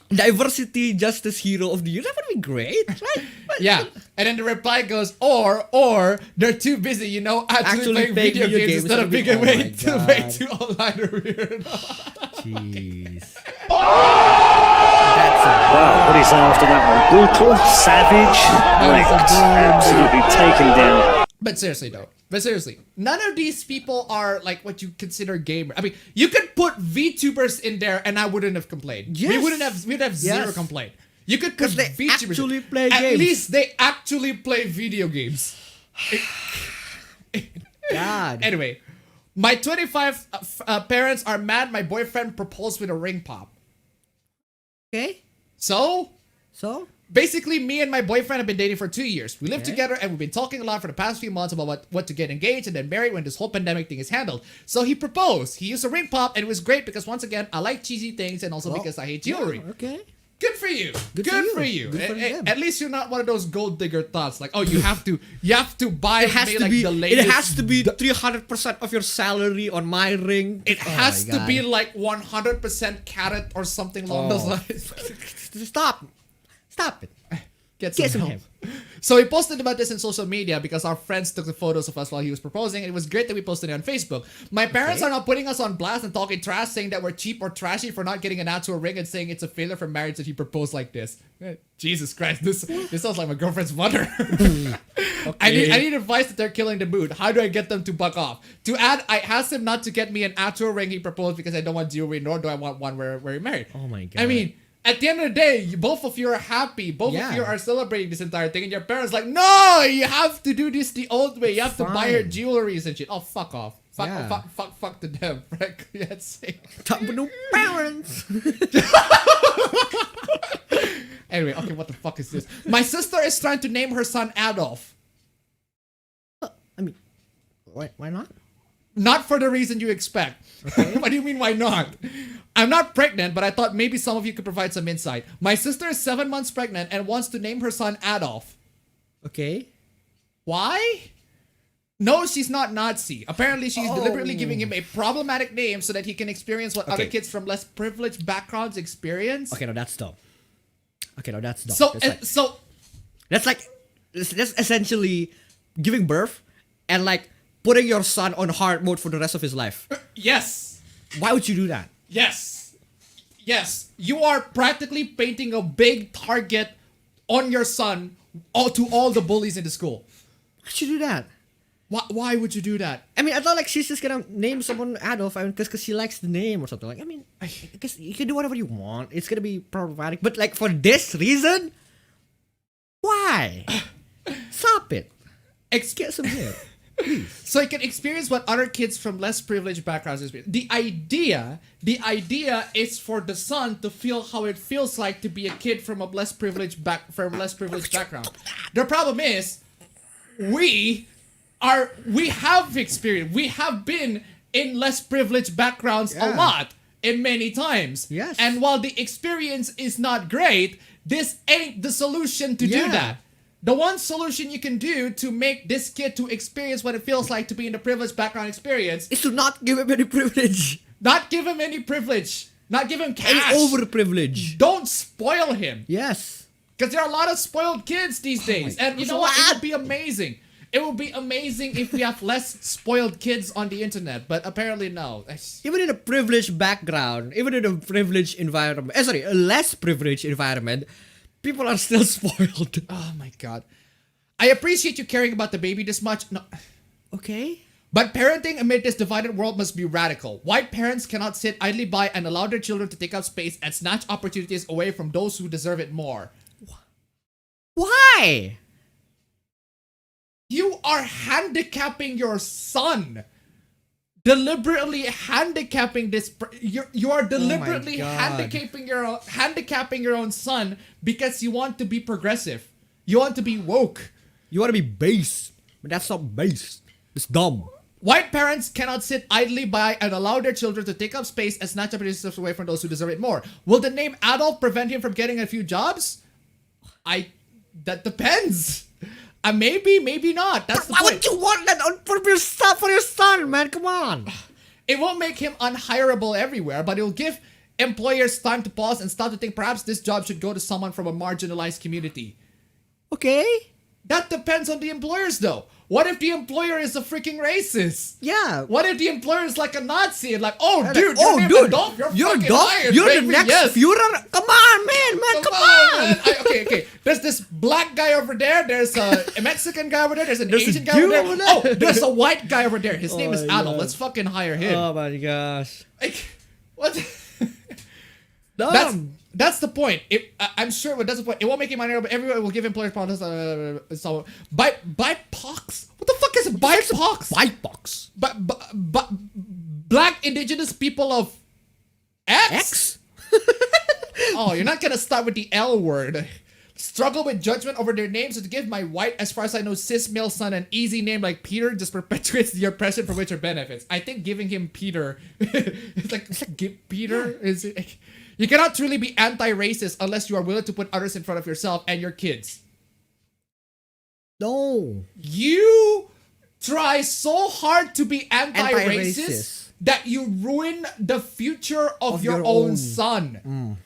diversity justice hero of the year? That would be great, right? Yeah. And then the reply goes, or they're too busy, you know, actually playing video games instead of being way too online or weird. Jeez. Wow, what do you say after that one? Brutal, savage, wrecked, absolutely taken down. But seriously, none of these people are like what you consider gamer. I mean, you could put VTubers in there and I wouldn't have complained. Yes. We'd have zero complaint. You could put they VTubers. actually play At games. least they actually play video games. God. Anyway, my 25 parents are mad my boyfriend proposed with a ring pop. Okay. So? Basically, me and my boyfriend have been dating for 2 years. We live together and we've been talking a lot for the past few months about what to get engaged and then married when this whole pandemic thing is handled. So he proposed. He used a ring pop and it was great because once again, I like cheesy things and also because I hate jewelry. Yeah, okay. Good for you. Good for you. Good for them. At least you're not one of those gold digger thoughts like, oh, you have to buy It has to be the latest. It has to be 300% of your salary on my ring. It has to be like 100% carat or something along those lines. Stop it. Get some help. So we posted about this in social media because our friends took the photos of us while he was proposing. And it was great that we posted it on Facebook. My parents are now putting us on blast and talking trash, saying that we're cheap or trashy for not getting an actual ring and saying it's a failure for marriage that he proposed like this. Jesus Christ, this sounds like my girlfriend's mother. I need advice that they're killing the mood. How do I get them to buck off? To add, I asked him not to get me an actual ring he proposed because I don't want jewelry, nor do I want one where we're married. Oh my God. I mean, at the end of the day, both of you are happy. Both of you are celebrating this entire thing. And your parents like, no, you have to do this the old way. You have to buy her jewelries and shit. Oh, fuck off. Fuck to them. Right? Yeah, Talk about no parents. Anyway, okay, what the fuck is this? My sister is trying to name her son Adolf. I mean, why not? Not for the reason you expect. Okay. What do you mean, why not? I'm not pregnant, but I thought maybe some of you could provide some insight. My sister is 7 months pregnant and wants to name her son Adolf. Okay. Why? No, she's not Nazi. Apparently, she's deliberately giving him a problematic name so that he can experience what other kids from less privileged backgrounds experience. Okay, no, that's dumb. So, that's essentially giving birth and like putting your son on hard mode for the rest of his life. Yes. Why would you do that? Yes. You are practically painting a big target on your son to all the bullies in the school. Why'd you do that? Why would you do that? I mean, I thought like she's just gonna name someone Adolf because she likes the name or something. Like, I mean, I guess you can do whatever you want. It's gonna be problematic, but like for this reason, why? Stop it. Get some help. So he can experience what other kids from less privileged backgrounds experience. The idea is for the son to feel how it feels like to be a kid from a less privileged background. The problem is, we have been in less privileged backgrounds a lot in many times. Yes. And while the experience is not great, this ain't the solution to do that. The one solution you can do to make this kid to experience what it feels like to be in a privileged background experience is to not give him any privilege. Not give him any privilege. Not give him cash. Any overprivilege. Don't spoil him. Yes. Because there are a lot of spoiled kids these days. And you know what? It What? would be amazing. It would be amazing if we have less spoiled kids on the internet. But apparently, no. Even in a privileged background, even in a privileged environment, a less privileged environment, people are still spoiled. Oh my god. I appreciate you caring about the baby this much. No. Okay. But parenting amid this divided world must be radical. White parents cannot sit idly by and allow their children to take up space and snatch opportunities away from those who deserve it more. Why? You are handicapping your son. Deliberately handicapping this. You are deliberately God. handicapping your own son because you want to be progressive. You want to be woke. You want to be base, but that's not base. It's dumb. White parents cannot sit idly by and allow their children to take up space and snatch opportunities away from those who deserve it more. Will the name Adolf prevent him from getting a few jobs? That depends. Maybe, maybe not. That's the Why point. would you want that for your son, man? Come on. It won't make him unhireable everywhere, but it will give employers time to pause and start to think perhaps this job should go to someone from a marginalized community. Okay. That depends on the employers, though. What if the employer is a freaking racist? Yeah. What if the employer is like a Nazi and like, oh, Like, dude, oh, you're dude, Adolf, you're fucking Adolf, hired, you're baby, the next yes. Führer. Come on, man, come on. Man. Okay. There's this black guy over there. There's a Mexican guy over there. There's an There's a Asian guy Jew over there. over there. Oh, there's a white guy over there. His name is my Adolf. God. Let's fucking hire him. Oh my gosh. Like, what? Dumb. That's the point. I'm sure that's the point. It won't make him unhireable, but everyone will give employers problems. So, BIPOX? What the fuck is BIPOX? BIPOX. But black indigenous people of X? Oh, you're not gonna start with the L word. Struggle with judgment over their names, so to give my white, as far as I know, cis male son an easy name like Peter just perpetuates the oppression for which are benefits. I think giving him Peter, it's like Peter is. You cannot truly be anti-racist unless you are willing to put others in front of yourself and your kids. No. You try so hard to be anti-racist, Anti-racist. that you ruin the future of your own son.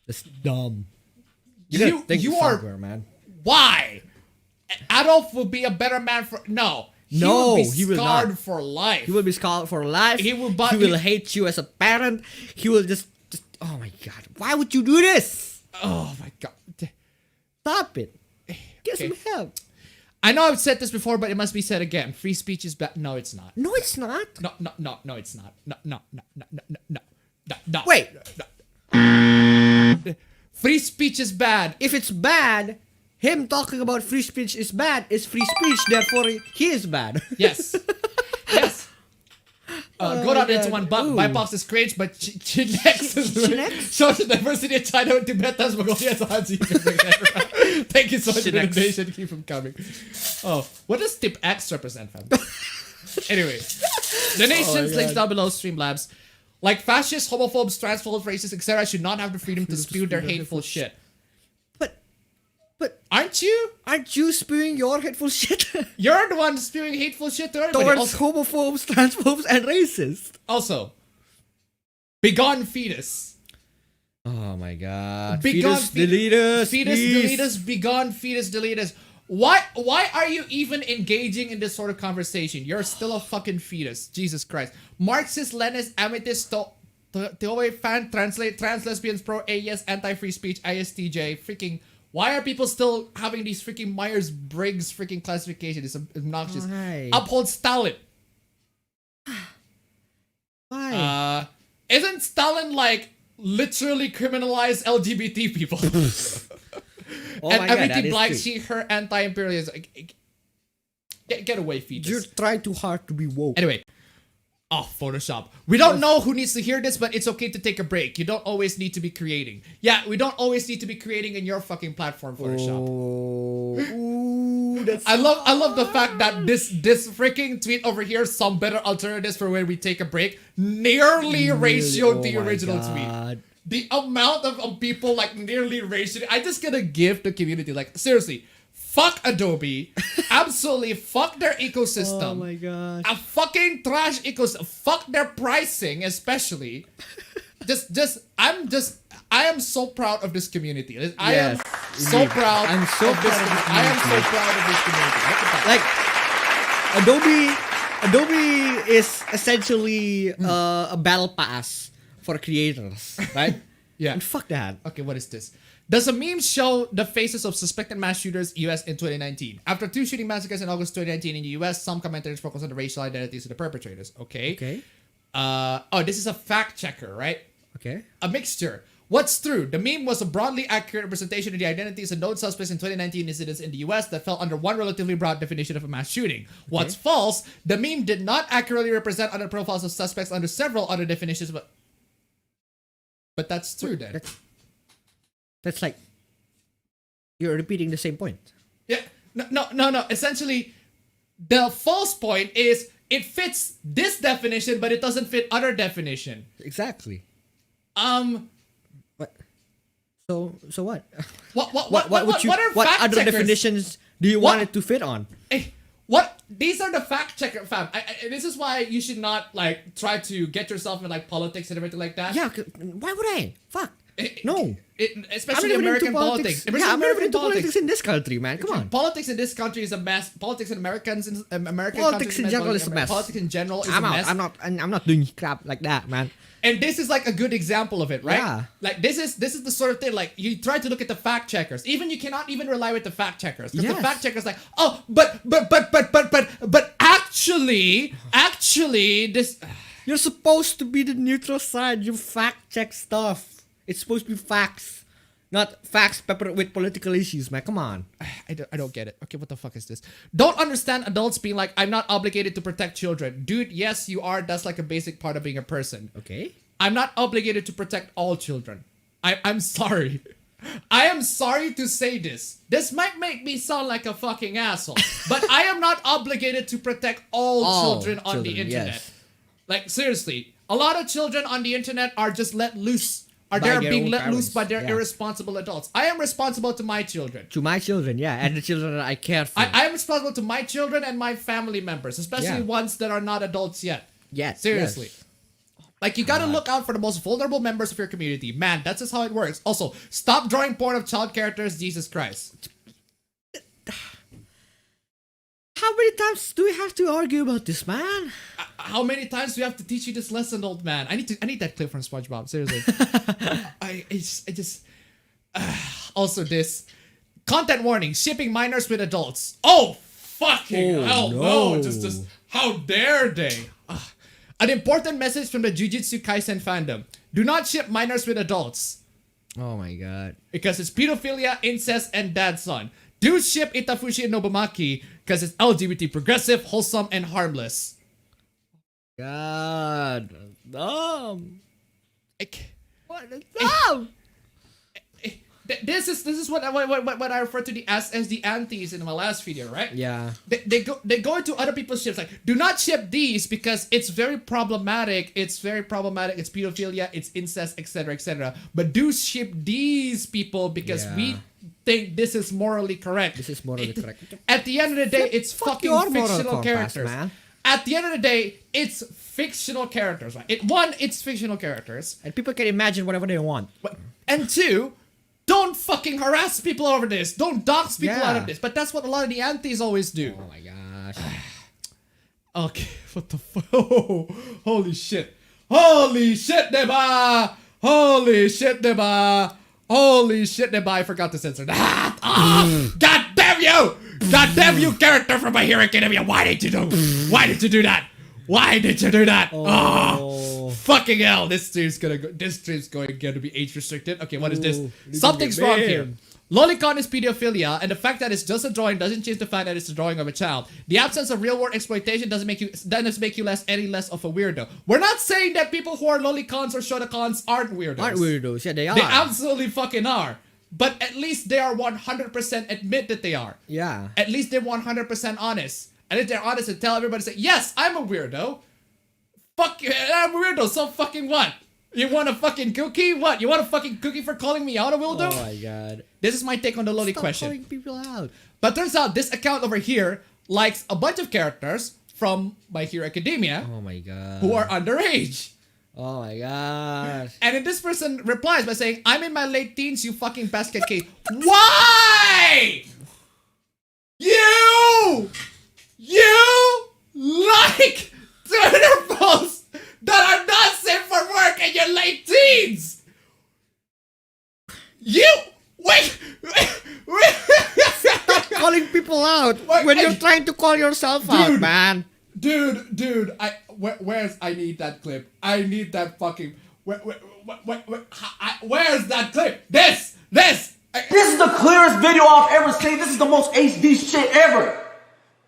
That's dumb. You are somewhere, man. Why? Adolf will be a better man for He will be he will scarred not. for life. He will be scarred for life. He will hate you as a parent. He will just. Oh my god! Why would you do this? Oh my god! Stop it. Get Okay. some help. I know I've said this before, but it must be said again. Free speech is bad. No, it's not. No, it's not. No, it's not. No. Wait. Free speech is bad. If it's bad, him talking about free speech is bad. Is free speech, therefore he is bad. Yes. Yes. Go down my into God. one. Ooh. BIPOX is cringe, but Chinex is Chinex? shows the diversity of China and Tibet, Mongolia, and Hanzi. Thank you so much for the Chinex. donation. Keep them coming. Oh, what does Tip X represent, fam? Anyway, donations, links down below. Streamlabs. Like fascists, homophobes, transphobes, racists, etc. should not have the freedom to spew their hateful shit. But Aren't you? aren't you spewing your hateful shit You're the one spewing hateful shit to everybody. towards Also, homophobes, transphobes, and racists? also, begone fetus. Oh my god. Begone Fetus, delete us, Fetus, please. delete us, begone fetus, delete us. Why are you even engaging in this sort of conversation? You're still a fucking fetus. Jesus Christ. Marxist, Leninist, amethyst, Teowe fan, translate, trans lesbians, pro AES, anti-free speech, ISTJ, freaking. Why are people still having these freaking Myers-Briggs freaking classification? It's obnoxious. Why? Uphold Stalin. Why? Isn't Stalin like literally criminalized LGBT people? Oh And my god, that everything is black, true. she, her, anti-imperialism. Get away, fetus. You try too hard to be woke. Anyway. Oh, Photoshop. We don't know who needs to hear this, but it's okay to take a break. You don't always need to be creating. Yeah, we don't always need to be creating in your fucking platform, Photoshop. Oh, ooh, that's I love the fact that this freaking tweet over here, some better alternatives for when we take a break, nearly ratioed the oh my original God. tweet. The amount of people like nearly ratioed. I just gotta give the community, like, seriously, fuck Adobe. Absolutely fuck their ecosystem. Oh my gosh. A fucking trash ecosystem. Fuck their pricing, especially. I am so proud of this community. I am so proud. I'm so of this proud of this I am so proud of this community. Look at that. Like, Adobe is essentially a battle pass for creators, right? Yeah. And fuck that. Okay, what is this? Does a meme show the faces of suspected mass shooters US in 2019? After 2 shooting massacres in August 2019 in the US, some commentators focus on the racial identities of the perpetrators. Okay. Okay. This is a fact checker, right? Okay. A mixture. What's true? The meme was a broadly accurate representation of the identities of known suspects in 2019 incidents in the US that fell under one relatively broad definition of a mass shooting. What's false? The meme did not accurately represent other profiles of suspects under several other definitions, but that's true then. That's like you're repeating the same point. Yeah. No. Essentially, the false point is it fits this definition, but it doesn't fit other definition. Exactly. What? So what? What other definitions do you want it to fit on? These are the fact checker, fam. This is why you should not like try to get yourself in like politics and everything like that. Yeah. Why would I? Fuck. No. Especially American politics. I'm not even into politics in this country, man. Come on. Politics in this country is a mess. Politics in American Politics in general is a mess. Politics in general is a mess. I'm not doing crap like that, man. And this is like a good example of it, right? Yeah. Like this is the sort of thing like you try to look at the fact checkers. Even you cannot even rely with the fact checkers because the fact checkers like, oh, but actually this. You're supposed to be the neutral side. You fact check stuff. It's supposed to be facts, not facts peppered with political issues, man. Come on. I don't get it. Okay, what the fuck is this? Don't understand adults being like, I'm not obligated to protect children. Dude, yes, you are. That's like a basic part of being a person. Okay. I'm not obligated to protect all children. I'm sorry. I am sorry to say this. This might make me sound like a fucking asshole, but I am not obligated to protect all children on the internet. Yes. Like, seriously, a lot of children on the internet are just let loose. They're being let loose by their irresponsible adults. I am responsible to my children. To my children, yeah, and the children that I care for. I am responsible to my children and my family members, especially ones that are not adults yet. Yes. Seriously. Yes. Like, you gotta look out for the most vulnerable members of your community. Man, that's just how it works. Also, stop drawing porn of child characters, Jesus Christ. How many times do we have to argue about this, man? How many times do we have to teach you this lesson, old man? I need that clip from SpongeBob, seriously. Also this. Content warning, shipping minors with adults. Oh, fucking hell no. Just, how dare they? An important message from the Jujutsu Kaisen fandom. Do not ship minors with adults. Oh my god. Because it's pedophilia, incest, and dad son. Do ship Itafushi and Nobumaki because it's LGBT, progressive, wholesome, and harmless. God. Dumb. What? Dumb. This is what I refer to as the antis in my last video, right? Yeah. They go into other people's ships like, do not ship these because it's very problematic. It's pedophilia, it's incest, etc. But do ship these people because we think this is morally correct. This is morally correct. At the end of the day, it's fucking fictional characters. Man. At the end of the day, it's fictional characters, right? It's fictional characters. And people can imagine whatever they want. And two, don't fucking harass people over this. Don't dox people out of this. But that's what a lot of the antis always do. Oh my gosh. Okay, what the fuck? Oh, holy shit. Holy shit, Neba! Holy shit, Neba! Holy shit, Neba! I forgot to censor that. God damn you! God damn you, character from My Hero Academia! Why did you do that? Why did you do that? Oh, fucking hell! This stream's going to be age restricted. Okay, what is this? Something's wrong here. Lolicon is pedophilia, and the fact that it's just a drawing doesn't change the fact that it's a drawing of a child. The absence of real-world exploitation doesn't make you any less of a weirdo. We're not saying that people who are lolicons or shotacons aren't weirdos. Yeah, they are. They absolutely fucking are. But at least they are 100% admit that they are. Yeah. At least they're 100% honest. And if they're honest and tell everybody, say, yes, I'm a weirdo. Fuck you, I'm a weirdo, so fucking what? You want a fucking cookie? What? You want a fucking cookie for calling me out, a Wildo? Oh my god. This is my take on the Loli Stop question. calling people out. But turns out this account over here likes a bunch of characters from My Hero Academia Oh my god. who are underage. Oh my god. And then this person replies by saying, I'm in my late teens, you fucking basket case. Why? You like Twitter posts that are not safe for work in your late teens. Wait. Calling people out Wait, when you're trying to call yourself out, man. Dude, I need that clip. I need that fucking, where's that clip? This. This is the clearest video I've ever seen. This is the most HD shit ever.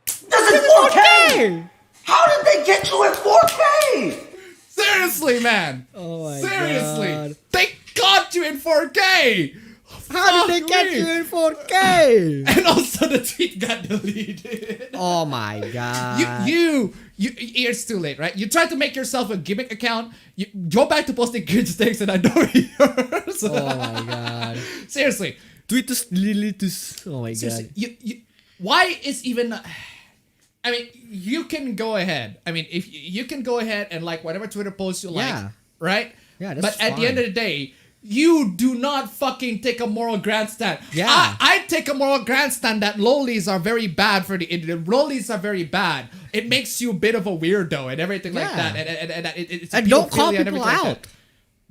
This is 4K. How did they get you in 4K? Seriously, man. Oh my Seriously. god. They got you in 4K. How did they get you in 4K? And also the tweet got deleted. Oh my god. You, it's too late, right? You try to make yourself a gimmick account. You go back to posting cringe things and adore yours. Oh my god. Seriously. Tweetus, deletus. Oh my Seriously. god. You, why is even... I mean, you can go ahead. I mean, if you can go ahead and like whatever Twitter post you like, Yeah. right? Yeah, that's But at the end of the day, you do not fucking take a moral grandstand. Yeah. I take a moral grandstand that lolis are very bad for the internet. Lolis are very bad. It makes you a bit of a weirdo and everything like Yeah. that. And it's And don't call pedophilia and people everything like out. that.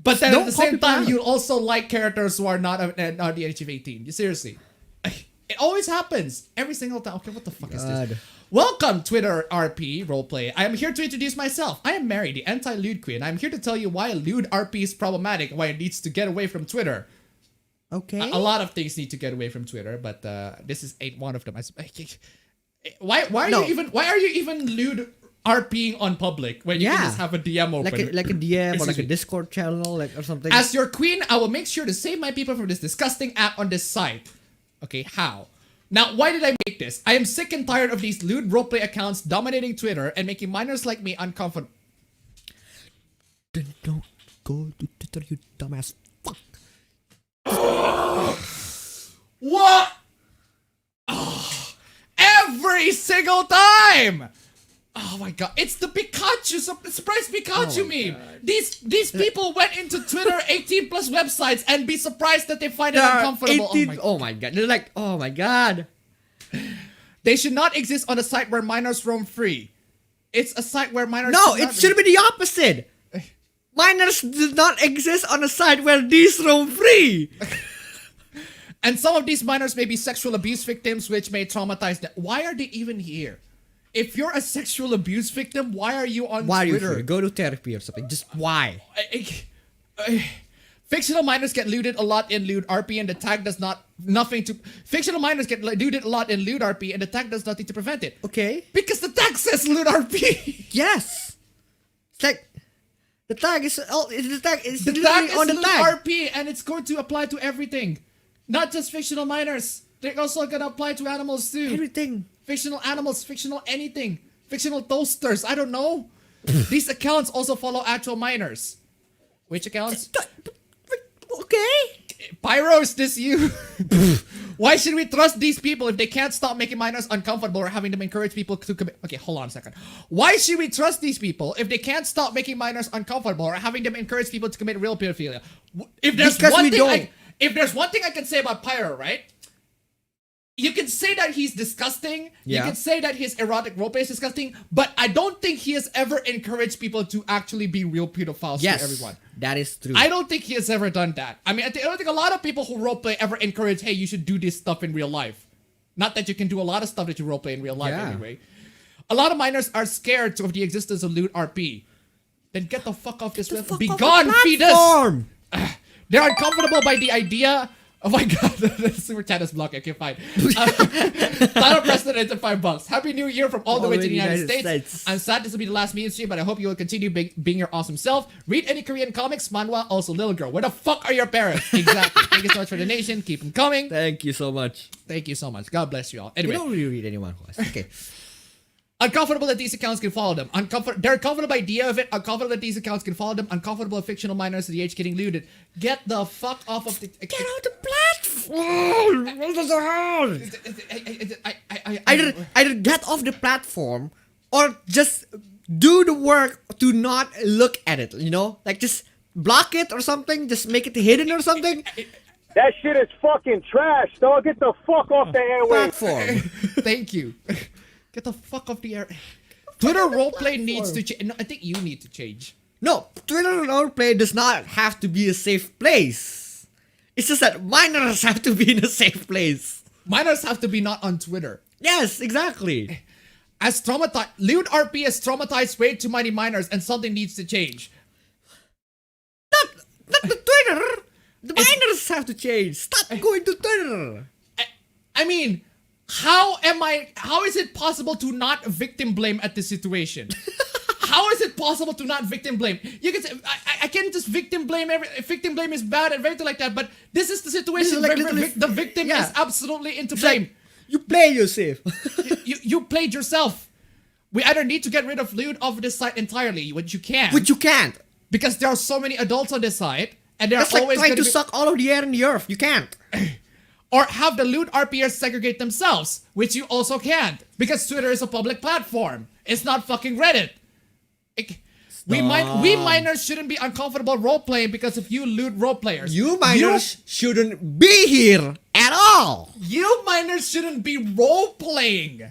But then Don't at the call same people time, out. you also like characters who are not the age of 18. Seriously. It always happens. Every single time. Okay, what the fuck is this? God. Welcome, Twitter RP roleplay. I am here to introduce myself. I am Mary, the anti-lewd queen. I'm here to tell you why a lewd RP is problematic and why it needs to get away from Twitter. Okay. A lot of things need to get away from Twitter, but this ain't one of them. Why are you even lewd RPing on public when you can Yeah. just have a DM open? like a DM or Excuse like a me. Discord channel, like or something. As your queen, I will make sure to save my people from this disgusting app on this site. Okay, how? Now, why did I make this? I am sick and tired of these lewd roleplay accounts dominating Twitter and making minors like me uncomfortable. Then don't go to Twitter, you dumbass fuck. What? Oh, every single time! Oh my god, it's the Pikachu, surprise Pikachu meme! These people went into Twitter 18 plus websites and be surprised that they find it There are uncomfortable. 18 oh my god. They're like, oh my god. They should not exist on a site where minors roam free. It's a site where minors No, should it not should be the opposite. Minors do not exist on a site where these roam free. And some of these minors may be sexual abuse victims, which may traumatize them. Why are they even here? If you're a sexual abuse victim, why are you on Why are you Twitter? here? Go to therapy or something. Just why? Fictional minors get looted a lot in lewd RP, and the tag does nothing to. Fictional minors get looted a lot in lewd RP, and the tag does nothing to prevent it. Okay. Because the tag says lewd RP. Yes. It's like the tag is the tag is The tag literally is on the lewd tag. RP, and it's going to apply to everything, not just fictional minors. They're also gonna apply to animals too. Everything. Fictional animals, fictional anything, fictional toasters. I don't know. These accounts also follow actual minors. Which accounts? Okay. Pyro, is this you? Why should we trust these people if they can't stop making minors uncomfortable or having them encourage people to commit? Okay, hold on a second. Why should we trust these people if they can't stop making minors uncomfortable or having them encourage people to commit real pedophilia? If there's Because one we thing, don't. if there's one thing I can say about Pyro, right? You can say that he's disgusting. Yeah. You can say that his erotic roleplay is disgusting, but I don't think he has ever encouraged people to actually be real pedophiles Yes. to everyone. That is true. I don't think he has ever done that. I mean, I don't think a lot of people who roleplay ever encourage, hey, you should do this stuff in real life. Not that you can do a lot of stuff that you roleplay in real life Yeah. anyway. A lot of minors are scared of the existence of lewd RP. Then get the fuck off this website. Be gone, fetus! Platform. They're uncomfortable by the idea. Oh my god, the super chat is blocked. Okay, fine. Title President at $5. Happy New Year from all the way to the United States. I'm sad this will be the last meme stream, but I hope you will continue being your awesome self. Read any Korean comics, manhwa, also Little Girl. Where the fuck are your parents? Exactly. Thank you so much for the donation. Keep them coming. Thank you so much. Thank you so much. God bless you all. Anyway. We don't really read anyone who has. Okay. Uncomfortable that these accounts can follow them. They're uncomfortable by idea of it. Uncomfortable that these accounts can follow them. Uncomfortable of fictional minors at the age getting looted. Get the fuck off of the... Get out the platform! What is the hell? Either get off the platform or just do the work to not look at it, you know? Like just block it or something, just make it hidden or something. That shit is fucking trash, dog. Get the fuck off the airwaves. Platform. Thank you. Get the fuck off the air. Twitter roleplay needs to change. No, I think you need to change. No, Twitter roleplay does not have to be a safe place. It's just that minors have to be in a safe place. Minors have to be not on Twitter. Yes, exactly. As traumatized, lewd RP has traumatized way too many minors, and something needs to change. Not the Twitter. The minors have to change. Stop going to Twitter. I mean, how is it possible to not victim blame at this situation? How is it possible to not victim blame? You can say, I can't just victim blame victim blame is bad and everything like that, but this is the situation like where the victim is absolutely into It's blame. like, you play yourself. You played yourself. We either need to get rid of lewd off this site entirely, which you can. Which you can't. Because there are so many adults on this site, and they're That's like always trying to gonna be, suck all of the air in the earth. You can't. or have the lewd RPers segregate themselves, which you also can't, because Twitter is a public platform. It's not fucking Reddit. We minors shouldn't be uncomfortable role playing because of you lewd role players. You minors shouldn't be here at all. You minors shouldn't be role playing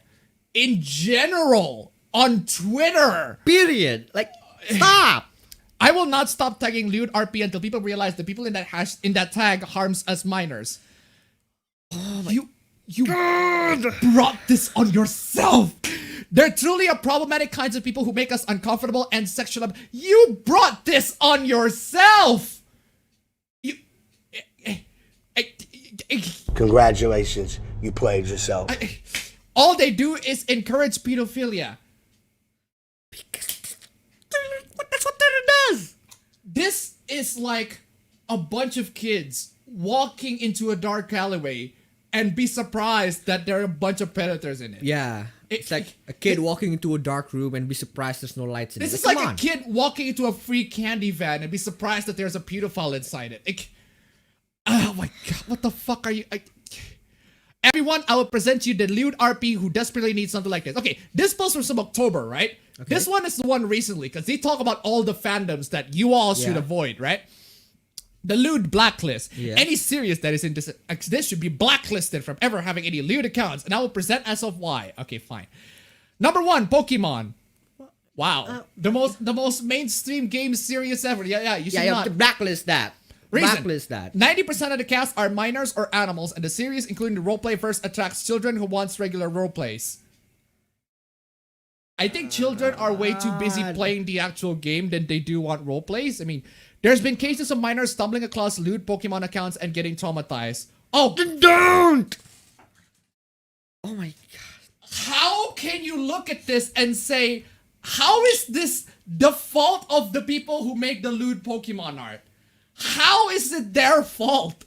in general on Twitter. Period. Like, stop. I will not stop tagging lewd RP until people realize the people in that tag harms us minors. You brought this on yourself. They're truly a problematic kinds of people who make us uncomfortable and sexual. You brought this on yourself. Congratulations, you played yourself. All they do is encourage pedophilia. That's what Twitter does. This is like a bunch of kids walking into a dark alleyway and be surprised that there are a bunch of predators in it. Yeah. It's like a kid walking into a dark room and be surprised there's no lights in it. This is Come like on. a kid walking into a free candy van and be surprised that there's a pedophile inside it. Oh my god, what the fuck are you... Everyone, I will present you the lewd RP who desperately needs something like this. Okay, this post was from October, right? Okay. This one is the one recently, because they talk about all the fandoms that you all should avoid, right? The lewd blacklist. Yeah. Any series that is in this should be blacklisted from ever having any lewd accounts, and I will present as of why. Okay, fine. Number 1, Pokemon. Wow, the most mainstream game series ever. Yeah, you should you not have to blacklist that. Reason. Blacklist that. 90% of the cast are minors or animals, and the series, including the roleplay verse, attracts children who wants regular roleplays. I think children are way too busy playing the actual game than they do want roleplays. I mean, there's been cases of minors stumbling across lewd Pokemon accounts and getting traumatized. Oh, Don't! Oh my god. how can you look at this and say, how is this the fault of the people who make the lewd Pokemon art? How is it their fault?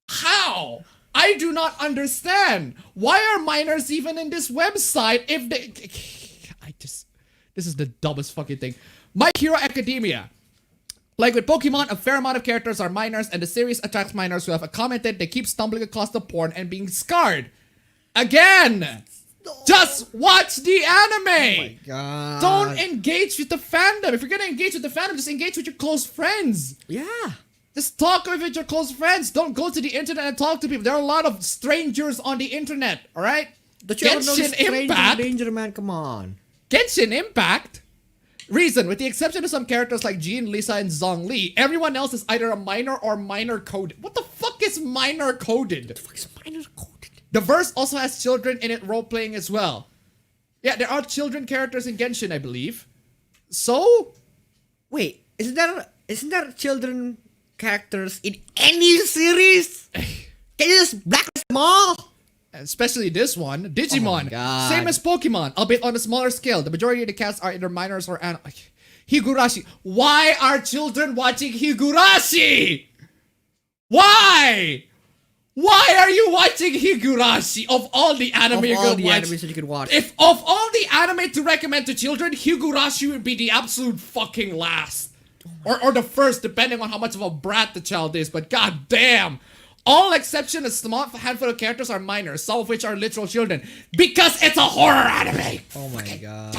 How? I do not understand. Why are minors even in this website if they... This is the dumbest fucking thing. My Hero Academia. Like with Pokemon, a fair amount of characters are minors, and the series attracts minors who have commented they keep stumbling across the porn and being scarred. Again! Just watch the anime! Oh my god. Don't engage with the fandom. If you're gonna engage with the fandom, just engage with your close friends. Yeah. Just talk with your close friends. Don't go to the internet and talk to people. There are a lot of strangers on the internet, alright? Don't you ever know this Genshin stranger Impact. danger, man? Come on. Genshin Impact. Reason, with the exception of some characters like Jean, Lisa, and Zhongli, everyone else is either a minor or minor coded. What the fuck is minor coded? What the fuck is minor coded? The verse also has children in it role-playing as well. Yeah, there are children characters in Genshin, I believe. So? Wait, isn't there children characters in any series? Can you just blacklist them all? Especially this one, Digimon. God. Same as Pokemon, albeit on a smaller scale. The majority of the cast are either minors or Higurashi. Why are children watching Higurashi? Why? Why are you watching Higurashi of all the anime Of you're all gonna the watch? animes that you can watch. If of all the anime to recommend to children, Higurashi would be the absolute fucking last. Or the first, depending on how much of a brat the child is, but god damn. All exception a small handful of characters are minors, some of which are literal children. Because it's a horror anime! Oh my god.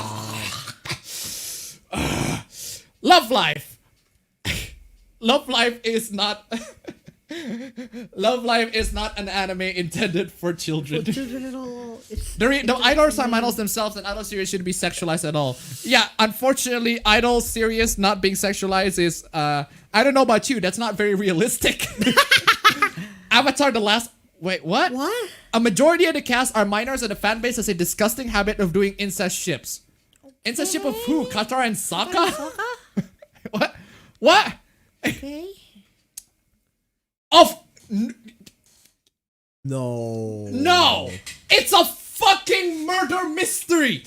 Love Life. Love Life is not Love Life is not an anime intended for children. Children at all. It's The idols are idols themselves, and idol series shouldn't be sexualized at all. Yeah, unfortunately, idol series not being sexualized is, I don't know about you, that's not very realistic. Avatar The Last... Wait, what? What? A majority of the cast are minors, and the fan base has a disgusting habit of doing incest ships. Incest ship of who? Katara and Sokka? What? What? okay. Of... No. No! It's a fucking murder mystery!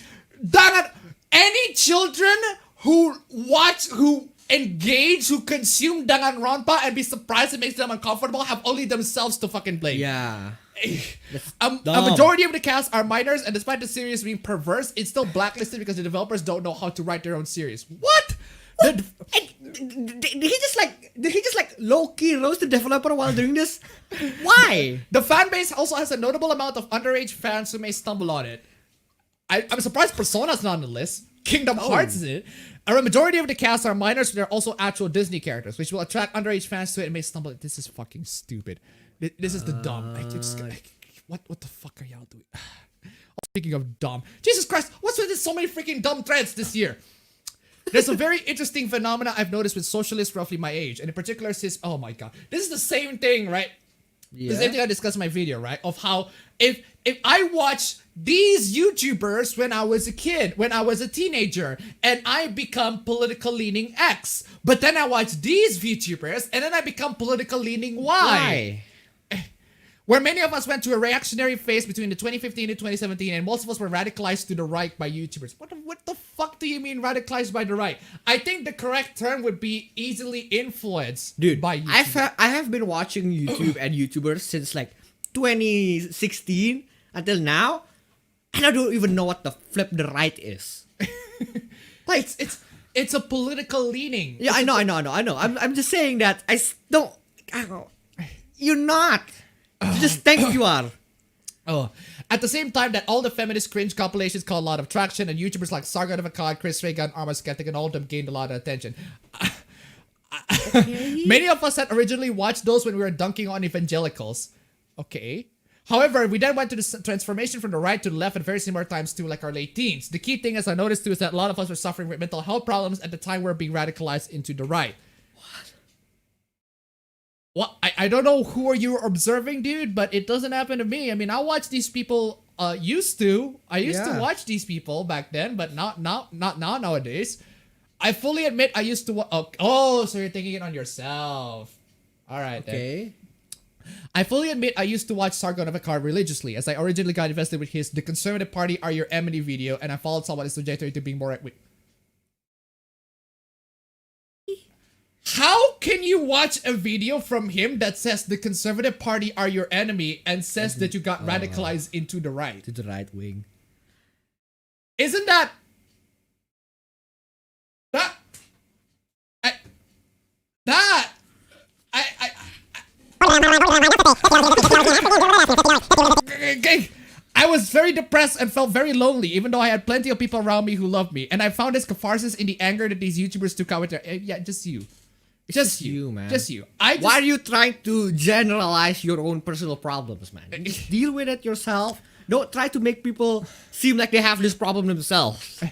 Damn it! Any children who watch, who engage, who consume Danganronpa and be surprised it makes them uncomfortable have only themselves to fucking blame. Yeah. A dumb. majority of the cast are minors, and despite the series being perverse, it's still blacklisted because the developers don't know how to write their own series. What? Did he just like low-key roast the developer while doing this? Why? The fan base also has a notable amount of underage fans who may stumble on it. I'm surprised Persona's not on the list. Kingdom Hearts is it. A majority of the cast are minors, but they're also actual Disney characters, which will attract underage fans to it and may stumble. This is fucking stupid. This is the dumb. What the fuck are y'all doing? Speaking of dumb, Jesus Christ, what's with this so many freaking dumb threads this year? There's a very interesting phenomena I've noticed with socialists roughly my age, and in particular cis. Oh my god, this is the same thing, right? Yeah. The same thing I discussed in my video, right? Of how if I watch these YouTubers when I was a kid, when I was a teenager, and I become political leaning X, but then I watch these VTubers and then I become political leaning Y. Where many of us went to a reactionary phase between the 2015 and 2017, and most of us were radicalized to the right by YouTubers. What the fuck do you mean radicalized by the right? I think the correct term would be easily influenced by YouTubers. I have been watching YouTube and YouTubers since like 2016 until now, and I don't even know what the flip the right is. Like it's a political leaning. Yeah, I know. I'm just saying that I don't. You're not. You just think you are. Oh, at the same time that all the feminist cringe compilations caught a lot of traction, and YouTubers like Sargon of Akkad, Chris Reagan, Arma Skeptic, and all of them gained a lot of attention. Many of us had originally watched those when we were dunking on evangelicals. Okay. However, we then went to the transformation from the right to the left at very similar times too, like our late teens. The key thing, as I noticed too, is that a lot of us were suffering with mental health problems at the time we were being radicalized into the right. What? I don't know who are you observing, dude, but it doesn't happen to me. I mean, I watch these people. I used to watch these people back then, but not nowadays. I fully admit I used to. Oh, so you're thinking it on yourself. All right. Okay. Then. I fully admit I used to watch Sargon of Akkad religiously, as I originally got invested with his "The Conservative Party Are Your Enemy" video, and I followed someone who's trajectory to being more right wing. How can you watch a video from him that says the Conservative Party are your enemy and says that you got radicalized into the right? To the right wing. Isn't that... I was very depressed and felt very lonely, even though I had plenty of people around me who loved me. And I found this catharsis in the anger that these YouTubers took out with their... Yeah, just you. Just you, man. Just you. Why are you trying to generalize your own personal problems, man? Just deal with it yourself. Don't try to make people seem like they have this problem themselves.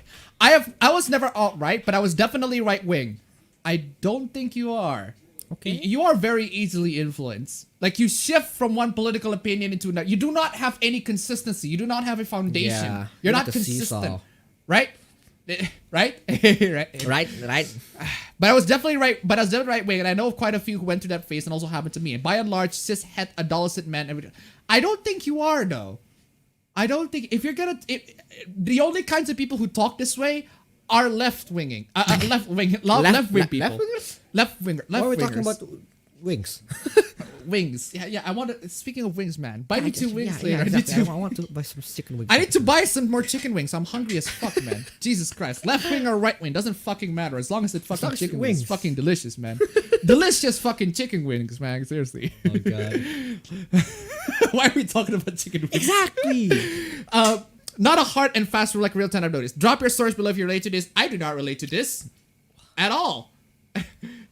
I was never alt-right, but I was definitely right-wing. I don't think you are. Okay. You are very easily influenced. Like, you shift from one political opinion into another. You do not have any consistency. You do not have a foundation. Yeah, You're not like a consistent. seesaw. Right? Right? Right. But I was definitely right. But I was definitely right wing, and I know of quite a few who went through that phase, and also happened to me. And by and large, cis-het adolescent men. I don't think you are, though. I don't think if you're gonna. The only kinds of people who talk this way are left-winging, left wing people. Left-wingers? Left-wingers. Why are we talking about wings? wings. Yeah. I want to. Speaking of wings, man, buy me 2 wings Yeah, later. exactly. I want to buy some chicken wings. I need to buy some more chicken wings. I'm hungry as fuck, man. Jesus Christ. Left wing or right wing doesn't fucking matter as long as it's fucking long as chicken wings. wings. Fucking delicious, man. Delicious fucking chicken wings, man. Seriously. Oh god. Why are we talking about chicken wings? Exactly. Not a hard and fast rule like real time I've noticed. Drop your stories below if you relate to this. I do not relate to this at all.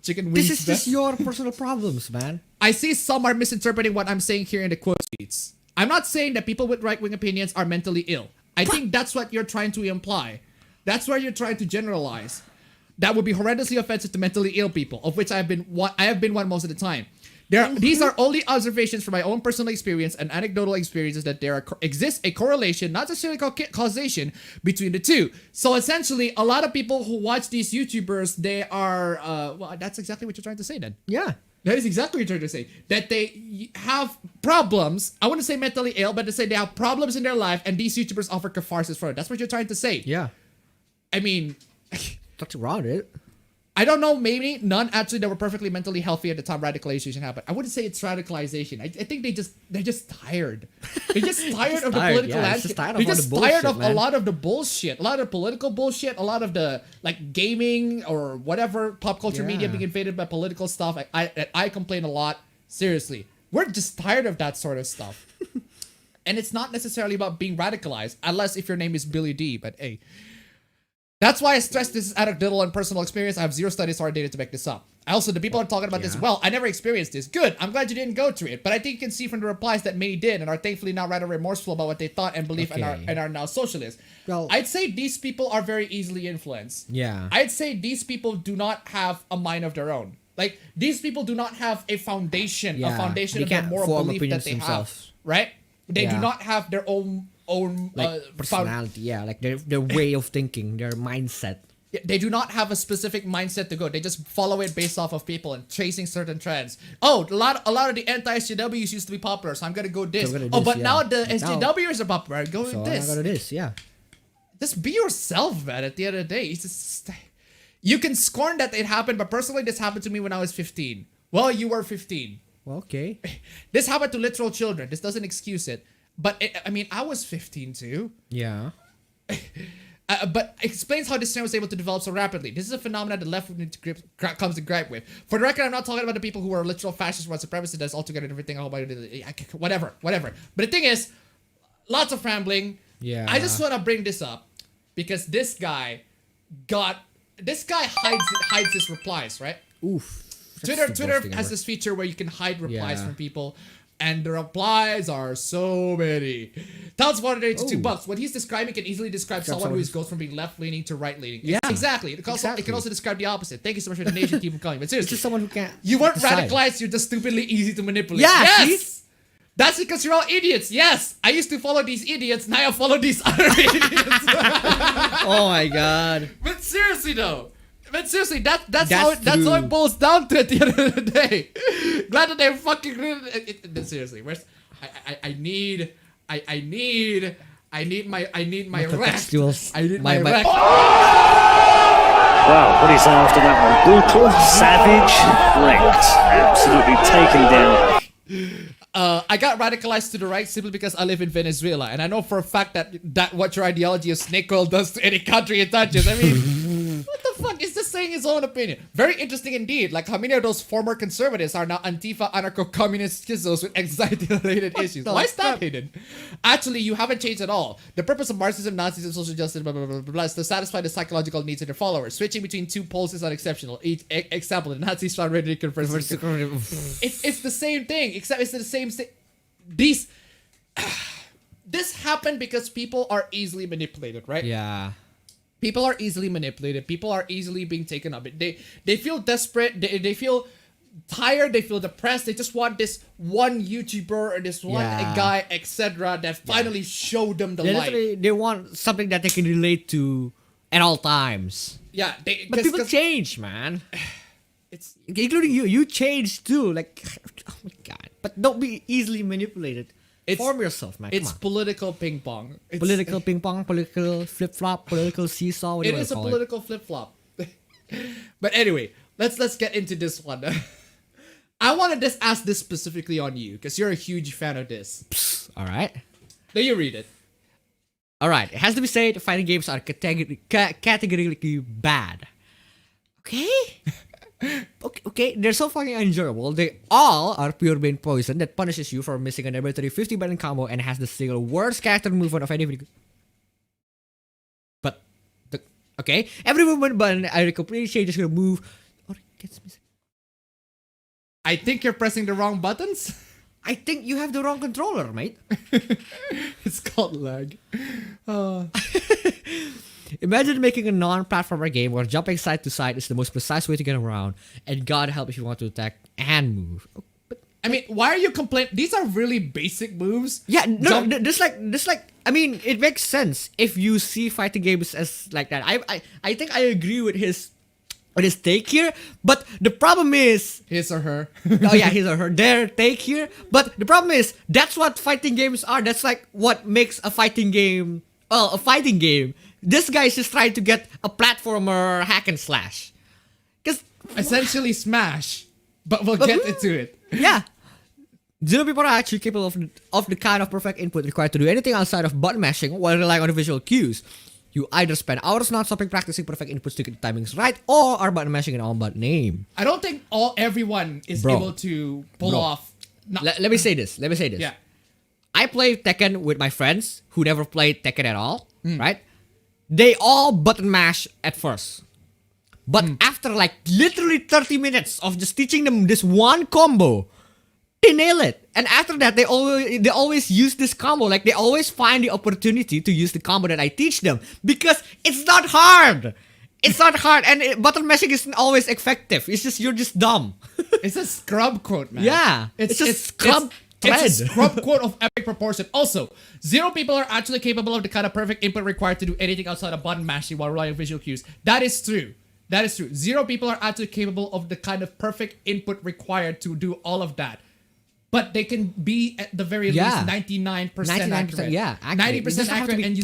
Chicken wings. This is just your personal problems, man. I see some are misinterpreting what I'm saying here in the quote tweets. I'm not saying that people with right-wing opinions are mentally ill. I think that's what you're trying to imply. That's where you're trying to generalize. That would be horrendously offensive to mentally ill people, of which I have been one most of the time. These are only observations from my own personal experience and anecdotal experiences that exists a correlation, not necessarily causation, between the two. So essentially, a lot of people who watch these YouTubers, they are, well, that's exactly what you're trying to say then. Yeah. That is exactly what you're trying to say. That they have problems. I wouldn't say mentally ill, but to say they have problems in their life and these YouTubers offer catharsis for it. That's what you're trying to say. Yeah. I mean... That's wrong, it. I don't know, maybe none actually that were perfectly mentally healthy at the time radicalization happened. I wouldn't say it's radicalization. I think they're just tired. They're just tired of the political landscape. They're just tired of a lot of the bullshit, a lot of political bullshit, a lot of the like gaming or whatever pop culture media being invaded by political stuff. I complain a lot. Seriously, we're just tired of that sort of stuff. And it's not necessarily about being radicalized, unless if your name is Billy D. But hey. That's why I stress this is anecdotal and personal experience. I have zero studies or data to back this up. Also, the people are talking about this. Well, I never experienced this. Good. I'm glad you didn't go through it. But I think you can see from the replies that many did and are thankfully now rather remorseful about what they thought and believe and are now socialists. Well, I'd say these people are very easily influenced. Yeah. I'd say these people do not have a mind of their own. Like, these people do not have a foundation, of the moral belief that they have. Right? They do not have their own like personality, like their way of thinking, their mindset. They do not have a specific mindset to go. They just follow it based off of people and chasing certain trends. Oh, a lot of the anti-SJWs used to be popular, so I'm gonna go this. Now the SJWs are popular. Go with this. I go to this, yeah. Just be yourself, man. At the end of the day, it's just, you can scorn that it happened, but personally, this happened to me when I was 15. Well, you were 15. Well, okay. This happened to literal children. This doesn't excuse it. But I mean, I was 15 too. Yeah. But explains how this trend was able to develop so rapidly. This is a phenomenon the left comes to gripe with. For the record, I'm not talking about the people who are literal fascists, white supremacists, that's altogether everything. Whatever. But the thing is, lots of rambling. Yeah. I just want to bring this up because this guy hides his replies, right? Oof. Twitter has this feature where you can hide replies from people. And the replies are so many. Towns $182. What he's describing can easily describe someone who goes from being left-leaning to right-leaning. Yeah. Exactly. It can also describe the opposite. Thank you so much for the nation. Keep calling. But seriously. It's just someone who can't. You weren't decide. radicalized. You're just stupidly easy to manipulate. Yeah, yes! see? That's because you're all idiots. Yes! I used to follow these idiots. Now I follow these other idiots. Oh my god. But seriously though. But seriously, that's how it boils down to at the end of the day. Glad that they're fucking. Seriously, where's I need my rect. I need my rect. Wow, what do you say after that one? Brutal, savage, wrecked. Absolutely taken down. I got radicalized to the right simply because I live in Venezuela, and I know for a fact that what your ideology of snake oil does to any country it touches. I mean, what the fuck? It's just saying his own opinion. Very interesting indeed. Like how many of those former conservatives are now Antifa, anarcho-communist schizos with anxiety-related issues. Why is that hidden? Actually, you haven't changed at all. The purpose of Marxism, Nazism, social justice, blah, blah, blah, blah, blah, is to satisfy the psychological needs of their followers. Switching between two poles is unexceptional. Example, the Nazis found ready to convert. It's the same thing, except it's the same thing. This happened because people are easily manipulated, right? Yeah. People are easily manipulated. People are easily being taken up. They feel desperate. They feel tired. They feel depressed. They just want this one YouTuber or this one guy, etc. that finally showed them the light. They want something that they can relate to at all times. Yeah, but people change, man. It's including you. You change too. Like, oh my god. But don't be easily manipulated. Form yourself, man. It's political ping pong. Political ping pong, political flip flop, political seesaw. It is a political flip flop. But anyway, let's get into this one. I want to just ask this specifically on you because you're a huge fan of this. All right. Then you read it. All right. It has to be said, fighting games are categorically bad. Okay? Okay, they're so fucking enjoyable. They all are pure brain poison that punishes you for missing an arbitrary 50 button combo and has the single worst character movement of any video. But, okay, every movement button either completely changes your move or it gets missing. I think you're pressing the wrong buttons. I think you have the wrong controller, mate. It's called lag. Imagine making a non-platformer game where jumping side to side is the most precise way to get around, and God help if you want to attack and move. I mean, why are you complaining? These are really basic moves. Yeah, no, this like. I mean, it makes sense if you see fighting games as like that. I think I agree with his take here, but the problem is his or her. Oh yeah, his or her, their take here. But the problem is that's what fighting games are. That's like what makes a fighting game. Well, a fighting game. This guy is just trying to get a platformer hack and slash. Cause essentially Smash, but we'll get into it. Yeah. Zero people are actually capable of the kind of perfect input required to do anything outside of button mashing while relying on the visual cues. You either spend hours non-stopping practicing perfect inputs to get the timings right, or are button mashing an all-but name. I don't think everyone is able to pull off. Let me say this. Yeah. I play Tekken with my friends who never played Tekken at all, right? They all button mash at first. But after like literally 30 minutes of just teaching them this one combo, they nail it. And after that, they always use this combo. Like they always find the opportunity to use the combo that I teach them. Because it's not hard. It's not hard. And button mashing isn't always effective. It's just, you're just dumb. It's a scrub quote, man. Yeah. It's just scrub thread. It's a scrub quote of epic proportion. Also, zero people are actually capable of the kind of perfect input required to do anything outside of button mashing while relying on visual cues. That is true. That is true. Zero people are actually capable of the kind of perfect input required to do all of that. But they can be at the very least 99% accurate. Yeah, accurate. 90% accurate, and you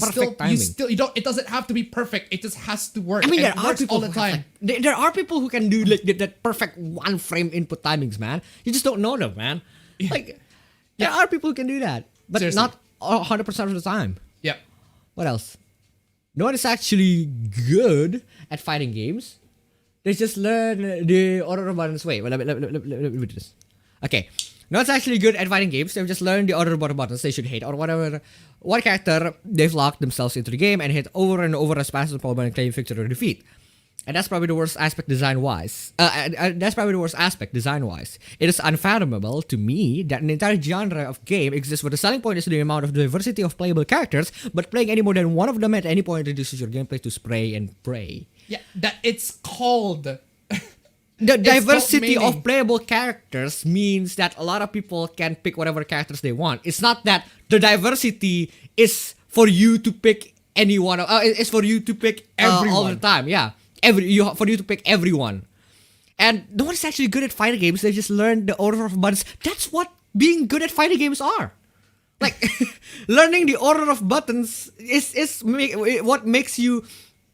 don't. It doesn't have to be perfect. It just has to work. I mean, and there are people all the time. There are people who can do like that perfect one frame input timings, man. You just don't know them, man. Like, there are people who can do that, but seriously. not 100% of the time. Yep. What else? No one is actually good at fighting games. They just learn the order of buttons. Wait, let me do this. Okay. No one's actually good at fighting games. They've just learned the order of buttons they should hit or whatever. One character, they've locked themselves into the game and hit over and over as fast as possible and claim victory or defeat. And that's probably the worst aspect design-wise. It is unfathomable to me that an entire genre of game exists where the selling point is the amount of diversity of playable characters, but playing any more than one of them at any point reduces your gameplay to spray and pray. Yeah, that it's called... The diversity of playable characters means that a lot of people can pick whatever characters they want. It's not that the diversity is for you to pick anyone. It's for you to pick everyone all the time. Yeah, for you to pick everyone. And no one's actually good at fighting games. They just learn the order of buttons. That's what being good at fighting games are. Like learning the order of buttons is what makes you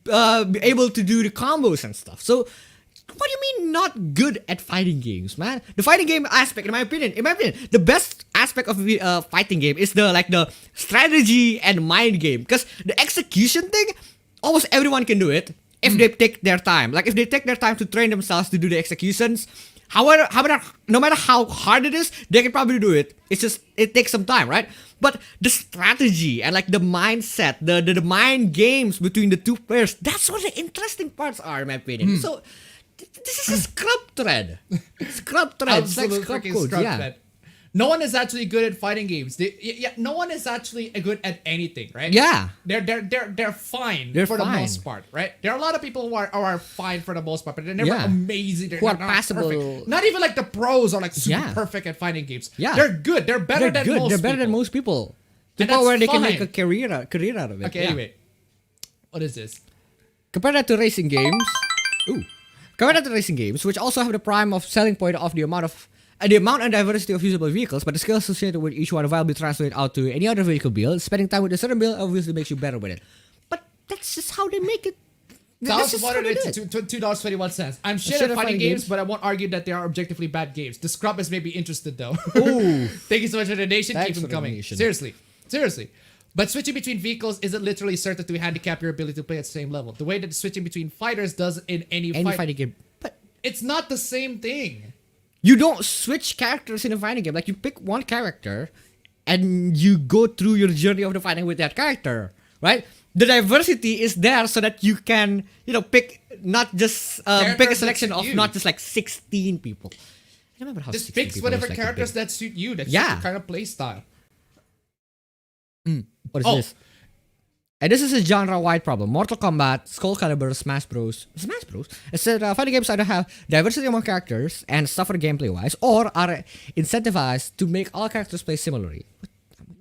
be able to do the combos and stuff. So. What do you mean not good at fighting games, man? The fighting game aspect, in my opinion, the best aspect of a fighting game is the strategy and mind game. Because the execution thing, almost everyone can do it if they take their time. Like if they take their time to train themselves to do the executions, no matter how hard it is, they can probably do it. It's just it takes some time, right? But the strategy and like the mindset, the mind games between the two players, that's what the interesting parts are, in my opinion. So. This is a scrub thread. Scrub thread. It's like scrub code. Thread. No one is actually good at fighting games. No one is actually good at anything, right? Yeah. They're fine for the most part, right? There are a lot of people who are fine for the most part, but they're never amazing. They're not passable. Perfect. Not even like the pros are like super perfect at fighting games. Yeah. They're good. They're better than most people. They're better than most people. To the point where they can make a career out of it. Okay, anyway. What is this? Compare that to racing games. Compare that to racing games, which also have the prime of selling point of the amount and diversity of usable vehicles, but the skills associated with each one viably translate out to any other vehicle build. Spending time with a certain build obviously makes you better with it. But that's just how they make it. That's just what it is. $2.21. I'm shit at fighting games, but I won't argue that they are objectively bad games. The scrub has made me interested though. Ooh. Thank you so much for the donation. Thanks Keep them for the coming. donation. Seriously. But switching between vehicles isn't literally certain to handicap your ability to play at the same level. The way that switching between fighters does in any fighting game. But it's not the same thing. you don't switch characters in a fighting game. Like, you pick one character and you go through your journey of the fighting with that character, right? The diversity is there so that you can, pick not just pick a selection of not just like 16 people. I remember how just pick whatever characters that suit you. That's your kind of play style. What is this? And this is a genre-wide problem. Mortal Kombat, Skull Calibur, Smash Bros. It said fighting games either have diversity among characters and suffer gameplay-wise, or are incentivized to make all characters play similarly.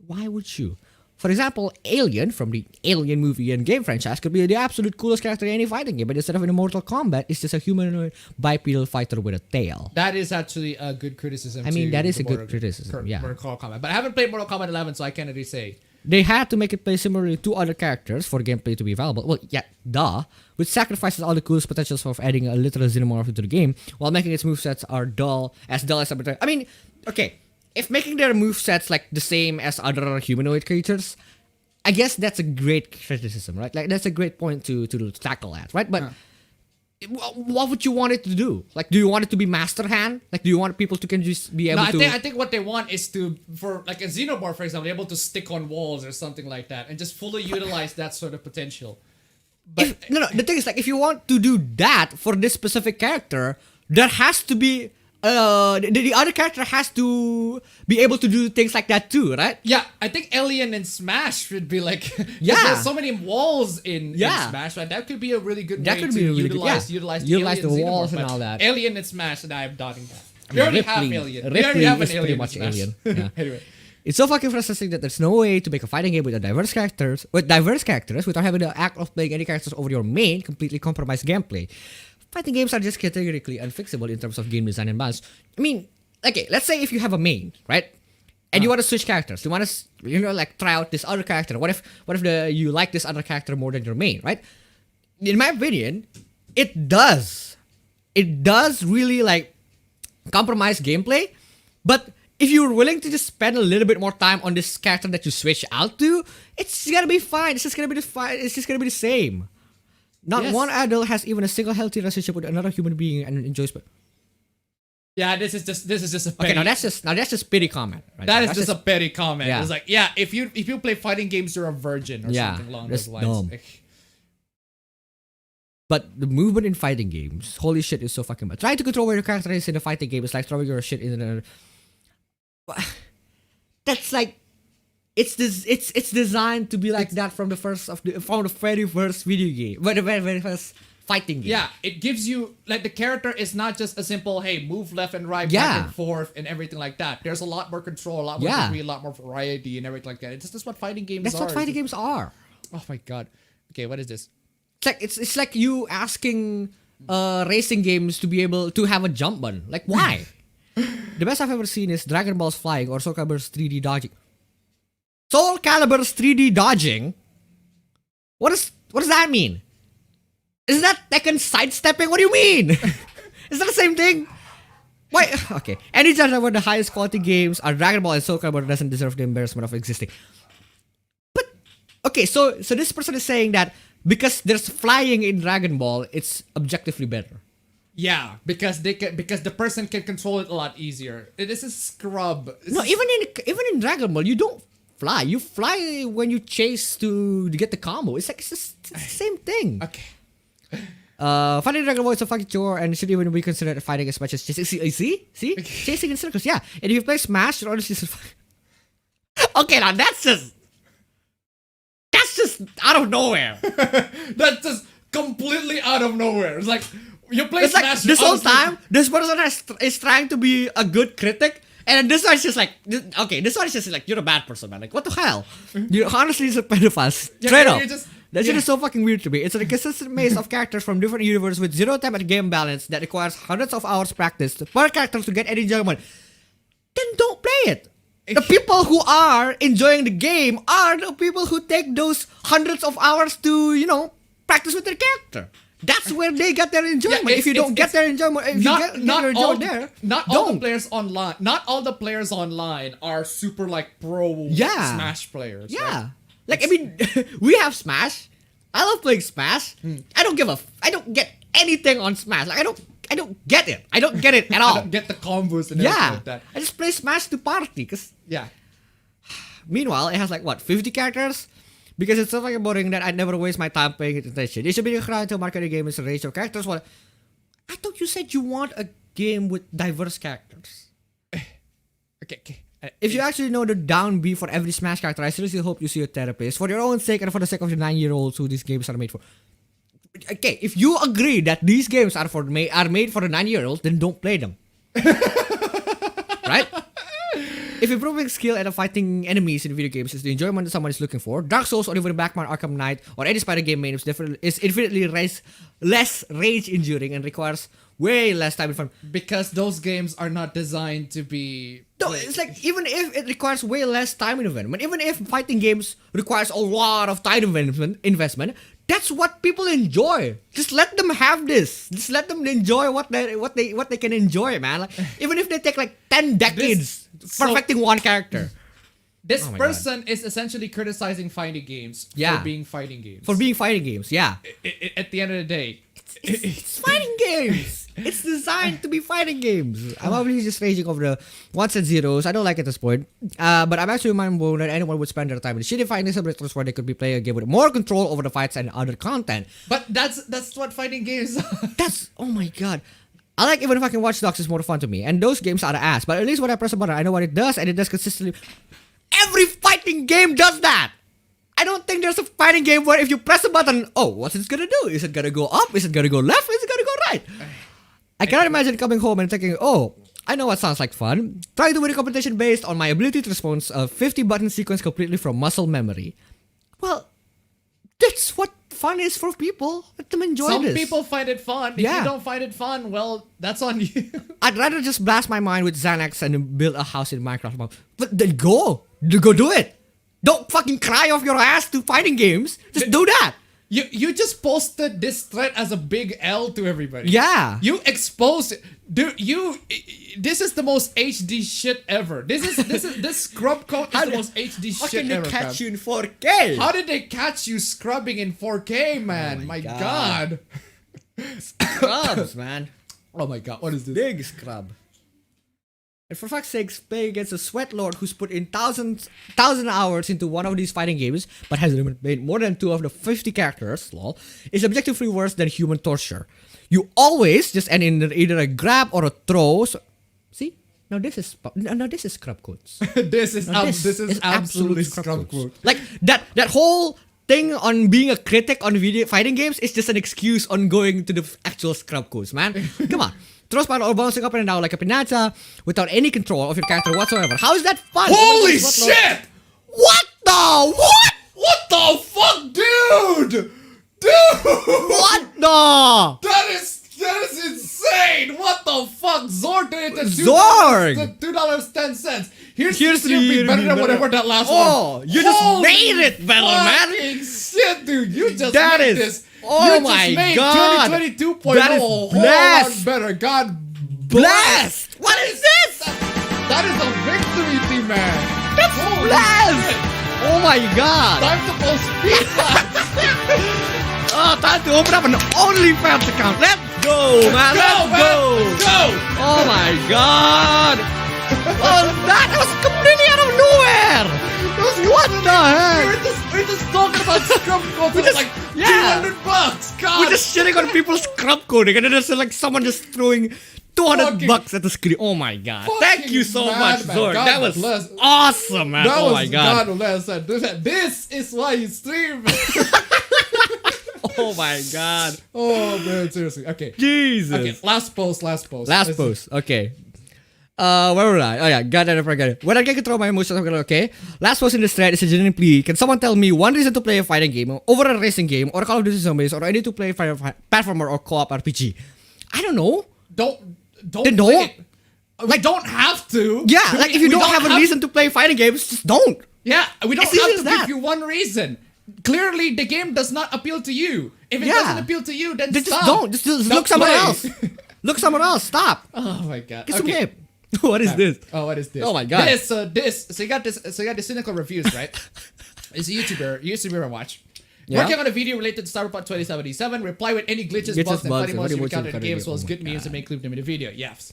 Why would you? For example, Alien from the Alien movie and game franchise could be the absolute coolest character in any fighting game, but instead of in a Mortal Kombat, it's just a humanoid bipedal fighter with a tail. That is actually a good criticism. I mean, that is a good criticism, yeah. Mortal Kombat. But I haven't played Mortal Kombat 11, so I can't really say. They had to make it play similarly to other characters for gameplay to be valuable. Well, yeah, which sacrifices all the coolest potentials of adding a literal xenomorph into the game, while making its movesets are dull as arbitrary. I mean, okay, if making their movesets like the same as other humanoid creatures, I guess that's a great criticism, right? Like, that's a great point to tackle at, right? But what would you want it to do? Like, do you want it to be master hand? Like, do you want people to can just be able to... I think what they want is to, for like a xenomorph, for example, able to stick on walls or something like that, and just fully utilize that sort of potential. But the thing is, like, if you want to do that for this specific character, there has to be... the other character has to be able to do things like that too, right? Yeah, I think Alien and Smash would be like... Yeah. There's so many walls in Smash, right? That could be a really good way to utilize the walls and all that. Alien and Smash, and I'm doubting that. We already have Alien. We already have an Alien pretty much Alien. Yeah. Anyway. It's so fucking frustrating that there's no way to make a fighting game with diverse characters without having the act of playing any characters over your main completely compromise gameplay. Fighting games are just categorically unfixable in terms of game design and balance. I mean, okay, let's say if you have a main, right? And you want to switch characters. You want to, like, try out this other character. What if you like this other character more than your main, right? In my opinion, it does. It does really, like, compromise gameplay. But if you're willing to just spend a little bit more time on this character that you switch out to, it's gonna be fine. It's just gonna be the same. Not one adult has even a single healthy relationship with another human being and enjoys. Yeah, this is just a petty. Okay, now that's just petty comment. Right? That's just a petty comment. Yeah. It's like, if you play fighting games, you're a virgin or something along those lines. Dumb. But the movement in fighting games, holy shit, is so fucking bad. Trying to control where your character is in a fighting game is like throwing your shit in another. That's like. It's designed to be like that from the very first video game, the very first fighting game. Yeah, it gives you, like, the character is not just a simple, hey, move left and right, back and forth, and everything like that. There's a lot more control, a lot more degree, a lot more variety, and everything like that. It's just what fighting games are. That's what fighting games are. Oh my god. Okay, what is this? It's like you asking racing games to be able to have a jump button. Like, why? The best I've ever seen is Dragon Ball's flying or Soul Calibur's 3D dodging. Soul Calibur's 3D dodging? What does that mean? Is that Tekken sidestepping? What do you mean? Is that the same thing? Why? Okay. Any judge over the highest quality games are Dragon Ball and Soul Calibur doesn't deserve the embarrassment of existing. But okay, so this person is saying that because there's flying in Dragon Ball, it's objectively better. Yeah, because the person can control it a lot easier. This is scrub. Even in Dragon Ball, you don't fly. You fly when you chase to get the combo. It's the same thing. Okay. Fighting Dragon Ball is a fucking chore and should even be considered fighting as much as chasing. See? Chasing in circles, yeah. And if you play Smash, you're honestly just... Okay, now that's just out of nowhere. That's just completely out of nowhere. It's like, you play Smash... Like, this whole time, this person is trying to be a good critic. And this one is just like, you're a bad person, man. Like, what the hell? You're honestly just a pedophile. Straight up. That shit is so fucking weird to me. It's a consistent maze of characters from different universes with zero time at game balance that requires hundreds of hours practice per character to get any enjoyment. Then don't play it. The people who are enjoying the game are the people who take those hundreds of hours to, practice with their character. That's where they get their enjoyment. Yeah, If you don't get their enjoyment, if you get your enjoyment there, not all the don't. players online. Not all the players online are super like pro Yeah. Smash players. Yeah. right? Like, I mean, we have Smash. I love playing Smash. I don't get anything on Smash. Like, I don't get it. I don't get it at I all. don't get the combos and everything Yeah. like that. I just play Smash to party. Cause Yeah. meanwhile, it has like what, 50 characters? Because it's so fucking boring that I'd never waste my time paying attention. It should be a grind to market a game is a ratio of characters. What? I thought you said you want a game with diverse characters. Okay. If you actually know the down B for every Smash character, I seriously hope you see a therapist for your own sake and for the sake of the 9-year-olds who these games are made for. Okay, if you agree that these games are made for the 9-year-olds, then don't play them. Right? If improving skill at fighting enemies in video games is the enjoyment that someone is looking for, Dark Souls or even Batman Arkham Knight or any Spider game main is infinitely less rage-inducing and requires way less time and fun. Because those games are not designed to be. No, it's like even if it requires way less time investment, even if fighting games requires a lot of time investment, that's what people enjoy. Just let them have this. Just let them enjoy what they can enjoy, man. Like, even if they take like 10 decades perfecting one character. This my person is essentially criticizing fighting games Yeah. for being fighting games. For being fighting games, yeah. At the end of the day, It's fighting games. It's designed to be fighting games. I'm obviously just raging over the ones and zeros. I don't like it at this point. But I'm actually mind-blown that anyone would spend their time in shitty fighting simulators where they could be playing a game with more control over the fights and other content. but that's what fighting games are. That's, oh my god. I like even fucking Watch Dogs is more fun to me. And those games are ass. But at least when I press a button, I know what it does and it does consistently. Every fighting game does that. I don't think there's a fighting game where if you press a button, oh, what's it gonna do? Is it gonna go up? Is it gonna go left? Is it gonna go right? I cannot imagine coming home and thinking, oh, I know what sounds like fun. Trying to win a competition based on my ability to respond a 50 button sequence completely from muscle memory. Well, that's what fun is for people. Let them enjoy Some this. people find it fun. If Yeah. you don't find it fun, well, that's on you. I'd rather just blast my mind with Xanax and build a house in Minecraft. But then go do it. Don't fucking cry off your ass to fighting games. Just do that. You just posted this thread as a big L to everybody. Yeah. You exposed it. Dude, this is the most HD shit ever. This scrub coat is the most HD How shit can they ever. catch fam. you in 4K? How did they catch you scrubbing in 4K, man? my god. Scrubs, man. Oh my god, what is this? Big scrub. And for fuck's sake, play against a sweat lord who's put in thousand hours into one of these fighting games, but has made more than 2 of the 50 characters, lol, is objectively worse than human torture. You always just end in either a grab or a throw. So, see? Now this is scrub quotes. this is Now absolutely scrub quote. Like that whole thing on being a critic on video fighting games is just an excuse on going to the actual scrub quotes, man. Come on. Throw spot or bouncing up and down like a pinata without any control of your character whatsoever. How is that fun? Holy shit! What the? What? What the fuck, dude? Dude! What the? That is insane! What the fuck? Zorg did it at Zorg! $2.10. Here's Here's the better than better. whatever that last Oh, one. you just Holy made it better, man. fucking shit, dude. You just That made is- this. oh you my just made God. 2022.0 That is a whole blessed. lot better. God Blast! What is this? That is a victory, T-Man. That's Holy blast! shit. Oh my god! Time to post feedback. Oh, time to open up an OnlyFans account. Let's go, man. Let's go. Let's go. Oh my god! Oh, that was completely out of nowhere! What the heck? We're just talking about scrub coats for like yeah. $200. God. We're just shitting on people's scrub coding, and then there's like someone just throwing $200 at the screen. Oh my god! Thank you so much, man. Zorg. God That was bless. awesome, man. That Oh was my god! God bless. This is why you stream. Oh my god! Oh man, seriously. Okay. Jesus. Okay. Last post. Last Let's- post. Okay. Where were I? Oh yeah, got it. I forgot it. When I get control of my emotions, I'm gonna okay. Last post in this thread is a genuine plea. Can someone tell me one reason to play a fighting game over a racing game or Call of Duty Zombies or any to play platformer or co-op RPG? I don't know. Don't Then play don't. it. We don't have to. Yeah, like if you We don't have a reason to play fighting games, just don't. Yeah, we don't As easy have as to that. give you one reason. clearly the game does not appeal to you. If it doesn't appeal to you, then Just stop. don't. Just look somewhere else. Look somewhere else. Stop. Oh my god. Get some game. What is this? Oh, what is this? Oh my god. So you got the cynical reviews, right? It's a YouTuber I watch. Yeah. Working on a video related to Cyberpunk 2077. Reply with any glitches, bugs, and funny moments you encounter in the game, as well as good memes, and may include them in the video. Yes.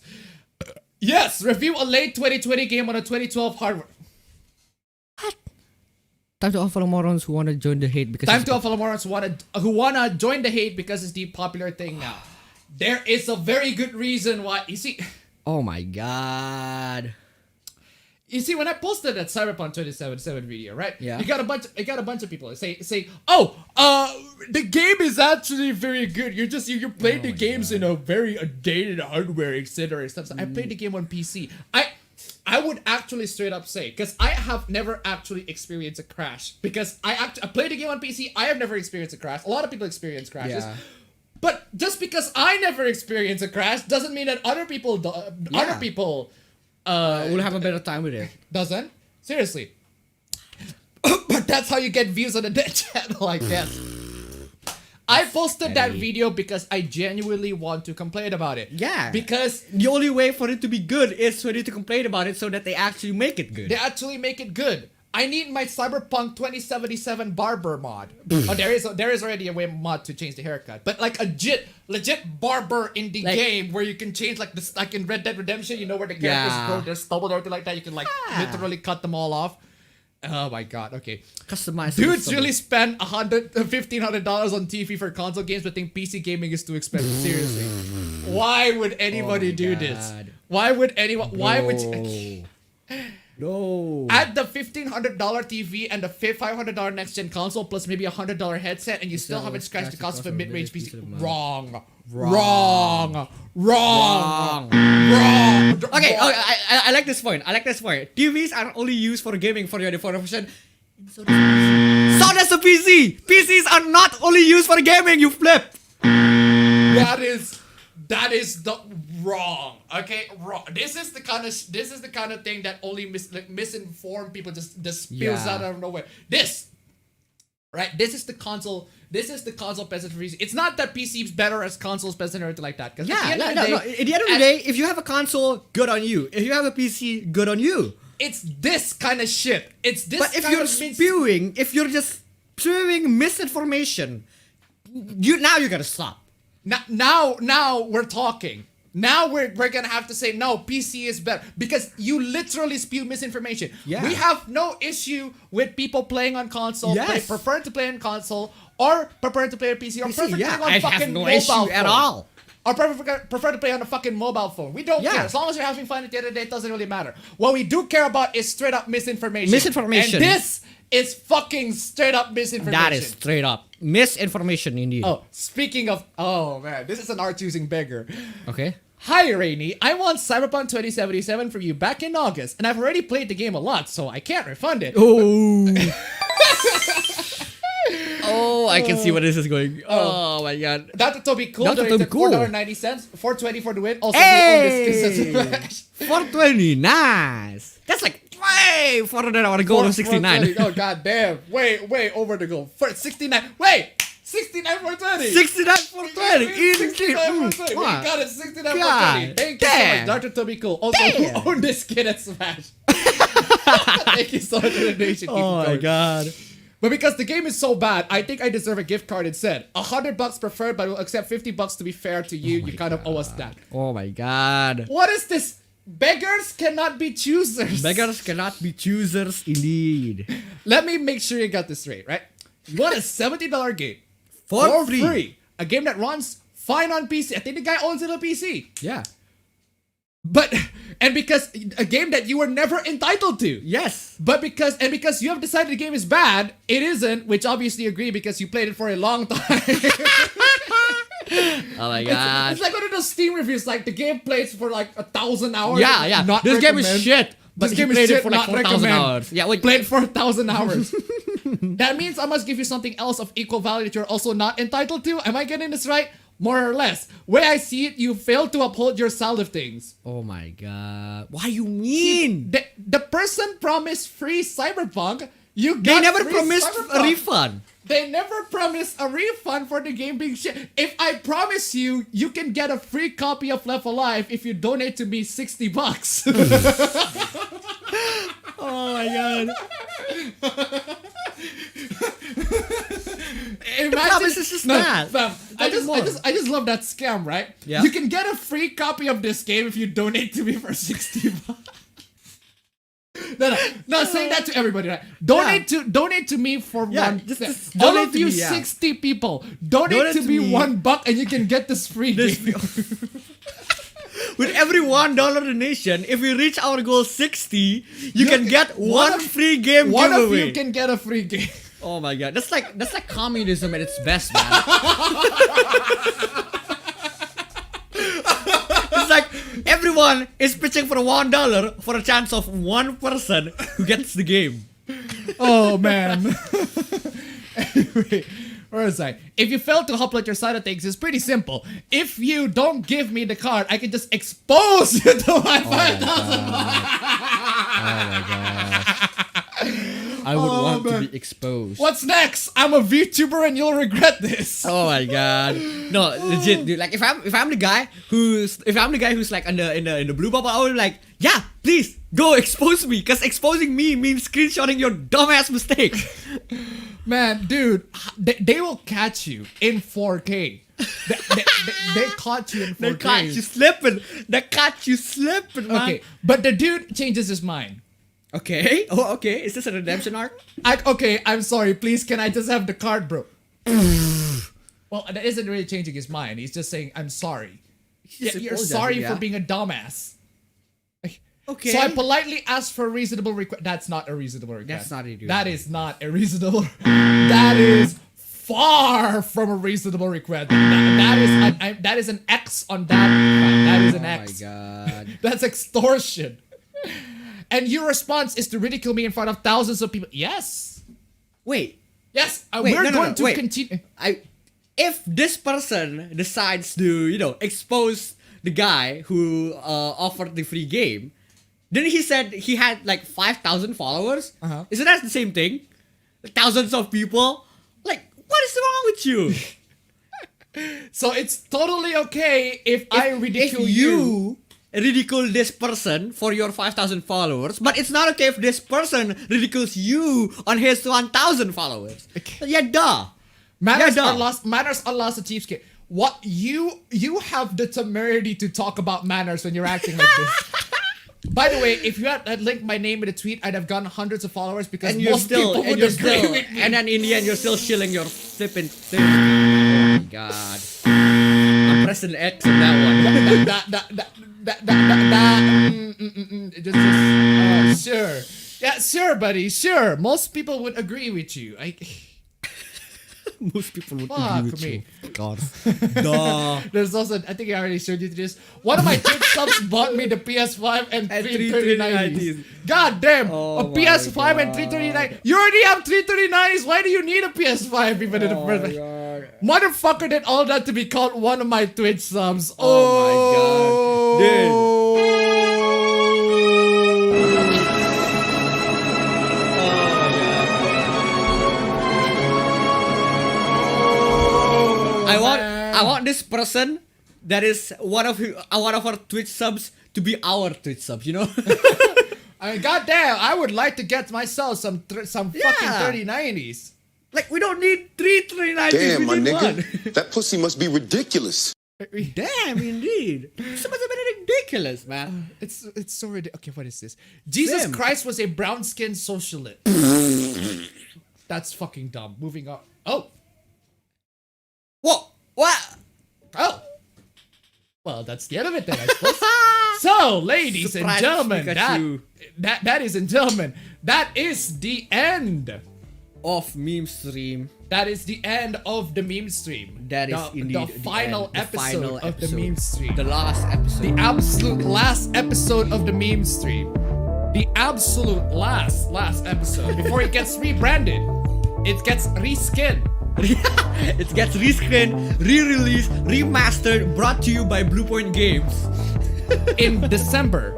Yes. Review a late 2020 game on a 2012 hardware. Time to unfollow morons who want to join the hate because Time to unfollow morons who wanna join the hate because it's the popular thing now. There is a very good reason why. You see. Oh my god. You see, when I posted that Cyberpunk 2077 video, right? Yeah. You got a bunch of people say, oh, the game is actually very good. You're playing the games in a very dated hardware, etc. So I played the game on PC. I would actually straight up say, because I have never actually experienced a crash. Because I played the game on PC, I have never experienced a crash. A lot of people experience crashes. Yeah. But just because I never experienced a crash doesn't mean that other people we'll have a better time with it. doesn't. Seriously. But that's how you get views on the dead channel, I guess. I posted that video because I genuinely want to complain about it. Yeah. Because The only way for it to be good is for you to complain about it so that they actually make it good. they actually make it good. I need my Cyberpunk 2077 barber mod. Oh, there is already a way mod to change the haircut, but like a legit barber in the game where you can change like this, like in Red Dead Redemption, you know, where the characters grow their stubble or everything like that. You can like literally cut them all off. Oh my god. Okay. Customize. Dudes really spend $1,500 on TV for console games, but think PC gaming is too expensive. Seriously, why would anybody do this? God. Why would anyone? Why would you? No. Add the $1,500 TV and the $500 next gen console plus maybe $100 headset, and you still haven't scratched the cost of a mid-range PC. Wrong. Okay, I like this point. TVs are only used for gaming for your information. So does the PC. PCs are not only used for gaming. You flip. That is the wrong. Okay, wrong. This is the kind of thing that only misinformed people just spills out of nowhere. This is the console. This is the console peasant reason. It's not that PC is better as consoles peasant or anything like that. At the end of the day, if you have a console, good on you. If you have a PC, good on you. It's this kind of shit. It's this. But if you're just spewing misinformation, you gotta stop. Now we're talking. Now we're gonna have to say no, PC is better because you literally spew misinformation. Yeah. We have no issue with people playing on console, preferring to play on console, or preferring to play on PC, or preferring to play on I fucking have no mobile issue phone. at all. Or prefer to play on a fucking mobile phone. We don't care. As long as you're having fun at the end of the day, it doesn't really matter. What we do care about is straight up misinformation. And this is fucking straight up misinformation. That is straight up misinformation indeed. Oh, speaking of... Oh, man. This is an art-choosing beggar. Okay. Hi, Rainy. I want Cyberpunk 2077 from you back in August, and I've already played the game a lot, so I can't refund it. Oh. Oh, I can see where this is going. Oh my god. Dr. Toby Cool. Dr. Toby Cool. $4.90. $4.20 for the win. Also, Hey! 420. Nice. That's like way further than our goal of 69. Oh, god damn. Way over the goal. For 69. Wait! 69 for 20. 69 for 20. Indeed. 69 for 20. We got it. 69 for 20. Thank you so much, Dr. Toby Cool. Also, who owned this kid at Smash? Thank you so much for the donation. Oh my god. But because the game is so bad, I think I deserve a gift card instead. $100 preferred, but we'll accept $50 to be fair to you. You kind of owe us that. Oh my god. What is this? Beggars cannot be choosers. Beggars cannot be choosers indeed. Let me make sure you got this straight, right? You want a $70 game. For free. A game that runs fine on PC. I think the guy owns it on PC. Yeah. And because a game that you were never entitled to. Yes. But because you have decided the game is bad, it isn't, which obviously agree because you played it for a long time. Oh my god. It's like one of those Steam reviews, like the game plays for like 1,000 hours. Yeah. Not This game recommend. is shit. But This he game is played shit, it for like not 4,000 recommend. hours. Yeah, wait. Played for 1,000 hours. That means I must give you something else of equal value that you're also not entitled to. Am I getting this right? More or less. Way I see it, you failed to uphold your side of things. Oh my god. What do you mean? The person promised free Cyberpunk. You They got never free promised Cyberpunk. a refund. They never promised a refund for the game being shit. If I promise you, you can get a free copy of Left Alive if you donate to me $60. Oh my god. Imagine, promise is just that. Fam, I just love that scam, right? Yeah. You can get a free copy of this game if you donate to me for $60. No, say that to everybody, right? Donate to me for Yeah, one. just all donate of to you me, yeah. 60 people, donate to me $1 and you can get this free game. With every $1 donation, if we reach our goal 60, you can get one free game One giveaway. of you can get a free game. Oh my god, that's like communism at its best, man. It's like everyone is pitching for $1 for a chance of one person who gets the game. Oh man. Anyway, where was I? If you fail to upload your side of things, it's pretty simple. If you don't give me the card, I can just expose you to my 5,000. Oh my god. I would want to be exposed. What's next? I'm a VTuber and you'll regret this. Oh my god. No, legit, dude. Like if I'm the guy who's like in the blue bubble, I would be like, yeah, please go expose me, because exposing me means screenshotting your dumbass mistake. Man, dude, they will catch you in 4K. They caught you in 4K. They caught you slipping. They caught you slipping, man. Okay, but the dude changes his mind. Okay. Oh, okay. Is this a redemption arc? Okay, I'm sorry. Please, can I just have the card, bro? Well, that isn't really changing his mind. He's just saying, I'm sorry. Yeah, you're sorry for being a dumbass. Okay. So I politely asked for a reasonable request. That's not a reasonable request. That's not a dude. That is not a reasonable. That is far from a reasonable request. That is an X on that. That is an X. Oh my god. That's extortion. And your response is to ridicule me in front of thousands of people. Yes. Wait. Yes. Wait, We're no, going to wait. continue. If this person decides to, expose the guy who offered the free game, then he said he had like 5,000 followers. Isn't that the same thing? Thousands of people. Like, what is wrong with you? So it's totally okay if I ridicule you. Ridicule this person for your 5,000 followers, but it's not okay if this person ridicules you on his 1,000 followers. Yeah, duh. Manners are lost. Manners are lost to cheapskate. What you have the temerity to talk about manners when you're acting like this. By the way, if you had linked my name in a tweet, I'd have gotten hundreds of followers because most people would agree with me. And then in the end, you're still shilling your flipping thing. Oh my god. I'm pressing X on that one. Sure. Yeah, sure, buddy. Sure. Most people would agree with you. Most people would Fuck agree with me. you. God. Duh. There's also, I think I already showed you this. One of my Twitch subs bought me the PS5 and 33090s. God damn, a PS5 and 33090. You already have 33090s. Why do you need a PS5 even in the first place? Motherfucker did all that to be called one of my Twitch subs. Oh my god. Dude. I want this person that is one of our Twitch subs to be our Twitch subs, you know? I mean, goddamn, I would like to get myself some fucking 3090s. Like, we don't need 390s. Damn, my nigga. That pussy must be ridiculous. Damn, indeed. This must have been ridiculous, man. It's so ridiculous. Okay, what is this? Jesus Christ was a brown-skinned socialite. That's fucking dumb. Moving on. Oh. Whoa. What? Oh. Well, that's the end of it then, I suppose. So, ladies and gentlemen, ladies and gentlemen, that is the end of Memestream. That is the end of the Memestream. That is indeed the final episode of the Memestream. The last episode. The absolute last episode of the Memestream. The absolute last episode before it gets rebranded. It gets reskinned. It gets reskinned, re-released, remastered, brought to you by Bluepoint Games in December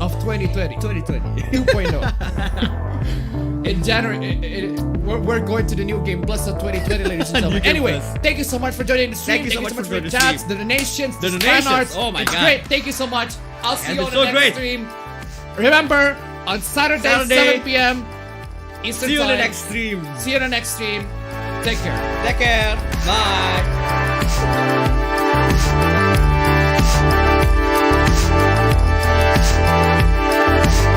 of 2020. 2.0. in January. We're going to the new game plus of 2020, ladies and gentlemen. New Game Anyway, Plus. thank you so much for joining the stream. Thank you so much for the joining the chats, stream. the donations, The fan donations. arts. Oh my It's God. great. Thank you so much. I'll see And you on it's the so next great. stream. Remember, on Saturday, 7 p.m. Eastern See you in the time. next stream. See you in the next stream. Take care. Take care. Bye.